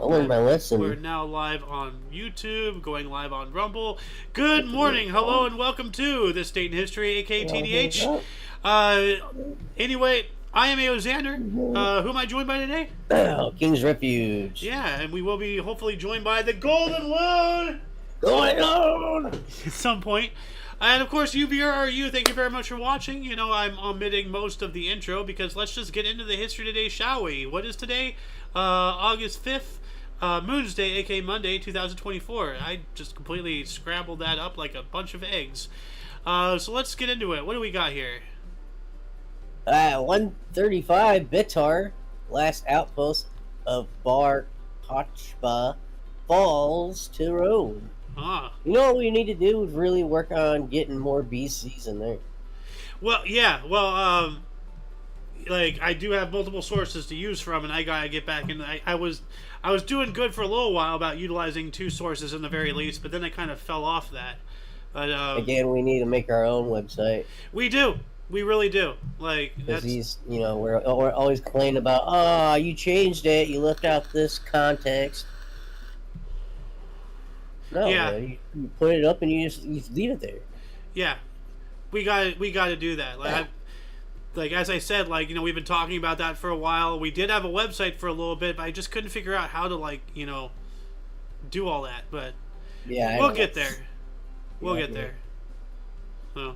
learned my lesson. We're now live on YouTube, going live on Rumble. Good morning, hello, and welcome to This Date in History, aka TDH. Anyway, I am Xander. Who am I joined by today? King's Refuge. Yeah, and we will be hopefully joined by the Golden Loon! Going on! At some point. And of course, you viewer are you. Thank you very much for watching. You know, I'm omitting most of the intro because let's just get into the history today, shall we? What is today? August 5th, Moon's Day, aka Monday, 2024. I just completely scrambled that up like a bunch of eggs. So let's get into it. What do we got here? 135 Bitar, last outpost of Bar Kochba, falls to Rome. You know what we need to do is really work on getting more BCs in there. Well, yeah. Well, like I do have multiple sources to use from, and I gotta get back in. I was doing good for a little while about utilizing two sources in the very least, but then I kind of fell off that. But again, we need to make our own website. We do. We really do. Like because we're always complaining about, you changed it, you left out this context. No, yeah. You put it up and you leave it there. Yeah, we got to do that. Like as I said, we've been talking about that for a while. We did have a website for a little bit, but I just couldn't figure out how to do all that. But yeah, we'll get there. We'll get there. So,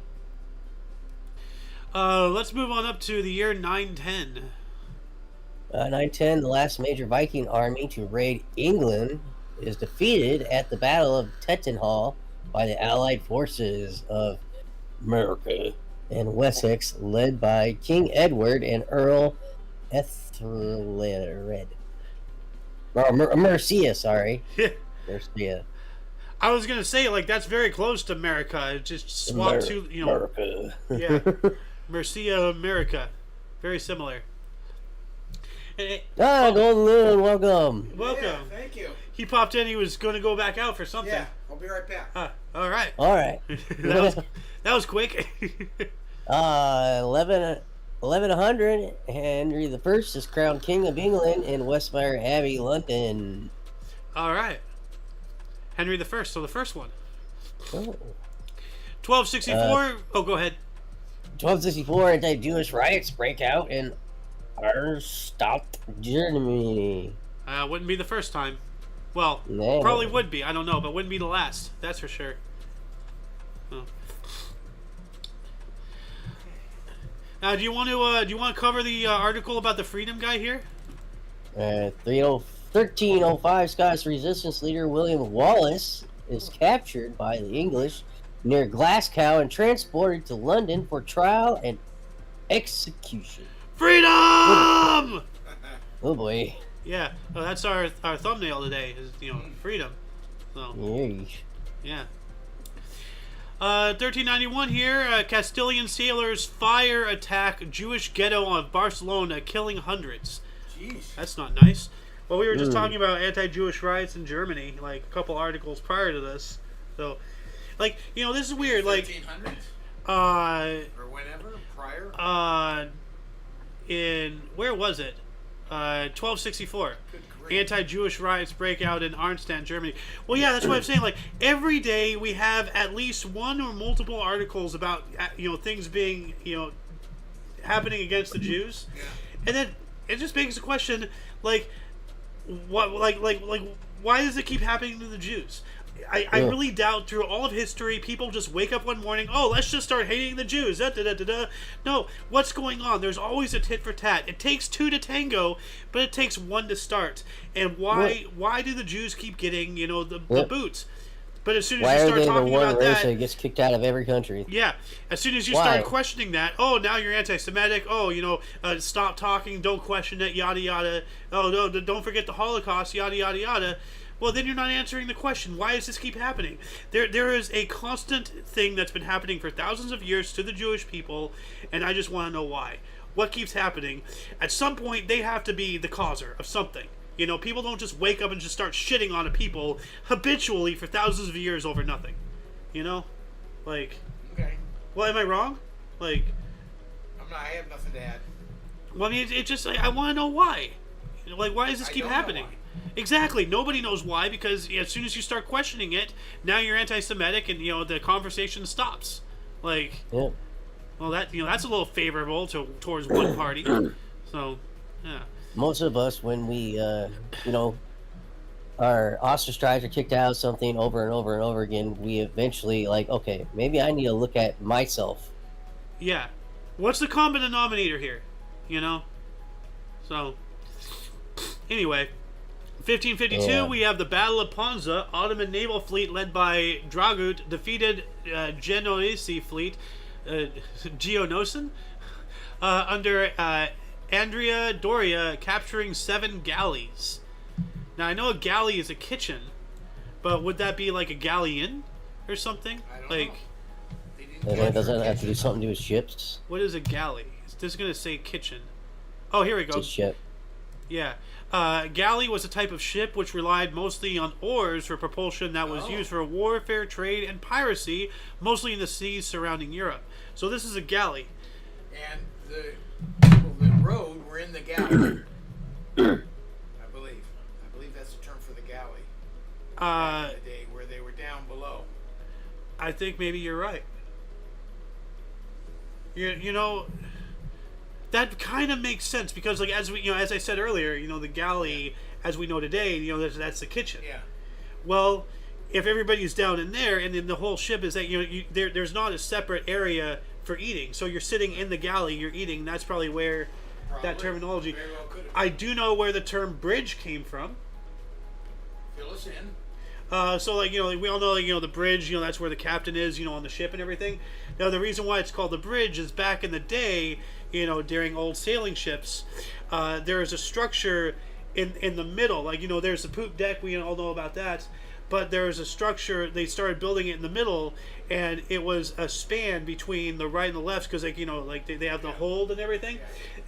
let's move on up to the year 910. 910, the last major Viking army to raid England, is defeated at the Battle of Tettenhall by the Allied forces of America and Wessex, led by King Edward and Earl Ethelred. Mercia, sorry. Mercia. I was gonna say, that's very close to America. It just swapped to, America. Yeah. Mercia, America. Very similar. Golden Loon, welcome. Welcome. Yeah, thank you. He popped in. He was going to go back out for something. Yeah, I'll be right back. All right. All right. that was quick. 1100, Henry the First is crowned King of England in Westminster Abbey, London. All right. Henry the First, so the first one. Oh. 1264. Go ahead. 1264, anti-Jewish riots break out in Arnstadt, Germany. Wouldn't be the first time. Well, no. Probably would be. I don't know, but wouldn't be the last. That's for sure. Oh. Now, do you want to cover the article about the Freedom guy here? 1305, Scottish resistance leader William Wallace is captured by the English near Glasgow and transported to London for trial and execution. Freedom! Oh boy. Yeah, well, that's our thumbnail today. Is freedom. So yeah. 1391 here. Castilian sailors fire attack Jewish ghetto on Barcelona, killing hundreds. Jeez. That's not nice. Well, we were just talking about anti-Jewish riots in Germany, a couple articles prior to this. So, this is weird. 1300s? Or whenever prior. Where was it? 1264. Anti-Jewish riots break out in Arnstadt, Germany. Well, yeah, that's what I'm saying. Every day we have at least one or multiple articles about things being happening against the Jews, and then it just begs the question, why does it keep happening to the Jews? I really doubt through all of history people just wake up one morning, let's just start hating the Jews. No, what's going on? There's always a tit for tat. It takes two to tango, but it takes one to start. And why do the Jews keep getting the boots? But as soon as you start talking about that, gets kicked out of every country. Yeah, as soon as you start questioning that, now you're anti-Semitic. Stop talking, don't question it, yada yada. Oh no, don't forget the Holocaust, yada yada yada. Well, then you're not answering the question. Why does this keep happening? There is a constant thing that's been happening for thousands of years to the Jewish people, and I just want to know why. What keeps happening? At some point, they have to be the causer of something. People don't just wake up and just start shitting on a people habitually for thousands of years over nothing. Okay. Well, am I wrong? I'm not. I have nothing to add. Well, I mean, it just. I want to know why. Why does this keep happening? Exactly. Nobody knows why, because as soon as you start questioning it, now you're anti-Semitic, and the conversation stops. Like, Yeah. well, that's a little favorable towards one party. So, yeah. Most of us, when we are ostracized or kicked out of something over and over and over again, we eventually like, okay, maybe I need to look at myself. Yeah. What's the common denominator here? So, anyway, 1552, Yeah. we have the Battle of Ponza. Ottoman naval fleet led by Dragut defeated Genoese fleet, Geonosan, under Andrea Doria, capturing 7 galleys. Now, I know a galley is a kitchen, but would that be like a galleon or something? I don't Like, know. They didn't And capture it doesn't have to do kitchen. something to do with ships. what is a galley? This is going to say kitchen. Oh, here we go. It's a ship. Yeah. Galley was a type of ship which relied mostly on oars for propulsion that was used for warfare, trade, and piracy, mostly in the seas surrounding Europe. So this is a galley. And the people that rowed were in the galley. I believe that's the term for the galley. Back in the day, where they were down below. I think maybe you're right. That kind of makes sense, because, like, as I said earlier, the galley, as we know today, that's the kitchen. Yeah. Well, if everybody's down in there, and then the whole ship is that there's not a separate area for eating, so you're sitting in the galley, you're eating. That's probably where that terminology. Very well could have. I do know where the term bridge came from. Fill us in. So, like, we all know, like, the bridge, that's where the captain is, on the ship and everything. Now, the reason why it's called the bridge is back in the day, during old sailing ships, there is a structure in the middle. Like, there's the poop deck, we all know about that. But there is a structure, they started building it in the middle, and it was a span between the right and the left, because, like, they have the hold and everything.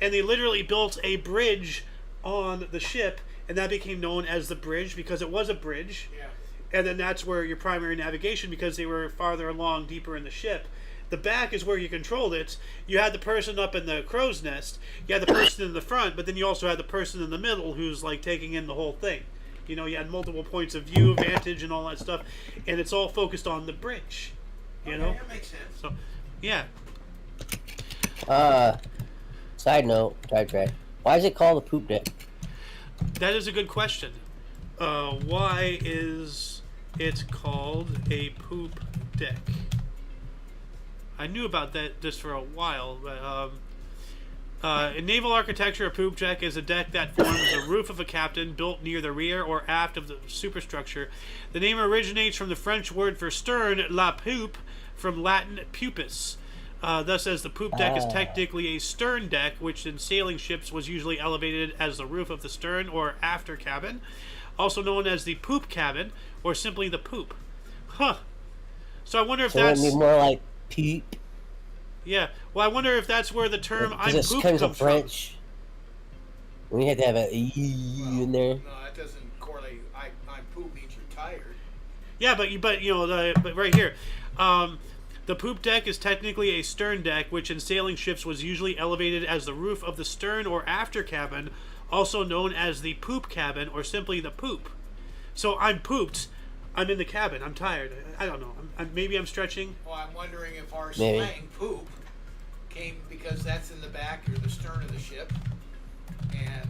And they literally built a bridge on the ship, and that became known as the bridge, because it was a bridge. Yeah. And then that's where your primary navigation, because they were farther along, deeper in the ship. The back is where you controlled it. You had the person up in the crow's nest. You had the person in the front, but then you also had the person in the middle who's, like, taking in the whole thing. You had multiple points of view, vantage, and all that stuff. And it's all focused on the bridge. Okay, that makes sense. So, yeah. Side note, sidetrack. Why is it called a poop deck? That is a good question. Why is it called a poop deck? I knew about that just for a while, but in naval architecture, a poop deck is a deck that forms the roof of a cabin built near the rear or aft of the superstructure. The name originates from the French word for stern, la poupe, from Latin pupus. Thus, as the poop deck is technically a stern deck, which in sailing ships was usually elevated as the roof of the stern or after cabin, also known as the poop cabin or simply the poop. Huh. So I wonder if So that's... it'd be more like peep. Yeah. Well, I wonder if that's where the term "I'm Because poop" it comes comes from French. We had to have a E in there. No, that doesn't correlate. I'm poop means you're tired. Yeah, but right here, the poop deck is technically a stern deck, which in sailing ships was usually elevated as the roof of the stern or after cabin, also known as the poop cabin or simply the poop. So I'm pooped. I'm in the cabin. I'm tired. I don't know. Maybe I'm stretching. Well, I'm wondering if our Maybe. slang poop came because that's in the back or the stern of the ship, and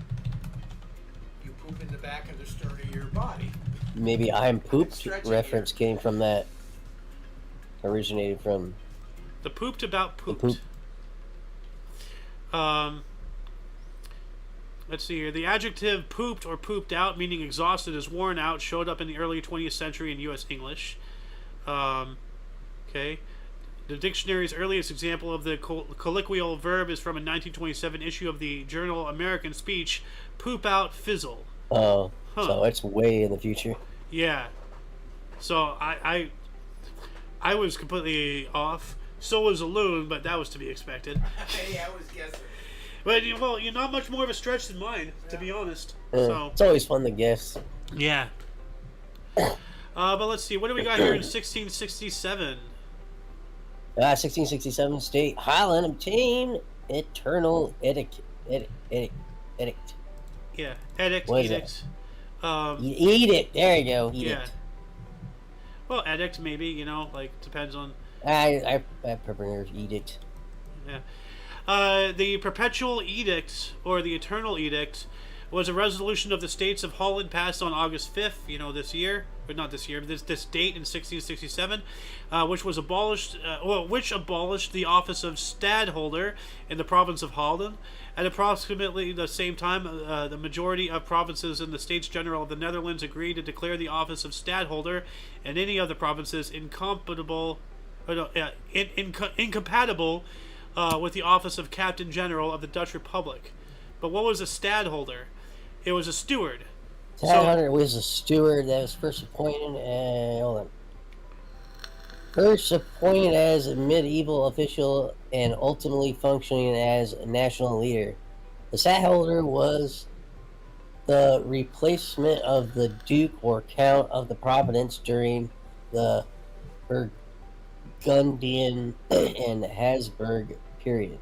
you poop in the back of the stern of your body. Maybe I'm pooped Stretching reference came from that. Originated from The pooped about the pooped. poop. Let's see here. The adjective pooped or pooped out, meaning exhausted, is worn out, showed up in the early 20th century in U.S. English. Okay. The dictionary's earliest example of the colloquial verb is from a 1927 issue of the journal American Speech, poop out fizzle. Oh, Huh. so it's way in the future. Yeah. So I was completely off. So was a loon, but that was to be expected. Hey, I was guessing. But well, you're not much more of a stretch than mine, to be honest. So It's always fun to guess. yeah. But let's see. What do we got here in 1667? 1667 state Highland obtained eternal edict. Yeah, edict, What is edict. Eat it. There you go. Eat it. Well, edict maybe, like depends on. I prefer eat it. Yeah. The Perpetual Edict, or the Eternal Edict, was a resolution of the States of Holland passed on August 5th, this year. But not this year, but this date in 1667, which was abolished. Which abolished the office of stadholder in the province of Holland. At approximately the same time, the majority of provinces in the States General of the Netherlands agreed to declare the office of stadholder and any other provinces incompatible with the office of Captain General of the Dutch Republic. But what was a stadholder? It was a steward. Stadholder was a steward that was first appointed. Hold on. First appointed as a medieval official and ultimately functioning as a national leader. The stadholder was the replacement of the duke or count of the province during the Burgundian and Habsburg period.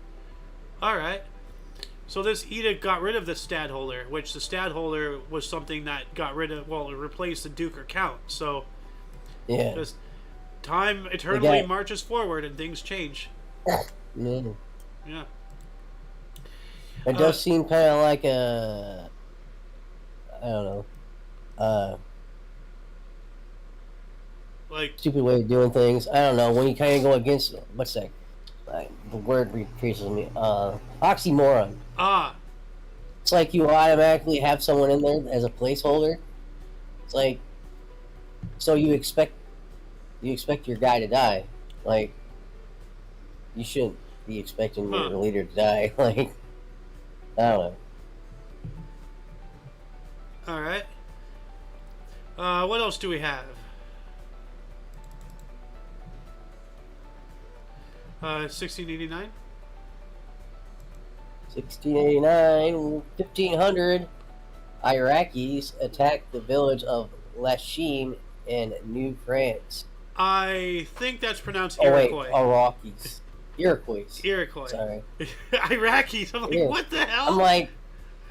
All right. So this edict got rid of the stadholder, which the stadholder was something that got rid of, it replaced the duke or count. So yeah. Just time eternally marches forward and things change. Mm. Yeah. It does seem kind of like a, I don't know, like stupid way of doing things. I don't know, when you kind of go against, what's that? The word retraces me. Oxymoron. It's like you automatically have someone in there as a placeholder. It's like, so you expect your guy to die. Like, you shouldn't be expecting your leader to die. Like, I don't know. All right. What else do we have? 1689. 1689, 1500, Iraqis attacked the village of Lashim in New France. I think that's pronounced Iroquois. Oh, wait, Iroquois. Sorry. Iraqis. I'm like, what the hell? I'm like,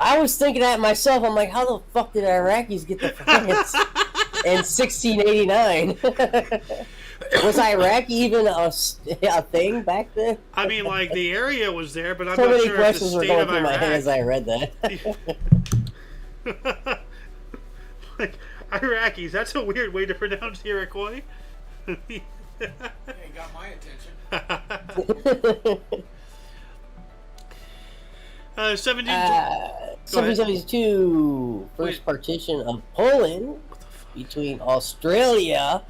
I was thinking that myself. I'm like, how the fuck did Iraqis get to France in 1689? Was Iraq even a thing back then? I mean, like, the area was there, but I'm so not many sure questions if the were state going of through Iraq. my head as I read that. Like, Iraqis, that's a weird way to pronounce Iroquois. Yeah, you got my attention. 1772, first partition of Poland between Australia.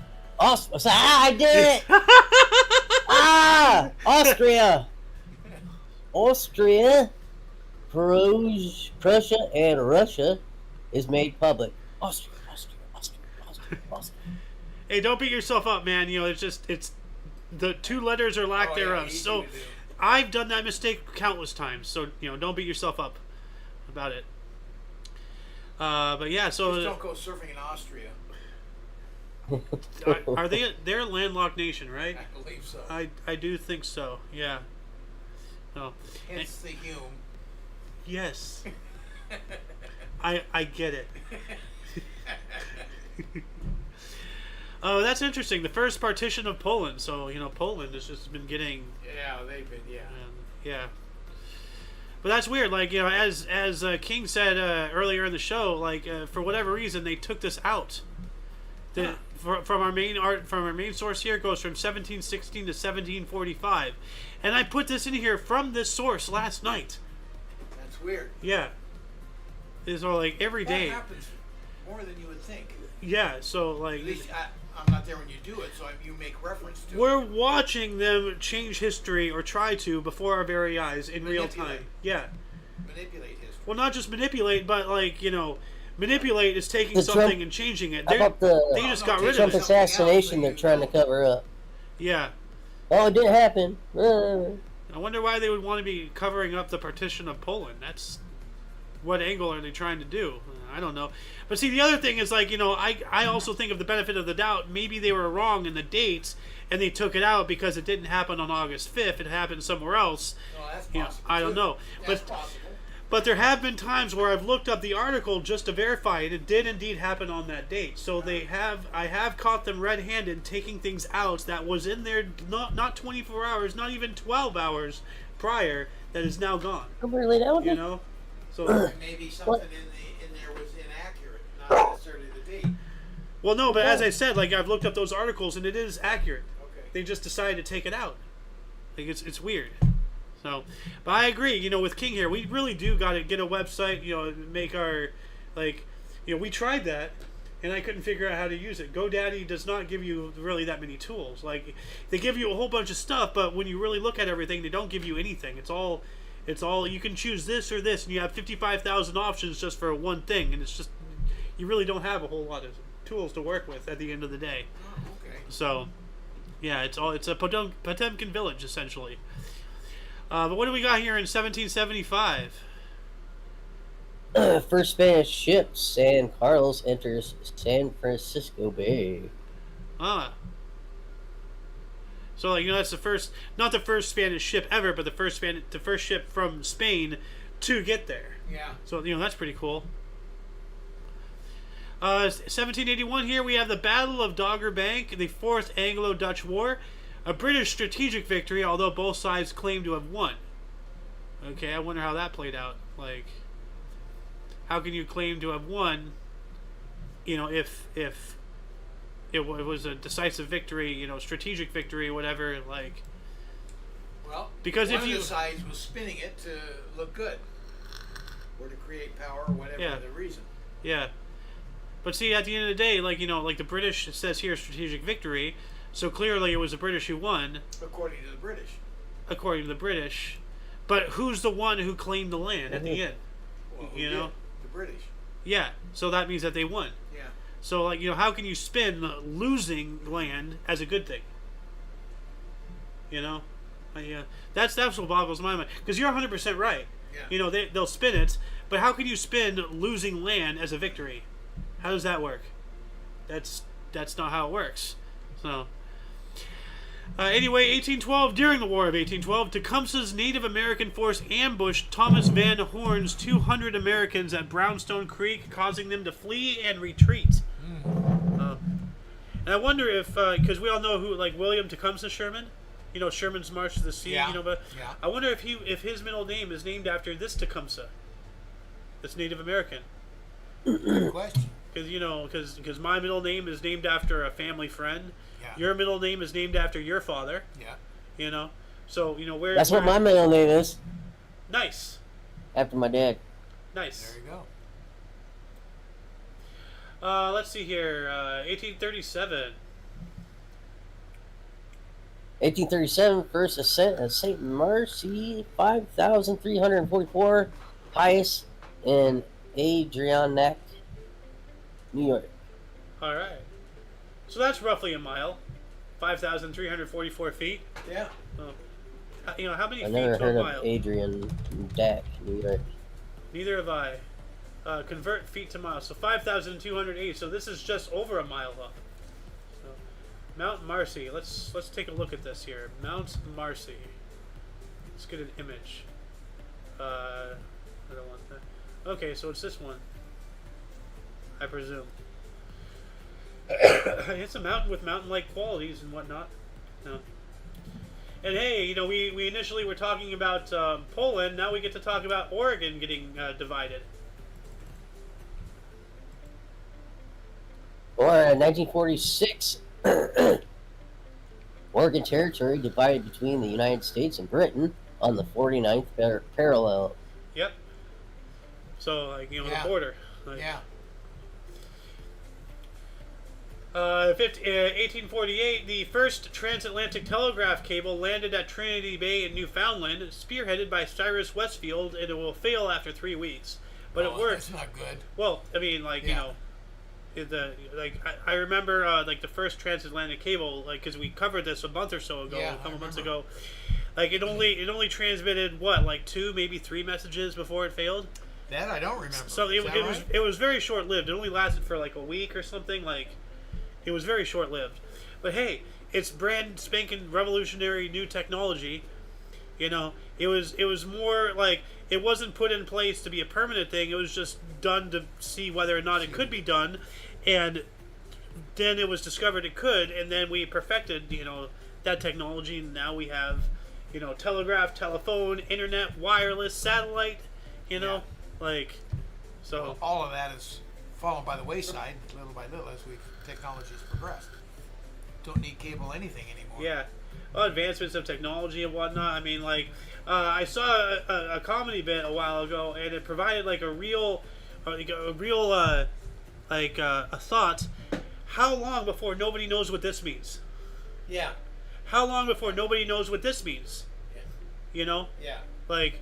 I did it! Austria, Prussia, and Russia is made public. Austria. Hey, don't beat yourself up, man. It's the two letters or lack thereof. So I've done that mistake countless times. So, don't beat yourself up about it. But yeah, so just don't go surfing in Austria. Are they're a landlocked nation, right? I believe so. I do think so. Yeah. No. Hence the Hume. Yes. I get it. Oh, that's interesting. The first partition of Poland. So, Poland has just been getting... Yeah, they've been, yeah. But that's weird. Like, as King said earlier in the show, like, for whatever reason, they took this out. From our main source here, it goes from 1716 to 1745. And I put this in here from this source last night. That's weird. Yeah. It's all like every day. That happens more than you would think. Yeah, so like... At least I'm not there when you do it, so you make reference to We're watching them change history, or try to, before our very eyes in real time. Yeah. Manipulate history. Well, not just manipulate, but like, manipulate is taking something and changing it. They just got rid of Trump it. assassination they're trying to cover up. Yeah. Oh, it didn't happen. I wonder why they would want to be covering up the partition of Poland. That's... What angle are they trying to do? I don't know. But see, the other thing is, like, I also think of the benefit of the doubt. Maybe they were wrong in the dates, and they took it out because it didn't happen on August 5th. It happened somewhere else. No, that's possible. I don't know. That's possible. But there have been times where I've looked up the article just to verify it. It did indeed happen on that date. So I have caught them red-handed taking things out that was in there not 24 hours, not even 12 hours prior, that is now gone. Really, that would You know? So Maybe something in there was inaccurate, not necessarily the date. well, no, but as I said, like I've looked up those articles and it is accurate. Okay. They just decided to take it out. Like it's weird. So, but I agree. You know, with King here, we really do got to get a website. You know, make our we tried that, and I couldn't figure out how to use it. GoDaddy does not give you really that many tools. Like they give you a whole bunch of stuff, but when you really look at everything, they don't give you anything. It's all you can choose this or this, and you have 55,000 options just for one thing, and it's just you really don't have a whole lot of tools to work with at the end of the day. Oh, okay. So, yeah, it's a Potemkin village essentially. But what do we got here in 1775? First Spanish ship, San Carlos, enters San Francisco Bay. Ah. So, like, you know, that's the first, not the first Spanish ship ever, but the first ship from Spain to get there. Yeah. So, you know, that's pretty cool. 1781 here, we have the Battle of Dogger Bank, the Fourth Anglo-Dutch War. A British strategic victory, although both sides claim to have won. Okay, I wonder how that played out. Like, how can you claim to have won, you know, if it was a decisive victory, you know, strategic victory, whatever, like... Well, because one if of you... the sides was spinning it to look good. Or to create power, or whatever the reason. Yeah. But see, at the end of the day, like, you know, like the British, it says here, strategic victory... So clearly it was the British who won. According to the British. According to the British. But who's the one who claimed the land at the end? Well, you know? The British. Yeah. So that means that they won. Yeah. So, like, you know, how can you spin losing land as a good thing? You know? Yeah. That's what boggles my mind. Because you're 100% right. Yeah. You know, they'll spin it. But how can you spin losing land as a victory? How does that work? That's not how it works. So... anyway, 1812, during the War of 1812, Tecumseh's Native American force ambushed Thomas Van Horn's 200 Americans at Brownstone Creek, causing them to flee and retreat. And I wonder if, because we all know who, like William Tecumseh Sherman, you know, Sherman's March to the Sea, you know, but I wonder if his middle name is named after this Tecumseh, this Native American. Good question. Because, you know, because my middle name is named after a family friend. Yeah. Your middle name is named after your father. Yeah. You know, so you know where. That's what my middle name is. Nice. After my dad. Nice. There you go. Let's see here. 1837. 1837, first ascent of St. Marcy, 5,344, highest in Adirondack, New York. All right. So that's roughly a mile, 5,344 feet. Yeah. You know, how many I feet never to heard a of mile? Adirondack, New York. Neither have I. Convert feet to miles. So 5,208. So this is just over a mile up. So, Mount Marcy. Let's take a look at this here. Mount Marcy. Let's get an image. I don't want that. Okay, so it's this one. I presume. It's a mountain with mountain-like qualities and whatnot. No. And hey, you know, we initially were talking about Poland. Now we get to talk about Oregon getting divided. Or 1946, Oregon Territory divided between the United States and Britain on the 49th parallel. Yep. So, like, you know, the border. Like, Yeah. 1848, the first transatlantic telegraph cable landed at Trinity Bay in Newfoundland, spearheaded by Cyrus Westfield, and it will fail after 3 weeks. But it worked. That's not good. Well, I mean, like, you know, I remember like the first transatlantic cable, like, because we covered this a month or so ago, a couple months ago. Like, it only transmitted what, like 2, maybe 3 messages before it failed. That I don't remember. So it was very short lived. It only lasted for like a week or something. Like, it was very short lived. But hey, it's brand spanking revolutionary new technology. You know, it was more like it wasn't put in place to be a permanent thing. It was just done to see whether or not it could be done, and then it was discovered it could, and then we perfected, that technology, and now we have, telegraph, telephone, internet, wireless, satellite, like, so. Well, all of that has fallen by the wayside, little by little, as technology's progressed. Don't need cable anything anymore. Yeah. Well, advancements of technology and whatnot. I mean, like, I saw a comedy bit a while ago, and it provided, like, a thought. How long before nobody knows what this means? Yeah. How long before nobody knows what this means? Yeah. Yeah. Like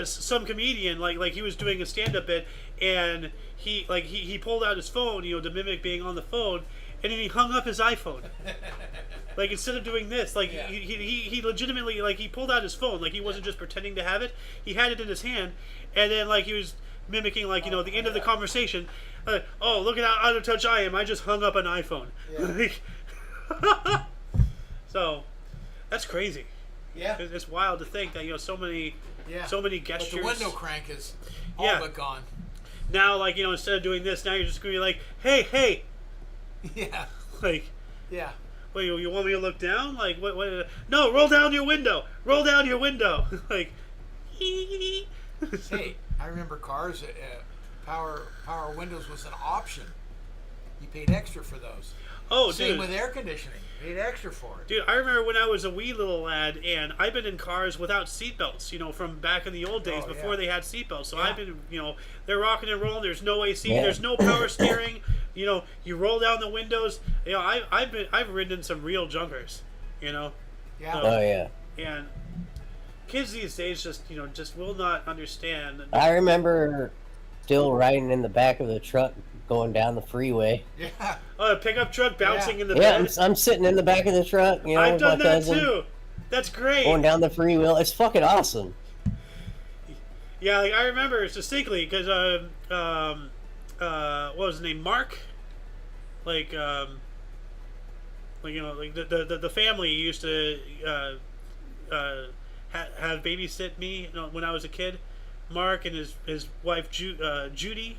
some comedian, like he was doing a stand-up bit, and he pulled out his phone, to mimic being on the phone, and then he hung up his iPhone. Like, instead of doing this, like, Yeah. he legitimately, like, he pulled out his phone, like, he wasn't just pretending to have it, he had it in his hand, and then, like, he was mimicking, like, the end of the conversation, oh, look at how out of touch I am, I just hung up an iPhone. Yeah. So, that's crazy. Yeah. It's wild to think that, so many gestures. But the window crank is all Yeah. but gone. Now, like, instead of doing this, now you're just going to be like, hey, Yeah. like, Yeah. wait, you want me to look down? Like, what? No, roll down your window. Roll down your window. Like, Hey, I remember cars. Power windows was an option. You paid extra for those. oh, Same dude. with air conditioning. Paid extra for it. Dude, I remember when I was a wee little lad, and I've been in cars without seatbelts, from back in the old days Oh, before yeah. they had seatbelts. So Yeah. I've been, they're rocking and rolling. There's no AC. Yeah. There's no power steering. You roll down the windows. I've ridden in some real junkers. Yeah. Oh yeah. And kids these days just will not understand. I remember still riding in the back of the truck going down the freeway. Yeah. A pickup truck bouncing Yeah. in the Yeah, bed. I'm sitting in the back of the truck, I've with done my that cousin, too. That's great. going down the free wheel. It's fucking awesome. Yeah, like, I remember distinctly because what was his name? Mark. Like the family used to have babysit me when I was a kid. Mark and his wife Judy.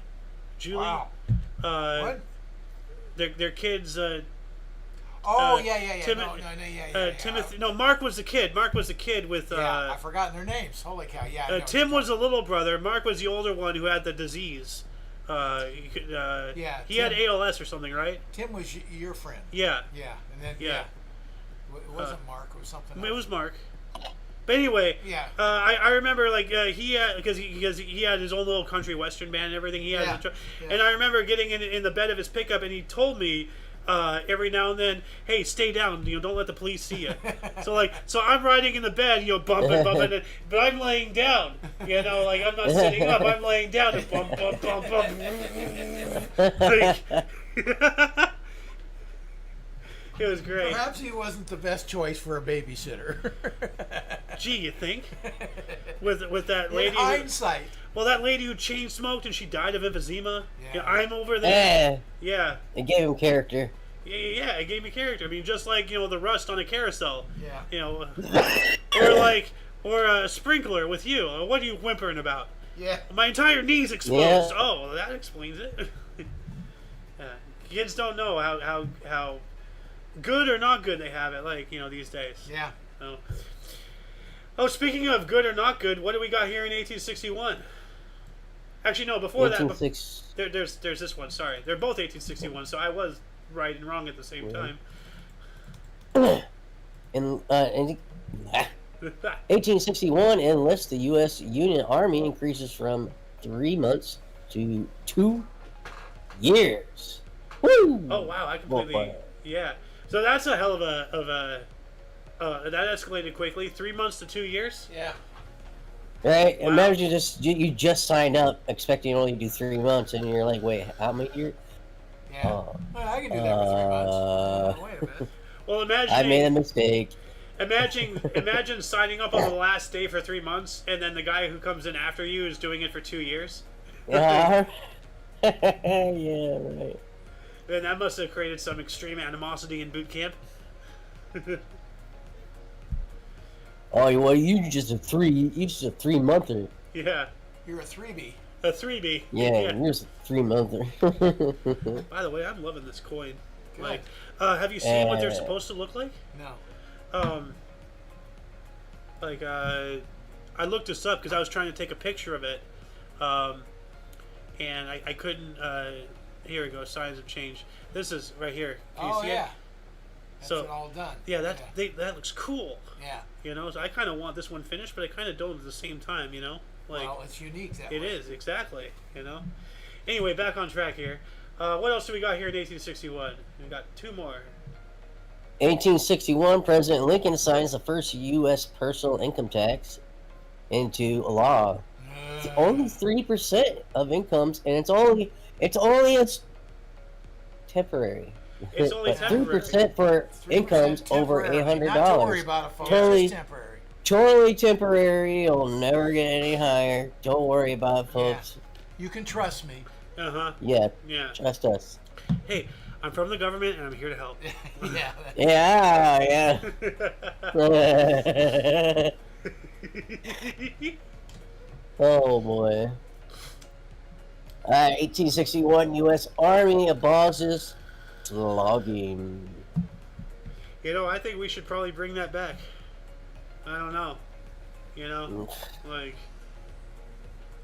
Julie. Wow. What? Their kids. Oh yeah. Timothy. No, Mark was the kid. Mark was the kid with. I've forgotten their names. Holy cow! Yeah. I know what Tim you're was the little brother. Mark was the older one who had the disease. He had Tim. ALS or something, right? Tim was your friend. Yeah. Yeah, and then Yeah. It wasn't Mark. It was something. It else. was Mark. But anyway, Yeah. I remember like he had because he had his own little country western band and everything. He had, Yeah. and I remember getting in the bed of his pickup, and he told me every now and then, "Hey, stay down. Don't let the police see you." so I'm riding in the bed, bumping, but I'm laying down. Like I'm not sitting up. I'm laying down and bump, bump, bump, bump. Like, it was great. Perhaps he wasn't the best choice for a babysitter. Gee, you think? With that In lady. hindsight. That lady who chain smoked and she died of emphysema. Yeah. I'm over there. Yeah, Yeah. it gave him character. Yeah, it gave me character. I mean, just like the rust on a carousel. Yeah. Or a sprinkler with you. What are you whimpering about? Yeah. My entire knee's exposed. Yeah. Oh, well, that explains it. Kids don't know how good or not good they have it, like these days. Yeah. Oh, speaking of good or not good, what do we got here in 1861? Actually, no. Before that, 1806. there's this one. Sorry, they're both 1861, so I was right and wrong at the same time. In 1861, enlist the U.S. Union Army increases from 3 months to 2 years. Woo! Oh wow, I completely Well, yeah. So that's a hell of a that escalated quickly. 3 months to 2 years. Yeah. Right? Wow. Imagine you just signed up expecting to only do 3 months, and you're like, wait, how many years? Yeah. Well, I can do that for 3 months. Wait a minute. Well, imagine I made a mistake. imagine signing up on the last day for 3 months, and then the guy who comes in after you is doing it for 2 years. Yeah. Yeah, right. Then that must have created some extreme animosity in boot camp. Oh, well, you just a 3-monther. Yeah. You're a 3B. A 3B. Yeah, you're just a 3-monther. By the way, I'm loving this coin. Good. Like, have you seen what they're supposed to look like? No. Like, I looked this up because I was trying to take a picture of it, and I couldn't. Here we go. Signs of change. This is right here. Can you see yeah. it? That's So it all done. yeah, that looks cool. Yeah. You know, so I kind of want this one finished, but I kind of don't at the same time. You know, like Well, it's unique that way. it is exactly. You know. Anyway, back on track here. What else do we got here in 1861? We got two more. 1861, President Lincoln signs the first U.S. personal income tax into law. It's only 3% of incomes, and it's only temporary. It's only But temporary. 3% for 3% incomes over temporary. $800. Not to worry about it, folks. Totally, It's just temporary. totally temporary. It'll never get any higher. Don't worry about it, folks. You can trust me. Uh huh. Yeah, Yeah. trust us. Hey, I'm from the government and I'm here to help. Yeah. Yeah. Oh boy. 1861, U.S. Army abolishes flogging. You know, I think we should probably bring that back. I don't know. You know, like,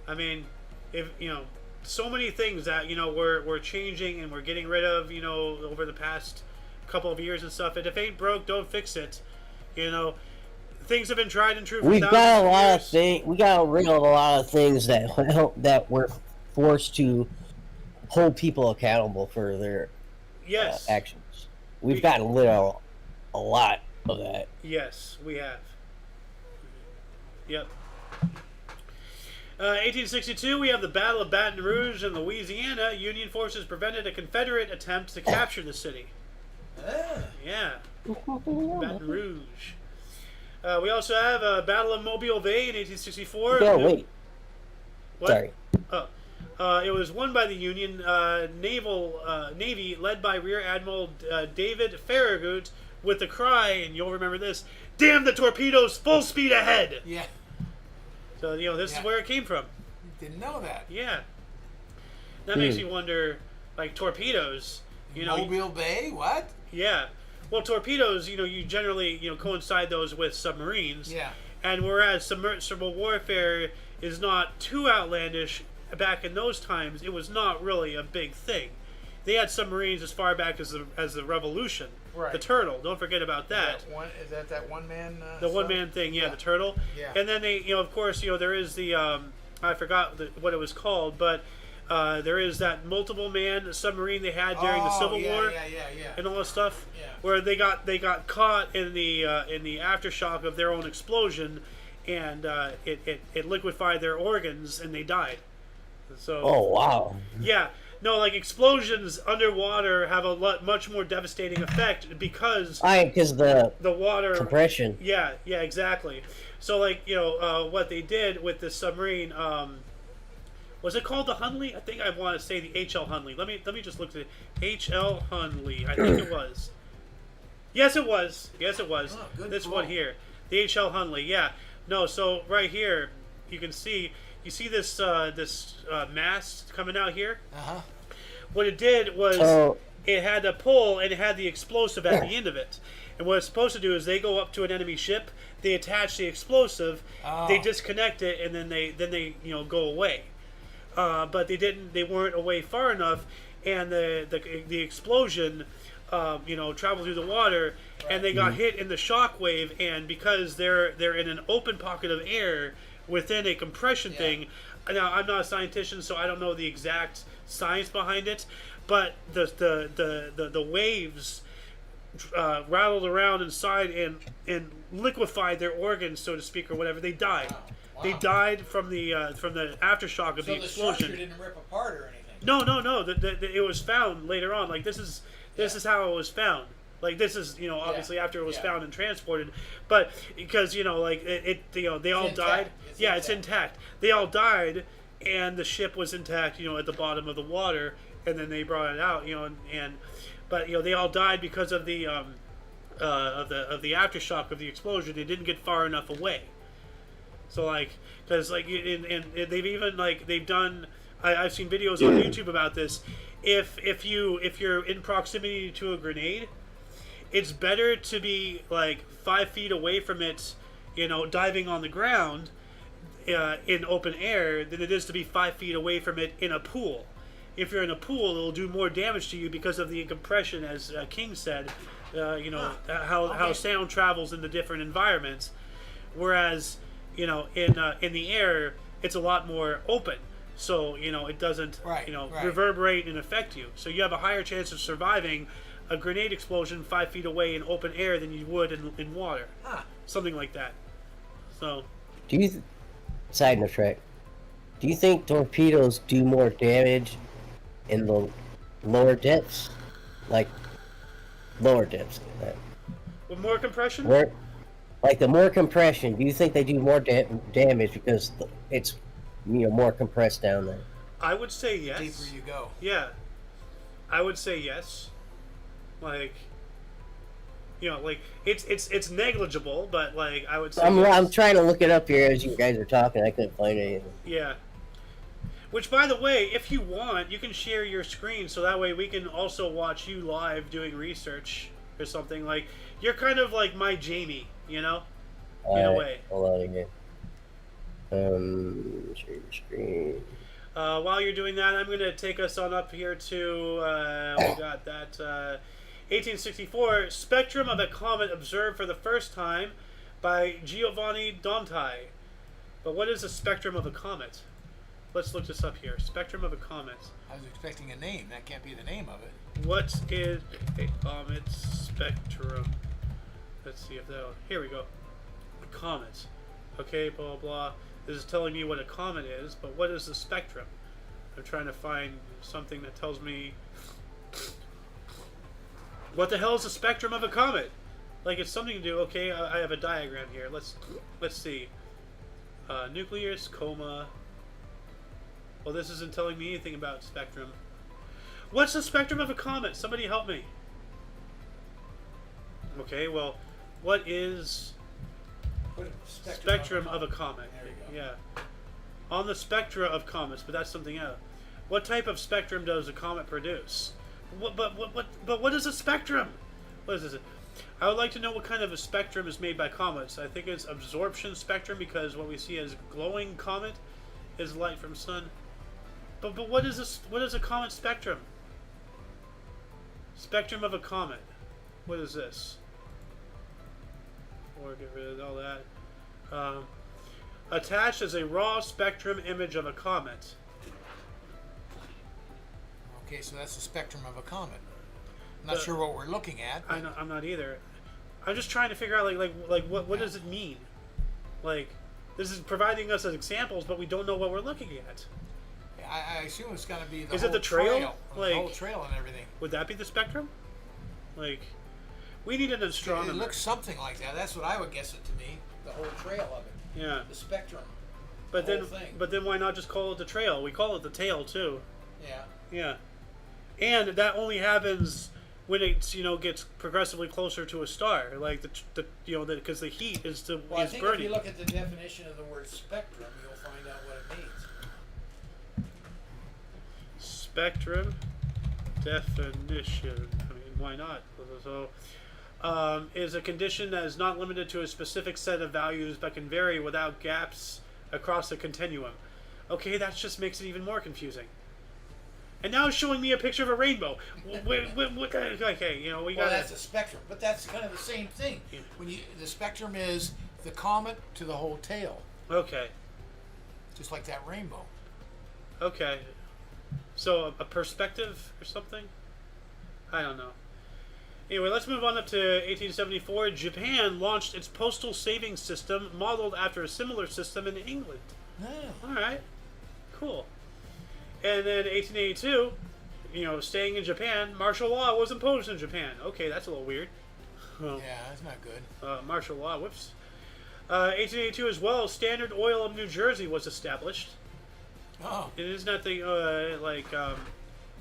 I mean, if you know, so many things that we're changing and we're getting rid of. You know, over the past couple of years and stuff. And if it ain't broke, don't fix it. You know, things have been tried and true. For We've got a lot years. of things. We got rid of a lot of things that were forced to hold people accountable for their Yes. actions. We've gotten rid of a lot of that. Yes, we have. Yep. 1862, we have the Battle of Baton Rouge in Louisiana. Union forces prevented a Confederate attempt to capture the city. Yeah. Baton Rouge. We also have a Battle of Mobile Bay in 1864. No, wait. What? Sorry. It was won by the Union Navy, led by Rear Admiral David Farragut, with the cry, and you'll remember this: "Damn the torpedoes! Full speed ahead!" Yeah. So this is where it came from. Didn't know that. Yeah. That makes you wonder, like torpedoes. Mobile Bay? What? Yeah. Well, torpedoes, you generally, coincide those with submarines. Yeah. And whereas submersible warfare is not too outlandish, back in those times, it was not really a big thing. They had submarines as far back as the Revolution. Right. The Turtle. Don't forget about that. Is that one man? The one man thing, yeah, the Turtle. Yeah. And then they, of course, there is the I forgot what it was called, but there is that multiple man submarine they had during the Civil War. Yeah. And all that stuff, Yeah. where they got caught in the aftershock of their own explosion, and it liquefied their organs and they died. So. Oh wow. Yeah. No, like explosions underwater have a much more devastating effect because the water compression. Yeah, exactly. So like what they did with the submarine. Was it called the Hunley? I think I want to say the H.L. Hunley. Let me just look at it. H.L. Hunley. I think it was. Yes, it was. Oh, good this call. one here, the H.L. Hunley. Yeah. No. So right here, you can see. You see this mast coming out here. Uh-huh. What it did was it had a pole and it had the explosive at the end of it. And what it's supposed to do is they go up to an enemy ship, they attach the explosive, they disconnect it, and then they go away. But they weren't away far enough, and the explosion traveled through the water, and they got hit in the shock wave, and because they're in an open pocket of air within a compression thing. Now I'm not a scientist, so I don't know the exact science behind it, but the waves rattled around inside and liquefied their organs, so to speak, or whatever. They died. Wow. They died from the aftershock of the explosion. So the structure didn't rip apart or anything. No. It was found later on. Like this is how it was found. Like this is obviously after it was found and transported, but because they all died. It's intact. They all died, and the ship was intact. At the bottom of the water, and then they brought it out. But they all died because of the of the aftershock of the explosion, they didn't get far enough away. So like, because like, and they've even like they've done. I've seen videos on YouTube about this. If you're in proximity to a grenade, it's better to be like 5 feet away from it, diving on the ground, in open air, than it is to be 5 feet away from it in a pool. If you're in a pool, it'll do more damage to you because of the compression, as King said. How sound travels in the different environments, whereas in the air it's a lot more open, so it doesn't reverberate and affect you. So you have a higher chance of surviving a grenade explosion 5 feet away in open air than you would in water, something like that. So, side note track? Do you think torpedoes do more damage in the lower depths, like lower depths? With more compression? Like the more compression, do you think they do more damage because it's more compressed down there? I would say yes. The deeper you go. Yeah, I would say yes. Like, like it's negligible, but like I would say. I'm trying to look it up here as you guys are talking. I couldn't find anything. Yeah. Which, by the way, if you want, you can share your screen so that way we can also watch you live doing research or something. Like, you're kind of like my Jamie, in a way. Hold on again. Share your screen. While you're doing that, I'm going to take us on up here to, we got that, 1864, spectrum of a comet observed for the first time by Giovanni Dantai. But what is a spectrum of a comet? Let's look this up here. Spectrum of a comet. I was expecting a name. That can't be the name of it. What is a comet spectrum? Let's see if that'll... Here we go. A comet. Okay, blah, blah. This is telling me what a comet is, but what is the spectrum? I'm trying to find something that tells me... What the hell is the spectrum of a comet? Like, it's something to do... Okay, I have a diagram here. Let's see. Nucleus, coma... Well, this isn't telling me anything about spectrum. What's the spectrum of a comet? Somebody help me. Okay, well, what is spectrum of a comet? There you go. Yeah. On the spectra of comets, but that's something else. What type of spectrum does a comet produce? But what is a spectrum? What is this? I would like to know what kind of a spectrum is made by comets. I think it's absorption spectrum, because what we see as glowing comet is light from sun. But what is this? What is a comet spectrum? Spectrum of a comet. What is this? Or get rid of all that. Attached as a raw spectrum image of a comet. Okay, so that's the spectrum of a comet. I'm not sure what we're looking at. I'm not either. I'm just trying to figure out like what does it mean? Like, this is providing us as examples, but we don't know what we're looking at. I assume it's going to be the Is whole it the trail? the whole trail and everything. Would that be the spectrum? Like, we need an astronomer. It looks something like that. That's what I would guess it to be. The whole trail of it. Yeah. The spectrum. But then why not just call it the trail? We call it the tail too. Yeah. Yeah. And that only happens when it gets progressively closer to a star, like because the heat is I think burning. if you look at the definition of the word spectrum, you'll find out what it means. Spectrum definition. I mean, why not? So, is a condition that is not limited to a specific set of values but can vary without gaps across a continuum. Okay, that just makes it even more confusing. And now it's showing me a picture of a rainbow. Okay, we got. Well, that's a spectrum, but that's kind of the same thing. Yeah. The spectrum is the comet to the whole tail. Okay. Just like that rainbow. Okay. So a perspective or something? I don't know. Anyway, let's move on up to 1874. Japan launched its postal savings system modeled after a similar system in England. Oh. All right. Cool. And then 1882, staying in Japan, martial law was imposed in Japan. Okay, that's a little weird. Yeah, that's not good. Martial law, whoops. 1882 as well, Standard Oil of New Jersey was established. Oh. It is not the,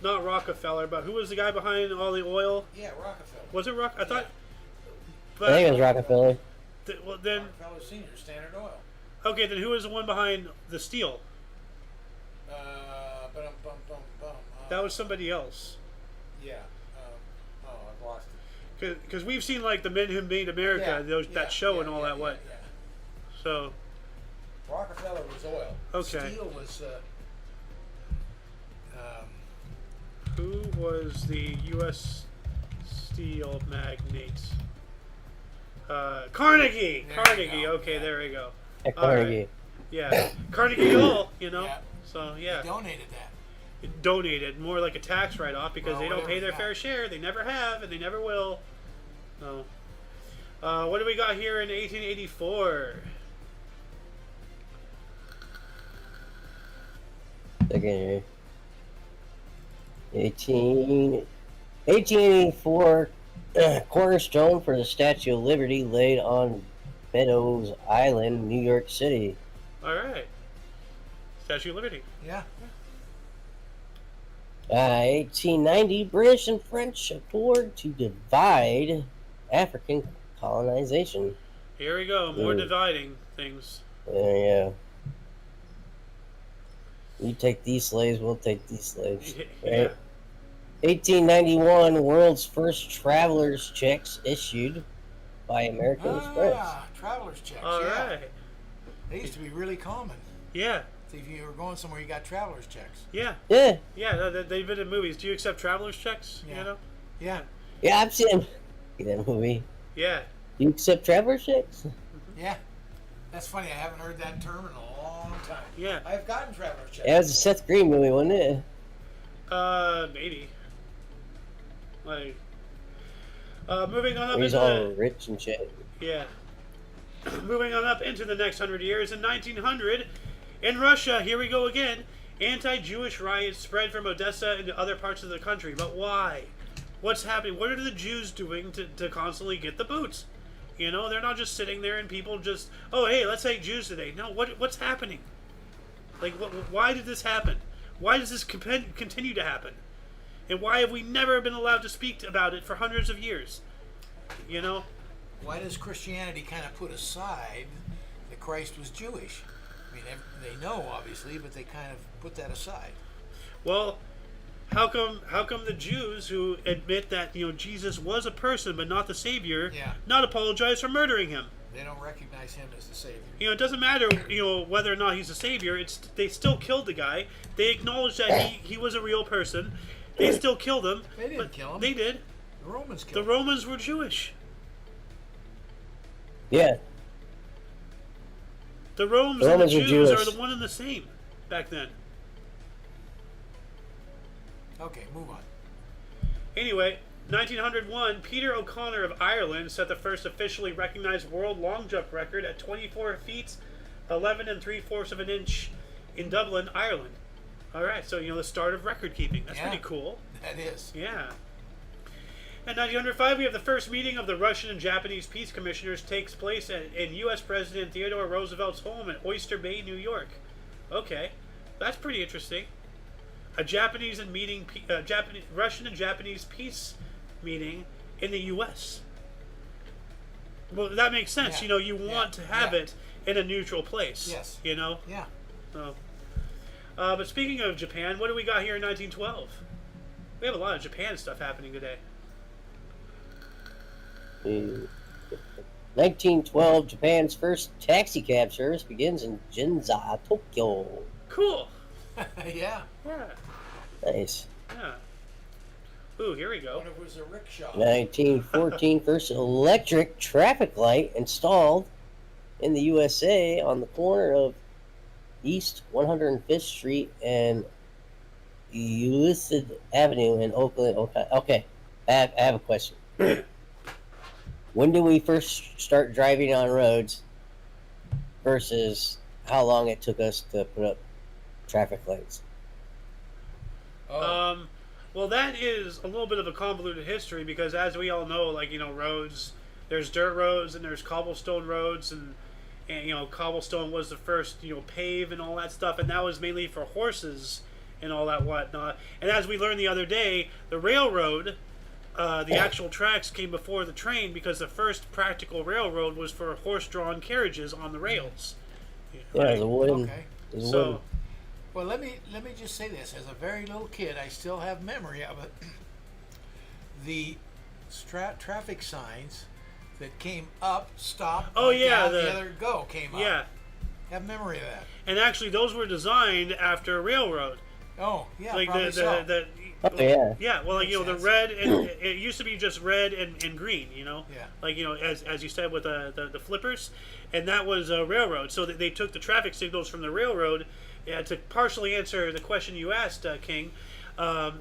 not Rockefeller, but who was the guy behind all the oil? Yeah, Rockefeller. Was it I thought But, I think it was Rockefeller. Well, then, Rockefeller Senior, Standard Oil. okay, then who was the one behind the steel? That was somebody else. Yeah. I've lost it. Because we've seen like the Men Who Made America, that show and all that. What? Yeah. So. Rockefeller was oil. Okay. Steel was. Who was the U.S. steel magnate? Carnegie. Carnegie. Okay, there we go. Carnegie. Right. Yeah, Carnegie Hall. Yeah. So yeah. They donated that. Donated more like a tax write-off because they don't pay their fair share. They never have, and they never will. No. What do we got here in 1884? Second 1884, cornerstone for the Statue of Liberty laid on Meadows Island, New York City. All right. Statue of Liberty. Yeah. 1890, British and French accord to divide African colonization. Here we go. More dividing things. Yeah. You take these slaves, we'll take these slaves. Yeah. Right? 1891, world's first traveler's checks issued by American Express. Traveler's checks. All right. They used to be really common. Yeah. So if you were going somewhere, you got traveler's checks. Yeah. Yeah. Yeah, they've been in movies. Do you accept traveler's checks? Yeah. You know? Yeah. Yeah, I've seen that movie. Yeah. You accept traveler's checks? Yeah. That's funny. I haven't heard that term in a long time. Yeah. I've gotten traveler's checks. Yeah, it was a Seth Green movie, wasn't it? Maybe. Like, moving on up He's into all rich and shit. yeah. Moving on up into the next 100 years, in 1900, in Russia, here we go again. Anti-Jewish riots spread from Odessa into other parts of the country. But why? What's happening? What are the Jews doing to constantly get the boots? You know, they're not just sitting there and people just, oh, hey, let's hate Jews today. No, what's happening? Like, why did this happen? Why does this continue to happen? And why have we never been allowed to speak about it for hundreds of years? You know? Why does Christianity kind of put aside that Christ was Jewish? I mean, they know, obviously, but they kind of put that aside. Well, how come the Jews who admit that, you know, Jesus was a person but not the Savior, not apologize for murdering him? They don't recognize him as the Savior. You know, it doesn't matter, you know, whether or not he's a Savior. They still killed the guy. They acknowledged that he was a real person. They still killed him. They didn't kill him. They did. The Romans killed him. The Romans were Jewish. Yeah. The Romans and the Jews are the one and the same back then. Okay, move on. Anyway, 1901, Peter O'Connor of Ireland set the first officially recognized world long jump record at 24 feet, 11 3/4 of an inch in Dublin, Ireland. All right, so, you know, the start of record keeping. That's pretty cool. That is. Yeah. In 1905, we have the first meeting of the Russian and Japanese peace commissioners takes place in U.S. President Theodore Roosevelt's home in Oyster Bay, New York. Okay, that's pretty interesting. A Russian and Japanese peace meeting in the U.S. Well, that makes sense. Yeah. You know, you want to have it in a neutral place. Yes. You know? Yeah. So, but speaking of Japan, what do we got here in 1912? We have a lot of Japan stuff happening today. 1912, Japan's first taxi cab service begins in Ginza, Tokyo. Cool. Yeah. Yeah. Nice. Yeah. Ooh, here we go. When it was a rickshaw. 1914, first electric traffic light installed in the USA on the corner of East 105th Street and Ulysses Avenue in Oakland. Okay. I have a question. When did we first start driving on roads versus how long it took us to put up traffic lights? Oh. Well, that is a little bit of a convoluted history because, as we all know, like, you know, roads, there's dirt roads and there's cobblestone roads, and you know, cobblestone was the first, you know, pave and all that stuff, and that was mainly for horses and all that whatnot. And as we learned the other day, the railroad the actual tracks came before the train because the first practical railroad was for horse-drawn carriages on the rails. Yeah, the wooden. Okay. So, Well, let me just say this. As a very little kid, I still have memory of it. The traffic signs that came up, stop, Oh, yeah, down, the other go came up. yeah. Have memory of that. And actually, those were designed after a railroad. Oh, yeah, Like probably so. Oh, yeah. Yeah, well, like, Makes the sense. red, and it used to be just red and green, Yeah. like, as you said with the flippers, and that was a railroad. So they took the traffic signals from the railroad. To partially answer the question you asked, King.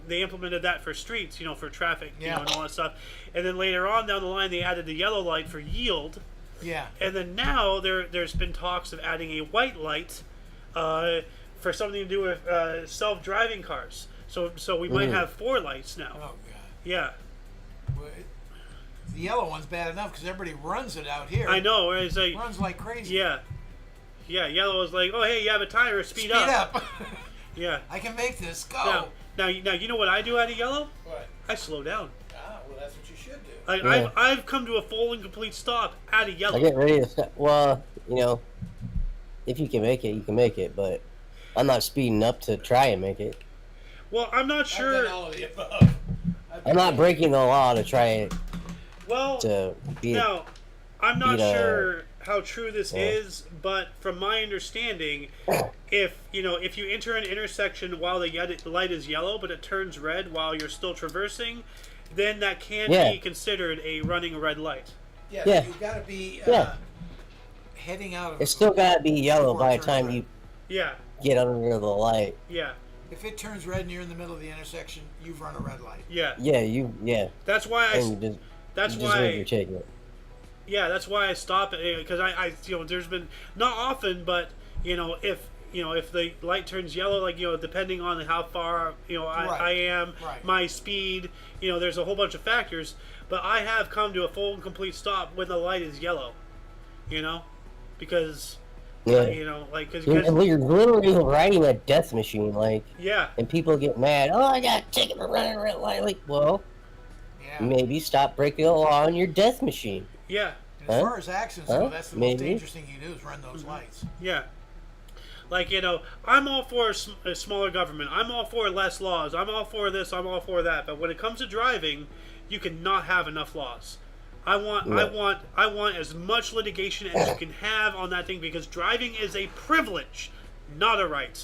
They implemented that for streets, for traffic, Yeah. and all that stuff. And then later on down the line, they added the yellow light for yield. Yeah. And then now there's been talks of adding a white light for something to do with self-driving cars. So we might have 4 lights now. Oh, God. Yeah, Well, the yellow one's bad enough because everybody runs it out here. I know. It's like, Runs like crazy. yeah, yellow is like, oh hey, you have a timer, speed up. Yeah. I can make this go. Now you know what I do out of yellow? What? I slow down. Ah, well, that's what you should do. Like Yeah. I've come to a full and complete stop out of yellow. I get ready to stop. Well, if you can make it, you can make it. But I'm not speeding up to try and make it. Well, I'm not I've sure. done all of the above. I'm not breaking the law to try Well, to beat it. now I'm not beat a- sure how true this Yeah. is, but from my understanding, if you enter an intersection while the light is yellow but it turns red while you're still traversing, then that can Yeah. be considered a running red light. Yeah, Yeah. you've got to be Yeah. heading out of It's still gotta be yellow before by it the turns time red. you Yeah, get under the light. yeah, If it turns red and you're in the middle of the intersection, you've run a red light. yeah. Yeah. That's why And you just, that's you just lose why your ticket. Yeah, that's why I stop it, because I there's been, not often, but if the light turns yellow, like depending on how far Right. I am, Right. my speed, there's a whole bunch of factors, but I have come to a full and complete stop when the light is yellow, because Yeah. like because You're literally riding a death machine, like, yeah, and people get mad. Oh, I got a ticket for running a red light. Like, well, Yeah. maybe stop breaking the law on your death machine. yeah, And as Huh? far as accidents Huh? go, that's the most Maybe. dangerous thing you do is run those lights. yeah. Like, I'm all for a smaller government. I'm all for less laws. I'm all for this. I'm all for that. But when it comes to driving, you cannot have enough laws. I want as much litigation as you can have on that thing, because driving is a privilege, not a right.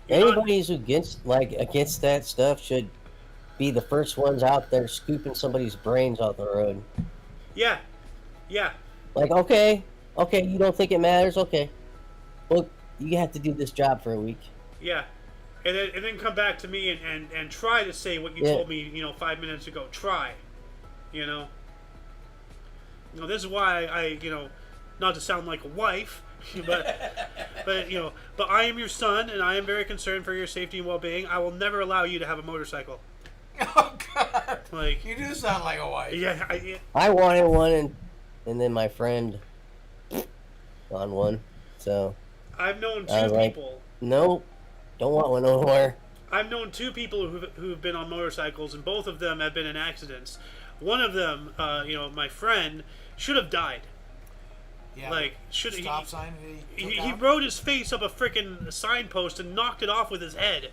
You're not- Anybody who's against that stuff should be the first ones out there scooping somebody's brains off the road. yeah, yeah, Like, okay, you don't think it matters? Okay, well, you have to do this job for a week. yeah. And then come back to me and try to say what you Yeah. told me 5 minutes ago. Try, this is why I not to sound like a wife, but I am your son, and I am very concerned for your safety and well-being. I will never allow you to have a motorcycle. Oh, God. Like, You do sound like a wife. yeah, I wanted one, and then my friend on one. So, I've known I was two like, people. nope, don't want one no more. I've known two people who've been on motorcycles, and both of them have been in accidents. One of them, my friend, should have died. Yeah. Like, should Stop sign that he rode his face up a freaking signpost and knocked it off with his head.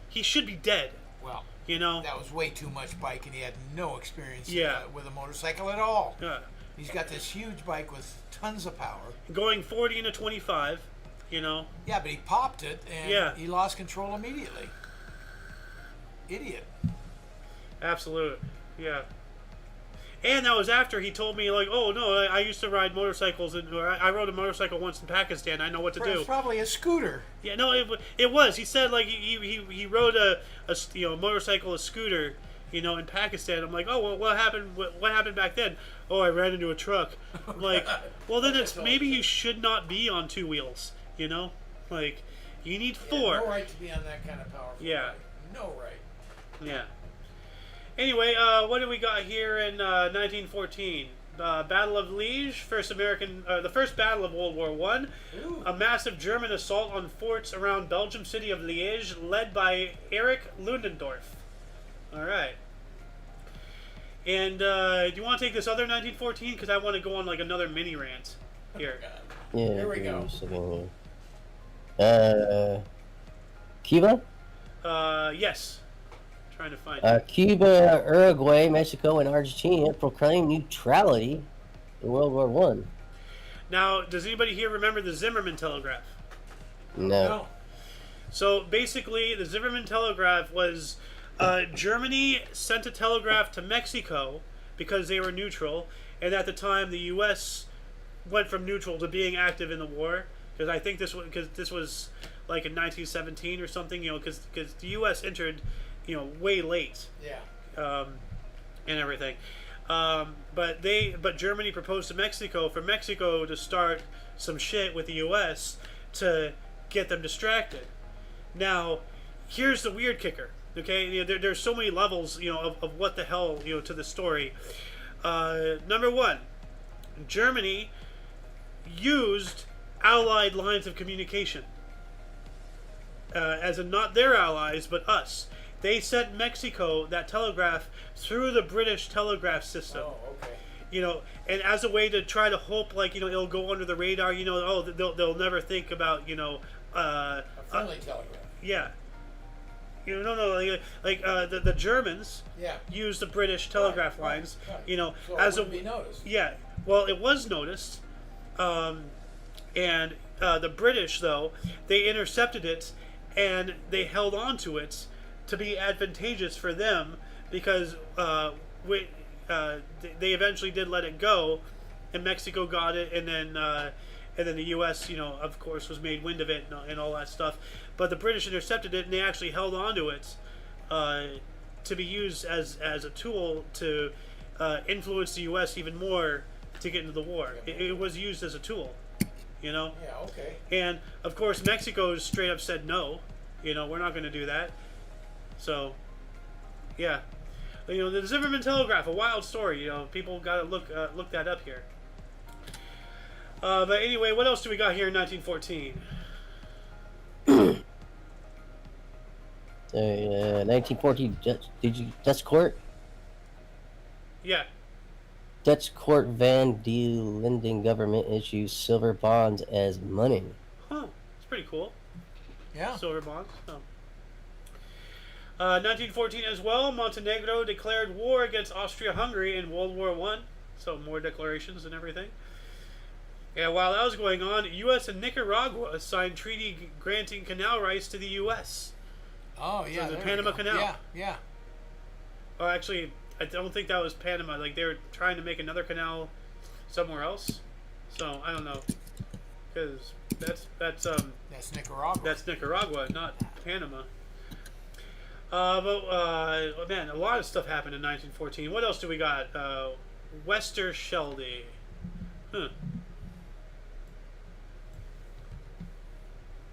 He should be dead. Well, You know? that was way too much bike, and he had no experience Yeah. with a motorcycle at all. Yeah. He's got this huge bike with tons of power. Going 40 into 25, you know? Yeah, but he popped it, and Yeah. he lost control immediately. Idiot. Absolute. Yeah. And that was after he told me, like, oh, no, I used to ride motorcycles, or I rode a motorcycle once in Pakistan. I know what to do. It's probably a scooter. Yeah, no, it was. He said, like, he rode a motorcycle, a scooter, in Pakistan. I'm like, oh, well, what happened? What happened back then? Oh, I ran into a truck. I'm like, well, then it's maybe you should not be on two wheels. Like, you need four. Yeah, no right to be on that kind of powerful Yeah. bike. No right. Yeah. Anyway, what do we got here in 1914? Battle of Liege, the first battle of World War I. Ooh. A massive German assault on forts around Belgium city of Liège, led by Erich Ludendorff. All right. And do you want to take this other 1914? Because I want to go on like another mini rant here. Yeah, Here we go. Cuba? Yes. Trying to find Cuba, Uruguay, Mexico, and Argentina proclaimed neutrality in World War One. Now, does anybody here remember the Zimmerman telegraph? No. So basically, the Zimmerman telegraph was Germany sent a telegraph to Mexico because they were neutral, and at the time the U.S. went from neutral to being active in the war. Because I think this was like in 1917 or something, because the U.S. entered, way late. Yeah. And everything. But Germany proposed to Mexico for Mexico to start some shit with the U.S. to get them distracted. Now, here's the weird kicker. Okay, there's so many levels, of what the hell, to the story. Number one, Germany used Allied lines of communication, as in not their allies but us. They sent Mexico that telegraph through the British telegraph system. Oh, okay. And as a way to try to hope, like, it'll go under the radar. They'll never think about, A friendly telegraph. Yeah. The Germans used the British telegraph lines, So as it wouldn't be noticed. Yeah. Well, it was noticed, and the British, though, they intercepted it, and they held on to it to be advantageous for them because they eventually did let it go, and Mexico got it, and then the U.S., of course, was made wind of it and all that stuff. But the British intercepted it, and they actually held on to it to be used as a tool to influence the U.S. even more to get into the war. It was used as a tool, Yeah, okay. And, of course, Mexico straight up said no. We're not going to do that. So, yeah. The Zimmerman telegraph, a wild story. People got to look that up here. But anyway, what else do we got here in 1914? 1914, Dutch court? Yeah. Dutch court Van de Linden government issues silver bonds as money. Huh. It's pretty cool. Yeah. Silver bonds. Oh. 1914 as well, Montenegro declared war against Austria-Hungary in World War I. So more declarations and everything. Yeah, while that was going on, U.S. and Nicaragua signed treaty granting canal rights to the U.S. Oh, yeah. So the Panama Canal. Yeah. Oh, actually, I don't think that was Panama. Like, they were trying to make another canal somewhere else. So, I don't know. Because that's Nicaragua. That's Nicaragua, not Panama. Man, a lot of stuff happened in 1914. What else do we got? Westerschelde. Huh.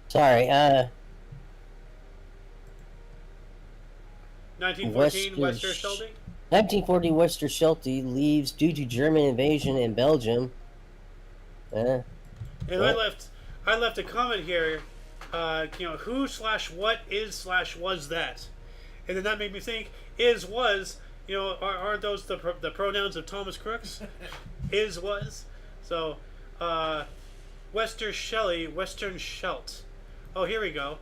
Sorry, 1914, Westerschelde? 1940 Westerschelde leaves due to German invasion in Belgium. And I left a comment here, who/what is/was that? And then that made me think, was, aren't those the pronouns of Thomas Crooks? Was. So, Western Scheldt. Oh, here we go.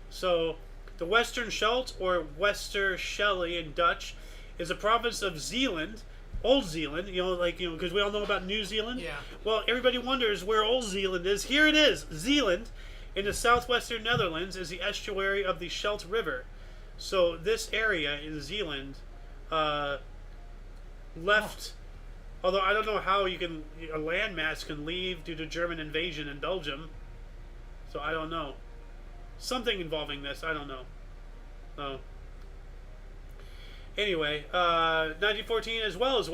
So, the Western Scheldt, or Westerschelde in Dutch, is a province of Zeeland, Old Zealand, because we all know about New Zealand. Yeah. Well, everybody wonders where Old Zealand is. Here it is. Zeeland, in the southwestern Netherlands, is the estuary of the Scheldt River. So this area in Zeeland left, although I don't know how a landmass can leave due to German invasion in Belgium. So I don't know. Something involving this, I don't know. So anyway, 1914 as well.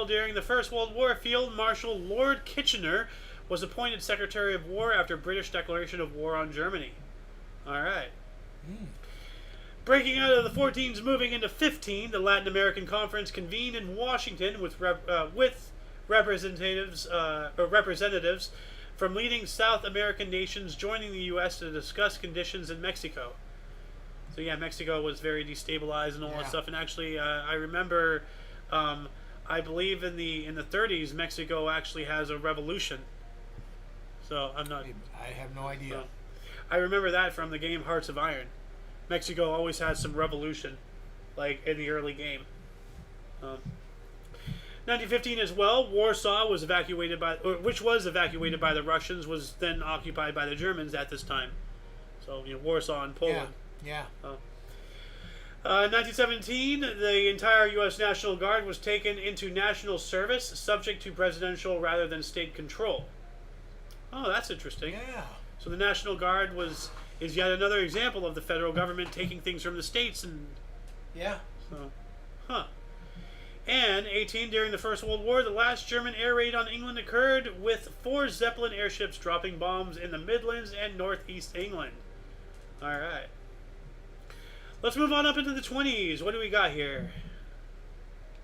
During the First World War, Field Marshal Lord Kitchener was appointed Secretary of War after British declaration of war on Germany. All right. Breaking out of the 14s, moving into 15, the Latin American Conference convened in Washington with representatives from leading South American nations joining the U.S. to discuss conditions in Mexico. So yeah, Mexico was very destabilized and all that stuff. And actually, I remember I believe in the 30s, Mexico actually has a revolution. So I'm not. I have no idea. So, I remember that from the game Hearts of Iron. Mexico always has some revolution, like in the early game. 1915 as well. Warsaw was evacuated which was evacuated by the Russians, was then occupied by the Germans at this time. So Warsaw and Poland. Yeah. 1917, the entire U.S. National Guard was taken into national service, subject to presidential rather than state control. Oh, that's interesting. Yeah. So the National Guard is yet another example of the federal government taking things from the states and. Yeah. So, And 18, during the First World War, the last German air raid on England occurred, with 4 Zeppelin airships dropping bombs in the Midlands and northeast England. All right. Let's move on up into the 20s. What do we got here?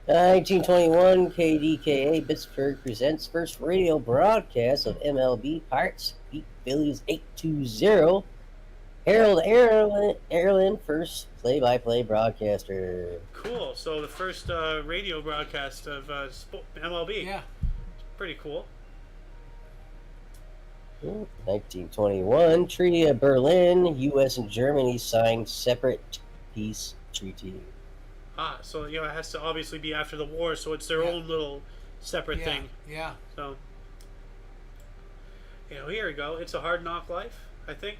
1921, KDKA Pittsburgh presents first radio broadcast of MLB Pirates beat Phillies 8-0. Harold Ireland, first play-by-play broadcaster. Cool. So the first radio broadcast of MLB. Yeah. Pretty cool. 1921, Treaty of Berlin. U.S. and Germany signed separate peace treaty. So it has to obviously be after the war, so it's their own little separate thing. Yeah. So here we go. It's a Hard Knock Life, I think.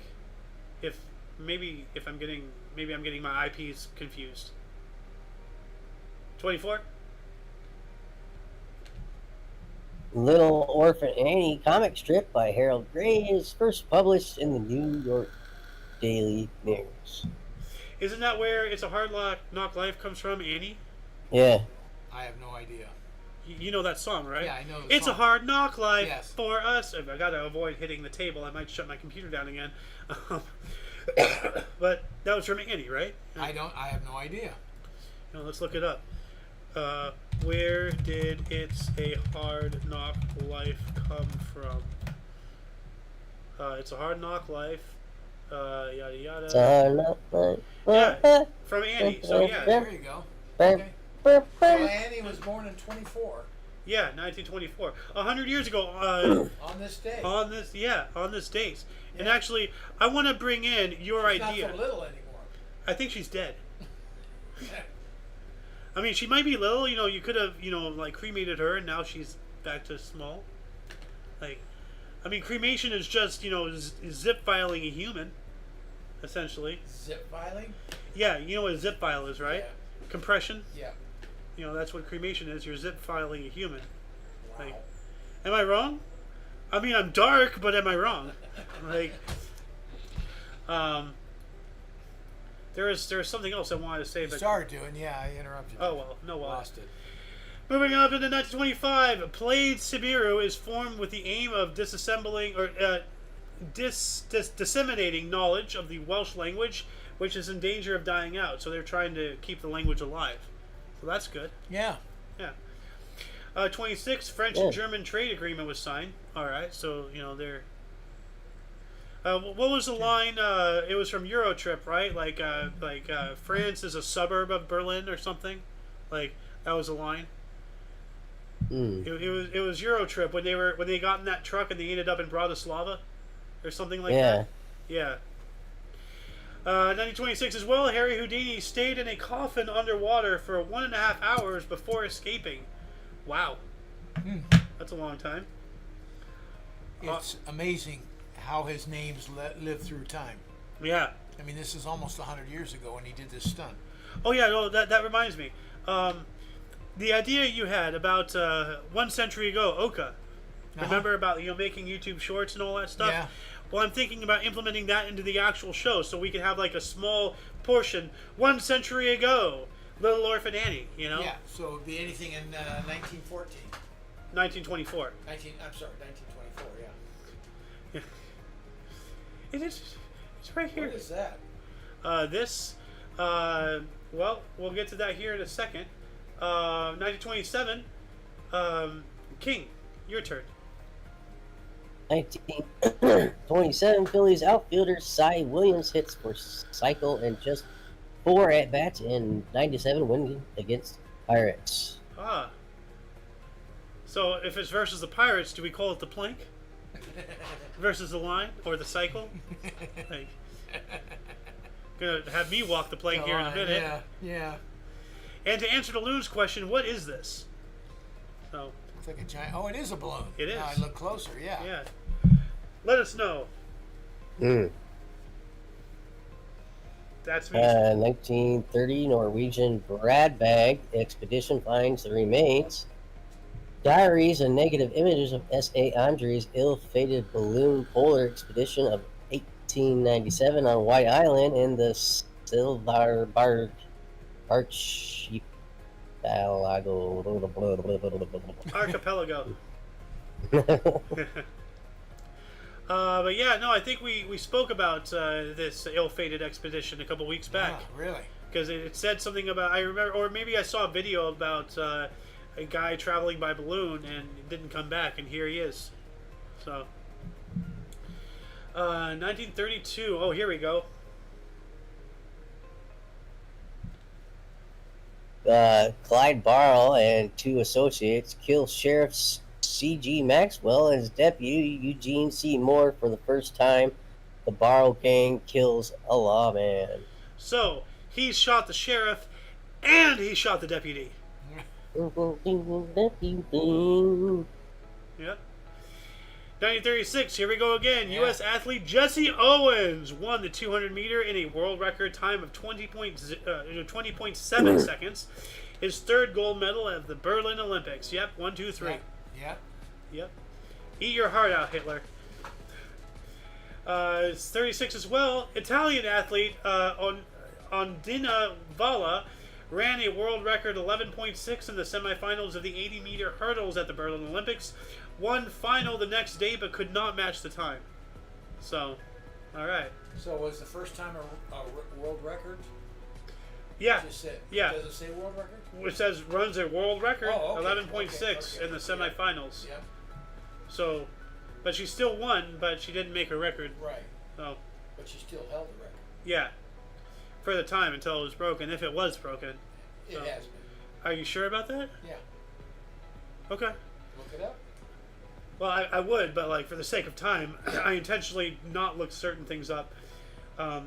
Maybe I'm getting my IPs confused. 24. Little Orphan Annie comic strip by Harold Gray is first published in the New York Daily News. Isn't that where It's a Hard Knock Life comes from, Annie? Yeah. I have no idea. You know that song, right? Yeah, I know the It's song. a hard knock life Yes. for us. I got to avoid hitting the table. I might shut my computer down again. But that was from Annie, right? I have no idea. Let's look it up. Where did It's a Hard Knock Life come from? It's a Hard Knock Life. Yada yada. It's a hard knock life. Yeah, from Annie. So yeah. There you go. Okay. Well, So Annie was born in 24. Yeah, 1924. 100 years ago. On this day. On this date. And actually, I want to bring in your She's idea. not so little anymore. I think she's dead. I mean, she might be little. You could have, like cremated her, and now she's back to small. Like, I mean, cremation is just, is zip filing a human, essentially. Zip filing? Yeah, you know what a zip file is, right? Yeah. Compression. Yeah. That's what cremation is. You're zip filing a human. Wow. Like, am I wrong? I mean, I'm dark, but am I wrong? Like, there is something else I wanted to say. You started doing, I interrupted you. Oh well, no well. Lost it. Moving on to 1925, Plaid Sibiru is formed with the aim of disassembling or disseminating knowledge of the Welsh language, which is in danger of dying out. So they're trying to keep the language alive. So that's good. Yeah. Yeah. 26, French and German trade agreement was signed. All right, so they're. What was the line? It was from Eurotrip, right? Like France is a suburb of Berlin or something. Like that was a line. It was Eurotrip when they got in that truck and they ended up in Bratislava, or something like that. Yeah. 1926 as well. Harry Houdini stayed in a coffin underwater for 1.5 hours before escaping. Wow, that's a long time. It's amazing how his names live through time. Yeah. I mean, this is almost 100 years ago when he did this stunt. Oh yeah, no, that reminds me. The idea you had about 1 century ago, Oka. Remember about making YouTube shorts and all that stuff? Yeah. Well, I'm thinking about implementing that into the actual show, so we could have like a small portion. 1 century ago, Little Orphan Annie. Yeah. So it would be anything in 1914. 1924. I'm sorry, 1924. Yeah. It's right here. What is that? Well, we'll get to that here in a second. 1927, King, your turn. 1927, Phillies outfielder Cy Williams hits for cycle and just 4 at-bats in 97 win against Pirates. So if it's versus the Pirates, do we call it the plank? Versus the line or the cycle? Like, gonna have me walk the plank here in a minute. Yeah. And to answer the Loon's question, what is this? So It's like a giant. Oh, it is a balloon. It is. Now I look closer. Yeah. yeah, let us know. That's me. 1930 Norwegian Bradbag expedition finds the remains. Diaries and negative images of S.A. Andre's ill-fated balloon polar expedition of 1897 on White Island in the Svalbard Archipelago. Archipelago. But yeah, no, I think we spoke about this ill-fated expedition a couple weeks back. Oh, really? Because it said something about, I remember, or maybe I saw a video about a guy traveling by balloon and didn't come back, and here he is. So, 1932. Oh, here we go. Clyde Barrell and two associates kill Sheriff C.G. Maxwell and his deputy Eugene C. Moore for the first time. The Barrell gang kills a lawman. So, he shot the sheriff and he shot the deputy. Yep. 1936, here we go again. Yeah. U.S. athlete Jesse Owens won the 200 meter in a world record time of 20.7 seconds. His third gold medal at the Berlin Olympics. Yep, 1, 2, 3. Yep. Eat your heart out, Hitler. It's 36 as well. Italian athlete Ondina Valla ran a world record 11.6 in the semifinals of the 80 meter hurdles at the Berlin Olympics. Won final the next day, but could not match the time. So, all right. So was the first time a world record? Yeah. Just said, Yeah. Does it say world record? It says runs a world record, Oh, okay. 11.6 Okay. in the semifinals. Yeah. So, but she still won, but she didn't make a record. Right. So, But she still held the record. yeah. For the time until it was broken, if it was broken. It So, has been. are you sure about that? Yeah. Okay. Look it up. Well, I would, but like for the sake of time, I intentionally not look certain things up. I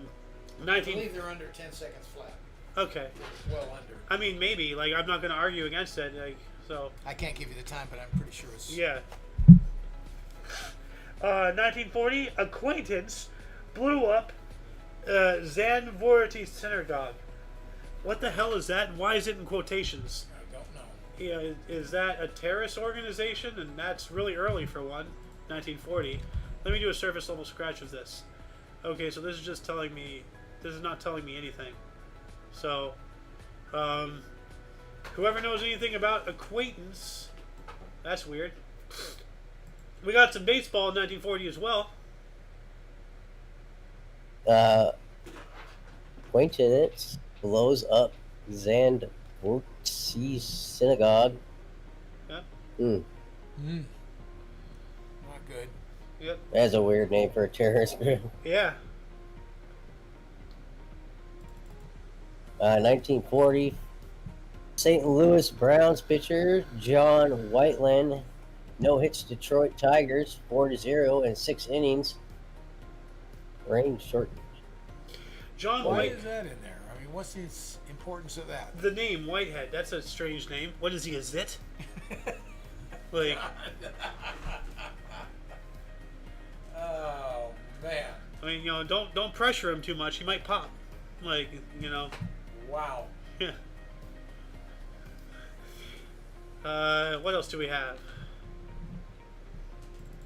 19. believe they're under 10 seconds flat. Okay. Well under. I mean, maybe. Like, I'm not going to argue against it. Like, so. I can't give you the time, but I'm pretty sure it's. Yeah. 1940, acquaintance blew up Zandvoortse synagogue. What the hell is that, and why is it in quotations? I don't know. Yeah, is that a terrorist organization? And that's really early for one. 1940. Let me do a surface level scratch of this. Okay, so this is just telling me. This is not telling me anything. So, whoever knows anything about acquaintance, that's weird. We got some baseball in 1940 as well. Acquaintance blows up Zandvoortse synagogue. Yeah. Mm. Not good. Yep. That's a weird name for a terrorist group. Yeah. 1940, St. Louis Browns pitcher John Whiteland no-hits Detroit Tigers 4-0 in 6 innings. Rain shortened. John Why White. is that in there? I mean, what's the importance of that? The name Whitehead. That's a strange name. What is he? A zit? Like. Oh man! I mean, don't pressure him too much. He might pop. Like, Wow. Yeah. What else do we have?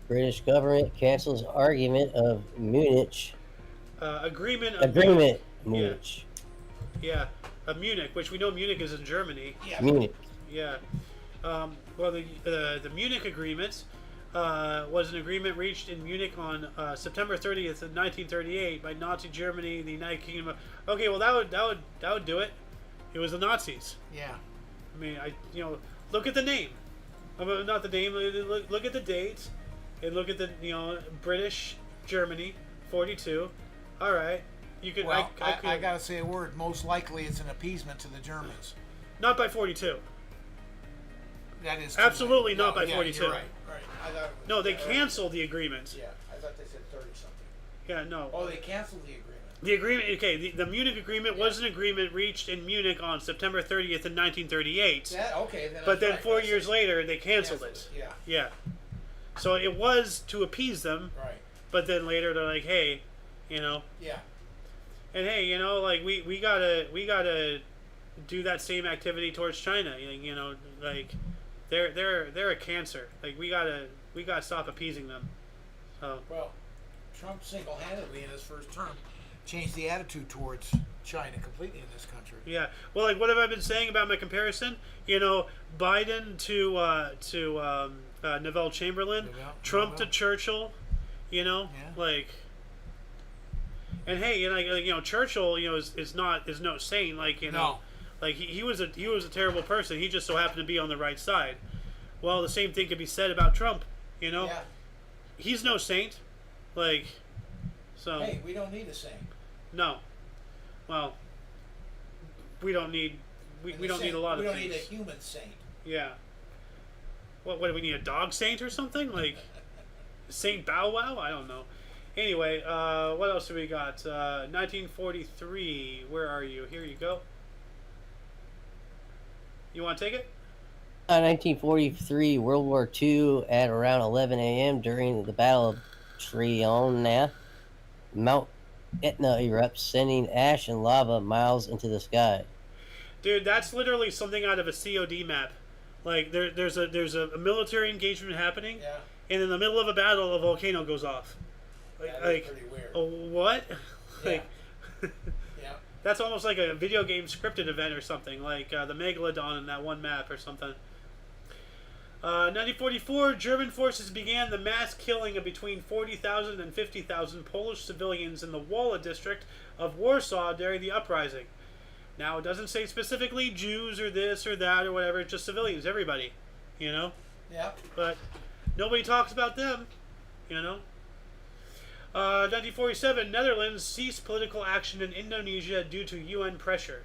British government cancels argument of Munich. Agreement. Agreement. Munich. Yeah. Of Munich, which we know Munich is in Germany. Yeah. Munich. Yeah. Well, the Munich Agreement was an agreement reached in Munich on September 30th of 1938 by Nazi Germany, the United Kingdom. Okay, well that would do it. It was the Nazis. Yeah. I mean, look at the name. Not the name. Look at the date, and look at the British Germany 42. All right, you could. Well, I I gotta say a word. Most likely, it's an appeasement to the Germans. Not by 42. That is Absolutely not by yeah, 42. You're right. Right. I thought it was, No, they canceled the agreement. Yeah, I thought they said 30 something. Yeah, no. Oh, they canceled the agreement. The agreement, okay, the Munich agreement was an agreement reached in Munich on September 30th in 1938. Okay, then. But then 4 years later, they canceled it. Yeah. Yeah. So it was to appease them. Right. But then later they're like, hey, you know. Yeah. And hey, you know, like we gotta do that same activity towards China. You know, like they're a cancer. Like we gotta stop appeasing them. So. Well, Trump single-handedly in his first term changed the attitude towards China completely in this country. Yeah. Well, like what have I been saying about my comparison? You know, Biden to Neville Chamberlain, Trump to Churchill. You know, like. And hey, you know, Churchill, you know, is no saint. Like, you know, like he was a terrible person. He just so happened to be on the right side. Well, the same thing could be said about Trump. You know, he's no saint. Like, so. Hey, we don't need a saint. No. Well, we don't need we don't need a lot of things. We don't need a human saint. Yeah. What do we need, a dog saint or something? Like Saint Bow Wow? I don't know. Anyway, what else do we got? 1943. Where are you? Here you go. You want to take it? 1943, World War II, at around 11 a.m. during the Battle of Triana, Mount Etna erupts, sending ash and lava miles into the sky. Dude, that's literally something out of a COD map. Like there's a military engagement happening, and in the middle of a battle, a volcano goes off. Like pretty weird. What? Yeah. Like, that's almost like a video game scripted event or something, like the Megalodon in that one map or something. 1944, German forces began the mass killing of between 40,000 and 50,000 Polish civilians in the Wola district of Warsaw during the uprising. Now, it doesn't say specifically Jews or this or that or whatever, it's just civilians, everybody, you know? Yeah. But nobody talks about them, you know? 1947, Netherlands ceased political action in Indonesia due to UN pressure.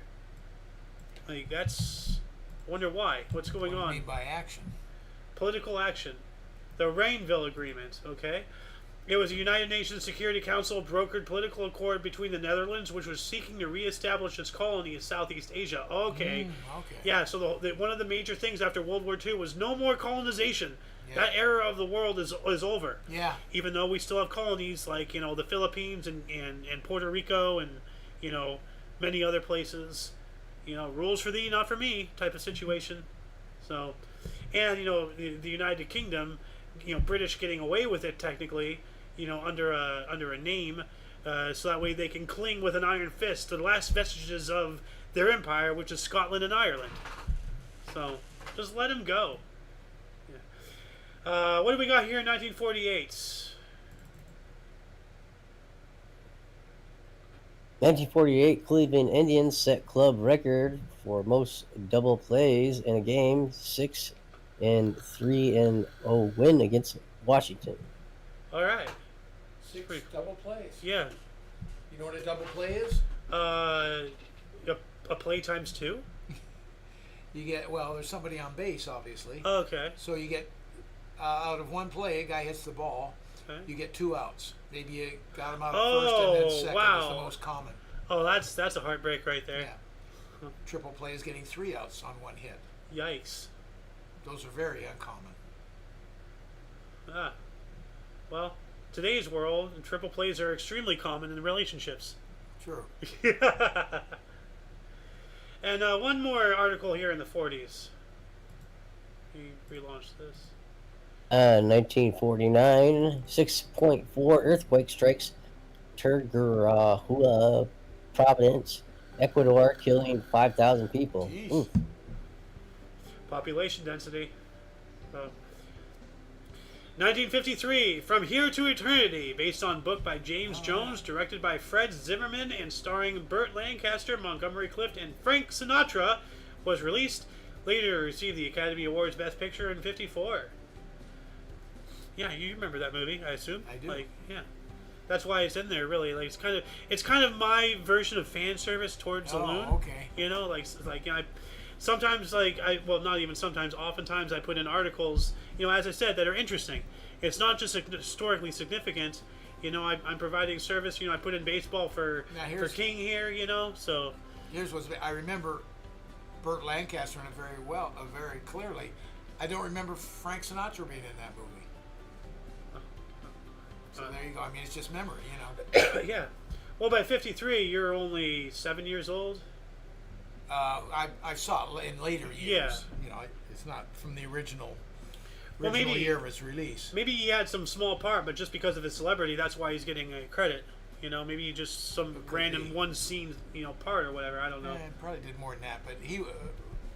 Like, that's... I wonder why. What's going on? What do you mean by action? Political action. The Rainville Agreement, okay? It was a United Nations Security Council brokered political accord between the Netherlands, which was seeking to reestablish its colony in Southeast Asia. Okay. Okay. Yeah, so one of the major things after World War II was no more colonization. Yeah. That era of the world is over. Yeah. Even though we still have colonies like, you know, the Philippines and Puerto Rico and, you know, many other places. You know, rules for thee, not for me type of situation. So, and, you know, the United Kingdom, you know, British getting away with it technically, you know, under a name, so that way they can cling with an iron fist to the last vestiges of their empire, which is Scotland and Ireland. So, just let them go. Yeah. What do we got here in 1948? 1948, Cleveland Indians set club record for most double plays in a game, 6 and 3-0 win against Washington. All right. 6 double plays. Yeah. You know what a double play is? A play times 2? You get, well, there's somebody on base, obviously. Okay. So you get, out of one play, a guy hits the ball. Okay. You get 2 outs. Maybe you got him out of first and then second is the most common. Oh, that's a heartbreak right there. Yeah. Triple play is getting 3 outs on one hit. Yikes. Those are very uncommon. Well, today's world, triple plays are extremely common in relationships. True. And one more article here in the 40s. He relaunched this. 1949, 6.4 earthquake strikes Turgurahua Province, Ecuador, killing 5,000 people. Jeez. Population density. 1953, From Here to Eternity, based on book by James Jones, directed by Fred Zimmerman, and starring Burt Lancaster, Montgomery Clift, and Frank Sinatra, was released. Later received the Academy Awards Best Picture in '54. Yeah, you remember that movie, I assume. I do. Like, yeah, that's why it's in there. Really, like it's kind of my version of fan service towards the Loon. Okay. You know, like you know, sometimes, like, not even sometimes, oftentimes I put in articles, as I said, that are interesting. It's not just historically significant. I'm providing service. I put in baseball for King here. So here's what's I remember Burt Lancaster in it very clearly. I don't remember Frank Sinatra being in that movie. So there you go. I mean, it's just memory, Yeah. Well, by 53, you're only 7 years old. I saw it in later years. Yeah. It's not from the original year of its release. Maybe he had some small part, but just because of his celebrity, that's why he's getting a credit. Maybe just some random one scene, part or whatever. I don't know. Yeah, he probably did more than that, but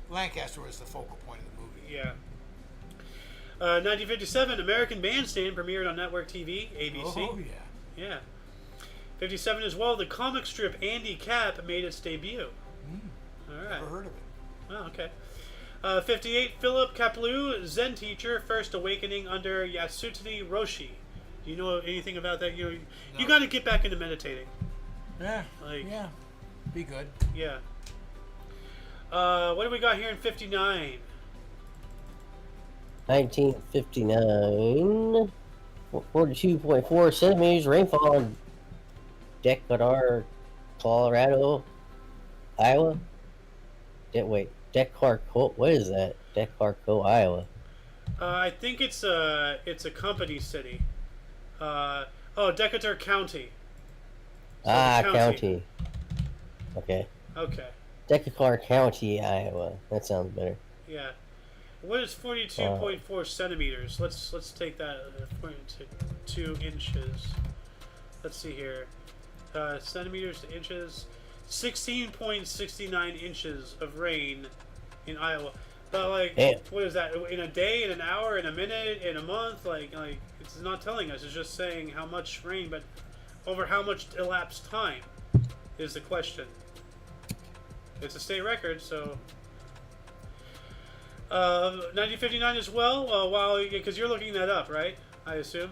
Lancaster was the focal point of the movie. Yeah. 1957, American Bandstand premiered on network TV, ABC. Oh, yeah. Yeah. 57 as well, the comic strip Andy Cap made its debut. All right. Never heard of it. Oh, okay. 58, Philip Kapleau, Zen teacher, first awakening under Yasutani Roshi. Do you know anything about that? You got to get back into meditating. Yeah. Yeah. Be good. Yeah. What do we got here in 59? 1959, 42.4 centimeters rainfall in Decatur, Colorado, Iowa. Decatur, what is that? Decatur, Iowa. I think it's a company city. Decatur County. So county. Okay. Okay. Decatur County, Iowa. That sounds better. Yeah. What is 42.4 centimeters? Let's take that 2 inches. Let's see here. Centimeters to inches. 16.69 inches of rain in Iowa. But what is that? In a day, in an hour, in a minute, in a month? Like it's not telling us. It's just saying how much rain, but over how much elapsed time is the question. It's a state record, so. 1959 as well. Because you're looking that up, right? I assume.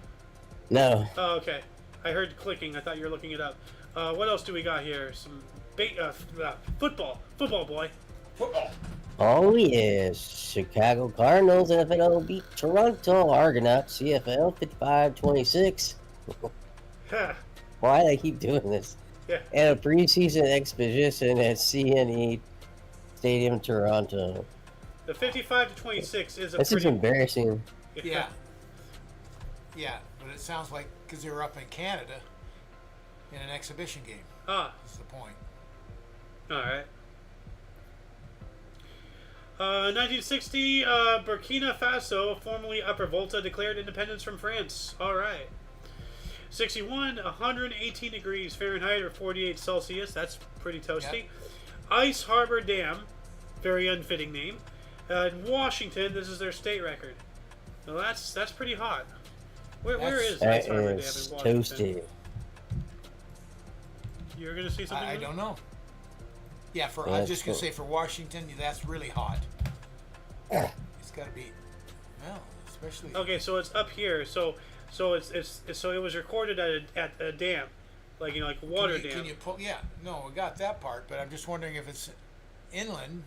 No. Oh, okay. I heard clicking. I thought you were looking it up. What else do we got here? Some football. Football, boy. Football. Oh, yes. Chicago Cardinals NFL beat Toronto Argonauts CFL 55-26. Why do they keep doing this? Yeah. And a preseason exposition at CNE Stadium, Toronto. The 55-26 is This is embarrassing. Yeah. Yeah, but it sounds like because they were up in Canada in an exhibition game. That's the point. All right. 1960, Burkina Faso, formerly Upper Volta, declared independence from France. All right. 61, 118 degrees Fahrenheit or 48 Celsius. That's pretty toasty. Yep. Ice Harbor Dam, very unfitting name. In Washington, this is their state record. Now that's pretty hot. Where is Ice Harbor Dam in Washington? Toasty. You're gonna see something? I don't know. Yeah, I'm just gonna say for Washington, that's really hot. It's got to be, especially. Okay, so it's up here. So it was recorded at a dam, like a water dam. Can you pull? Yeah, no, we got that part, but I'm just wondering if it's inland,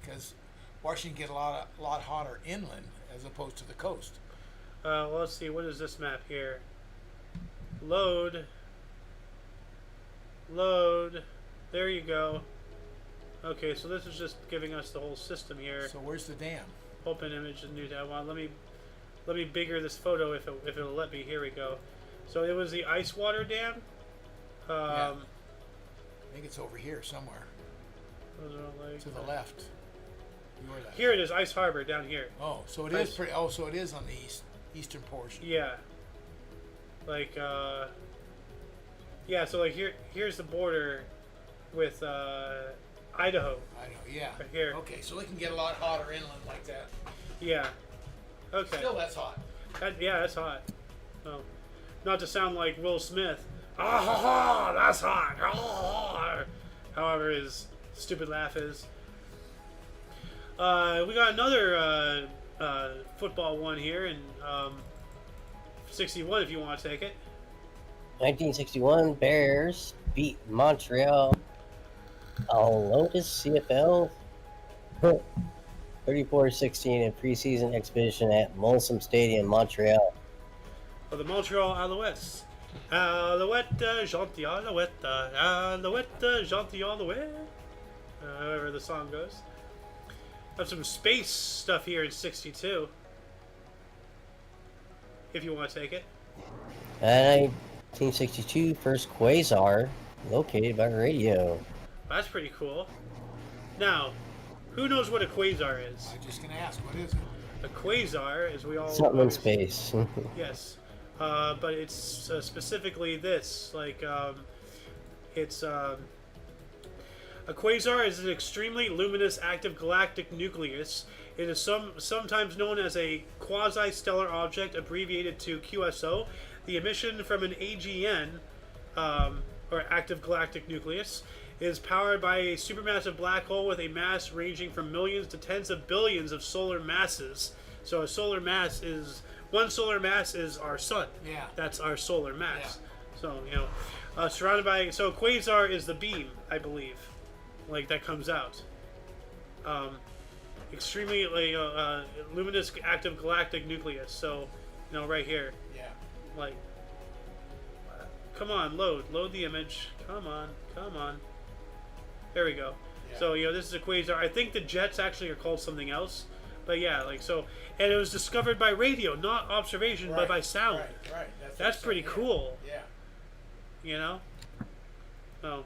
because Washington get a lot hotter inland as opposed to the coast. Well, let's see. What is this map here? Load. There you go. Okay, so this is just giving us the whole system here. So where's the dam? Open image and new tab. Well, let me bigger this photo if it'll let me. Here we go. So it was the ice water dam. Yeah. I think it's over here somewhere. To the left. Your left. Here it is, Ice Harbor down here. Oh, so it is pretty. Oh, so it is on the eastern portion. Yeah. Yeah. So here's the border with Idaho. Yeah. Right here. Okay, so they can get a lot hotter inland like that. Yeah. Okay. Still, that's hot. That's hot. Oh, not to sound like Will Smith. That's hot. However his stupid laugh is. We got another football one here in 61 if you want to take it. 1961, Bears beat Montreal Lotus CFL 34-16 in preseason exhibition at Molson Stadium, Montreal. For the Montreal Alouettes. Alouette, gentil Alouette, Alouette, gentil Alouette. However the song goes. Have some space stuff here in 62. If you want to take it. 1962, first quasar located by radio. That's pretty cool. Now, who knows what a quasar is? I was just going to ask, what is it? A quasar, as we all Something in space. Yes, but it's specifically this. Like, it's a quasar is an extremely luminous active galactic nucleus. It is sometimes known as a quasi-stellar object, abbreviated to QSO. The emission from an AGN, or active galactic nucleus, is powered by a supermassive black hole with a mass ranging from millions to tens of billions of solar masses. So a solar mass is... One solar mass is our sun. Yeah. That's our solar mass. Yeah. So, you know, surrounded by... So quasar is the beam, I believe. Like, that comes out. Extremely luminous active galactic nucleus. So, you know, right here. Yeah. Like... Come on, load the image. Come on. There we go. Yeah. So, you know, this is a quasar. I think the jets actually are called something else. But yeah, like, so, and it was discovered by radio, not observation, but by sound. Right. That's pretty cool. Yeah. You know? Oh.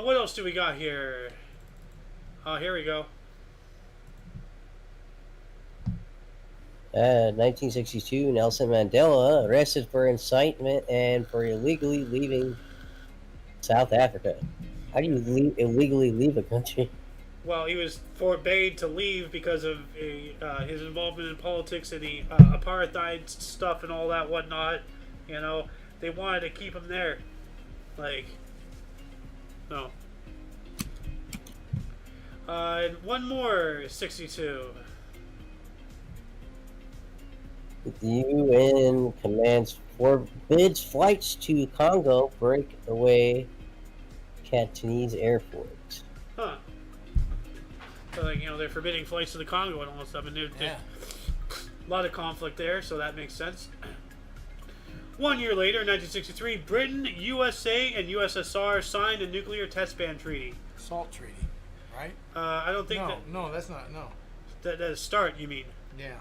What else do we got here? Here we go. 1962, Nelson Mandela arrested for incitement and for illegally leaving South Africa. How do you illegally leave a country? Well, he was forbade to leave because of his involvement in politics and the apartheid stuff and all that whatnot. You know, they wanted to keep him there. Like, no. And one more, 62. The UN forbids flights to Congo, break away Cantonese airport. Huh. So, like, you know, they're forbidding flights to the Congo and all that stuff. And a lot of conflict there, so that makes sense. 1 year later, in 1963, Britain, USA, and USSR signed a nuclear test ban treaty. SALT treaty, right? I don't think No, that's not, no. That START, you mean? Yeah.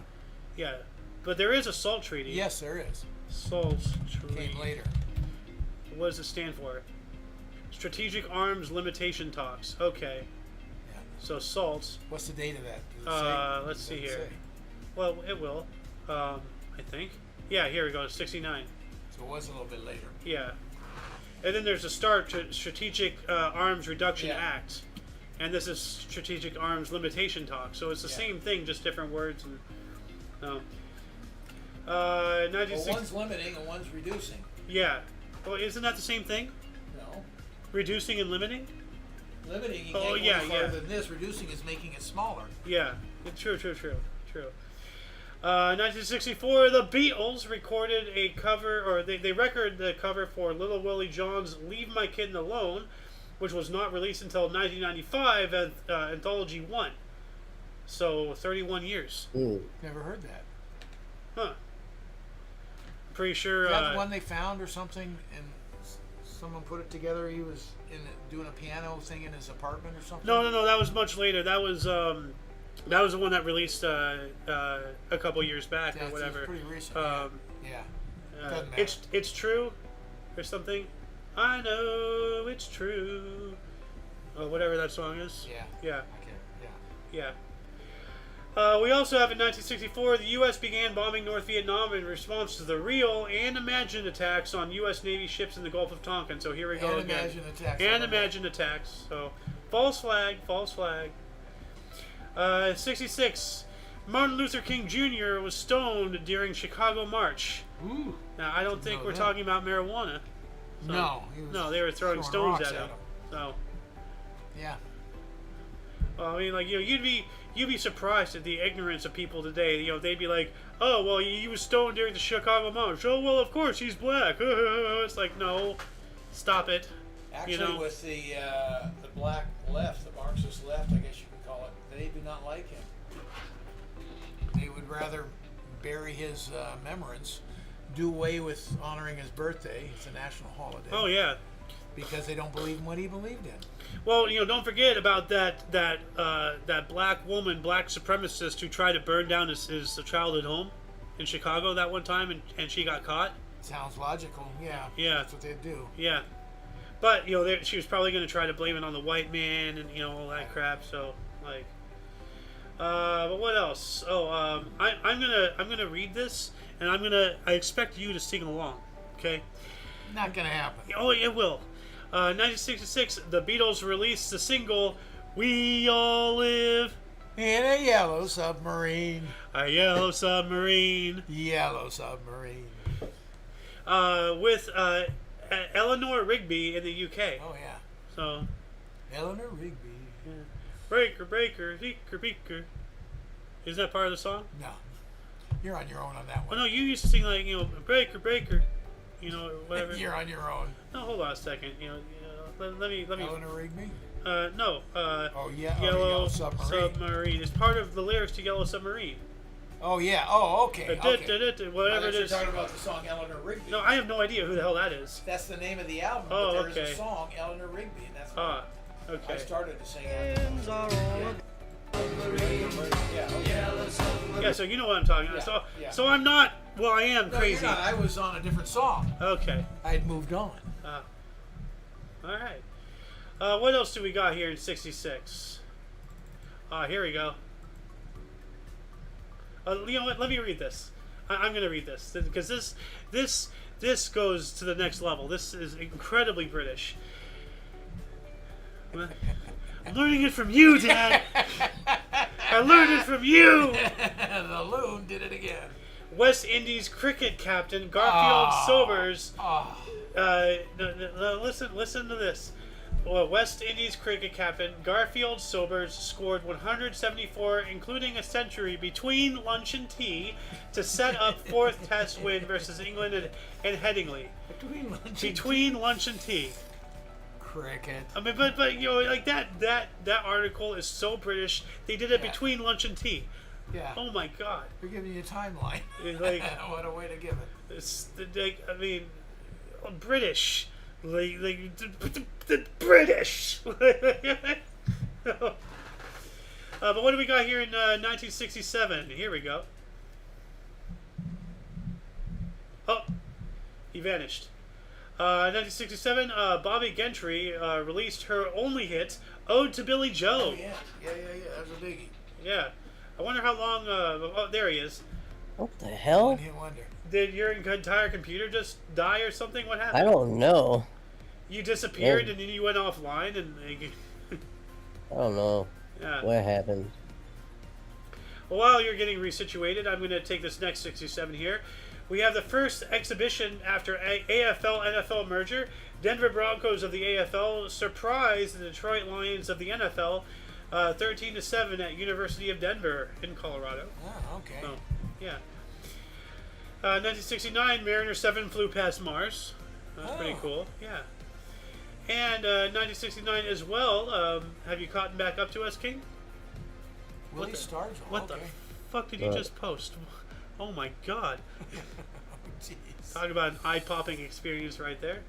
Yeah. But there is a SALT treaty. Yes, there is. SALT treaty. Came later. What does it stand for? Strategic Arms Limitation Talks. Okay. Yeah. So SALT. What's the date of that? Does it say? Let's see here. Say? Well, it will. I think. Yeah, here we go. 69. So it was a little bit later. Yeah. And then there's a START, Strategic Arms Reduction Act. And this is Strategic Arms Limitation Talks. So it's the same thing, just different words. And, well, one's limiting and one's reducing. Yeah. Well, isn't that the same thing? No. Reducing and limiting? Limiting, you can't go farther than this. Reducing is making it smaller. Yeah. True. 1964, the Beatles recorded a cover, or they recorded the cover for Little Willie John's "Leave My Kitten Alone," which was not released until 1995 at Anthology 1. So 31 years. Never heard that. Huh. Pretty sure. Is that the one they found or something, and someone put it together? He was doing a piano thing in his apartment or something. No. That was much later. That was the one that released a couple years back or whatever. It's pretty recent. Doesn't matter. It's true, or something. I know it's true. Or whatever that song is. Yeah. Okay. We also have in 1964, the U.S. began bombing North Vietnam in response to the real and imagined attacks on U.S. Navy ships in the Gulf of Tonkin. So here we go again. Imagined attacks. So false flag. 66, Martin Luther King Jr. was stoned during Chicago March. Ooh. Now I don't think we're talking about marijuana. So, no, they were throwing stones at him. So. Yeah. Well, I mean, like, you know, you'd be surprised at the ignorance of people today. You know, they'd be like, "Oh, well, he was stoned during the Chicago March. Oh, well, of course he's black." It's like, no, stop it. Actually, you know? with the black left, the Marxist left, I guess you They do not like him. They would rather bury his remembrance, do away with honoring his birthday. It's a national holiday. Oh yeah. Because they don't believe in what he believed in. Well, don't forget about that black woman, black supremacist who tried to burn down his childhood home in Chicago that one time, and she got caught. Sounds logical. Yeah. Yeah. That's what they'd do. Yeah. But she was probably going to try to blame it on the white man and all that crap. So like, but what else? Oh, I'm gonna read this, and I expect you to sing along. Okay. Not gonna happen. Oh, it will. 1966, the Beatles released the single "We All Live In a yellow submarine. a Yellow Submarine." Yellow submarine. With Eleanor Rigby in the UK. Oh yeah. So. Eleanor Rigby. Yeah. Breaker, breaker, beaker, beaker. Isn't that part of the song? No. You're on your own on that Oh one. no, you used to sing like breaker, breaker. Whatever. You're on your own. No, hold on a second. Let me. Eleanor Rigby. No. Oh yeah. Yellow Submarine. It's part of the lyrics to Yellow Submarine. Oh yeah. Oh okay. Whatever it You're is. talking about the song Eleanor Rigby. No, I have no idea who the hell that is. That's the name of the album. Oh, but there's okay. a song Eleanor Rigby, and that's Ah, I okay. started to sing it. Yeah, so you know what I'm talking about. Yeah. So I'm not. Well, I am No, crazy. you're not. I was on a different song. Okay. I had moved on. All right. What else do we got here in '66? Here we go. You know what? Let me read this. I'm going to read this because this goes to the next level. This is incredibly British. I'm learning it from you, Dad. I learned it from you. The loon did it again. West Indies cricket captain Garfield Sobers. Listen to this. Well, West Indies cricket captain Garfield Sobers scored 174, including a century between lunch and tea, to set up fourth Test win versus England and Headingley. Between lunch and tea. Cricket. I mean, but like that article is so British. They did it between lunch and tea. Yeah. Oh my God. We're giving you a timeline. Like, what a way to give it. It's like, I mean, British. Like the British. But what do we got here in 1967? Here we go. Oh, he vanished. 1967, Bobby Gentry released her only hit, "Ode to Billy Joe." Oh, yeah. That was a biggie. Yeah. I wonder how long. Oh, there he is. What the hell? I wonder. Did your entire computer just die or something? What happened? I don't know. You disappeared and then you went offline and. I don't know Yeah. what happened. Well, while you're getting resituated, I'm going to take this next 67 here. We have the first exhibition after AFL-NFL merger. Denver Broncos of the AFL surprised the Detroit Lions of the NFL 13-7 at University of Denver in Colorado. Oh, okay. Oh, yeah. 1969, Mariner 7 flew past Mars. That's pretty cool. Yeah. And 1969 as well. Have you caught back up to us, King? Willie Stargell. What the fuck did you just post? Oh my God. Jeez. Talk about an eye-popping experience right there.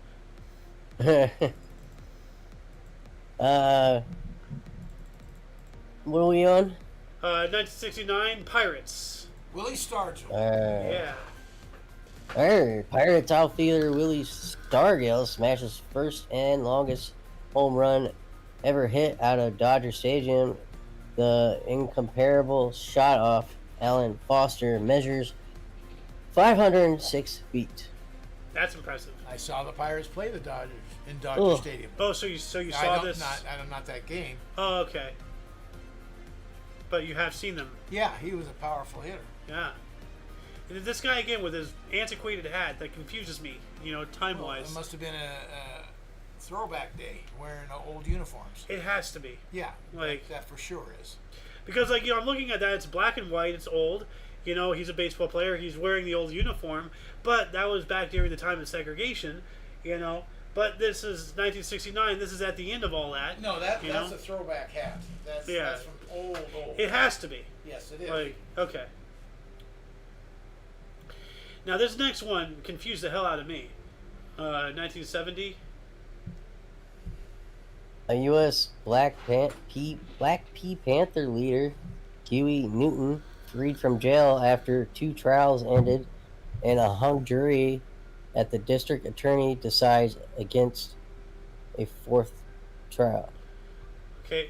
What are we on? 1969, Pirates. Willie Stargell. Yeah. Pirates outfielder Willie Stargell smashes first and longest home run ever hit out of Dodger Stadium. The incomparable shot off Alan Foster measures 506 feet. That's impressive. I saw the Pirates play the Dodgers in Dodger Stadium. Oh, so you saw this? Not that game. Oh, okay. But you have seen them. Yeah, he was a powerful hitter. Yeah. And this guy again with his antiquated hat that confuses me, time-wise. It must have been a throwback day wearing old uniforms. It has to be. Yeah, like that for sure is. Because I'm looking at that. It's black and white. It's old. He's a baseball player. He's wearing the old uniform. But that was back during the time of segregation. But this is 1969. This is at the end of all that. No, that's a throwback hat. That's from old. It has to be. Yes, it is. Like, okay. Now this next one confused the hell out of me. 1970. A U.S. Black Pea Panther leader, Huey Newton, freed from jail after 2 trials ended, and a hung jury at the district attorney decides against a 4th trial. Okay.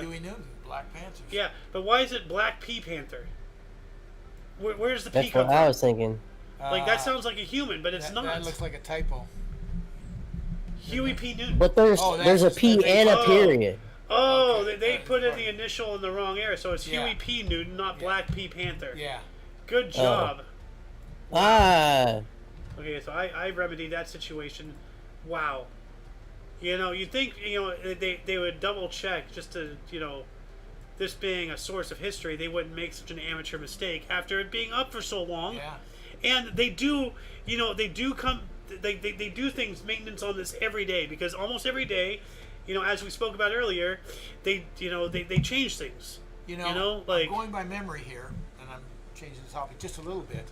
Huey Newton, Black Panther. Yeah, but why is it Black Pea Panther? Where's the That's pea come what from? I was thinking. Like, that sounds like a human, but it's not. That looks like a typo. Huey P. Newton. But there's a P and a period. Oh, Okay, they put in the initial in the wrong area, so it's Huey P. Newton, not Black Pea Panther. Yeah. Good job. Ah. Okay, so I remedied that situation. Wow. You'd think, they would double check just to, this being a source of history, they wouldn't make such an amateur mistake after it being up for so long. Yeah. And they do, they do things, maintenance on this every day, because almost every day, as we spoke about earlier, they change things. I'm going by memory here, and I'm changing the topic just a little bit.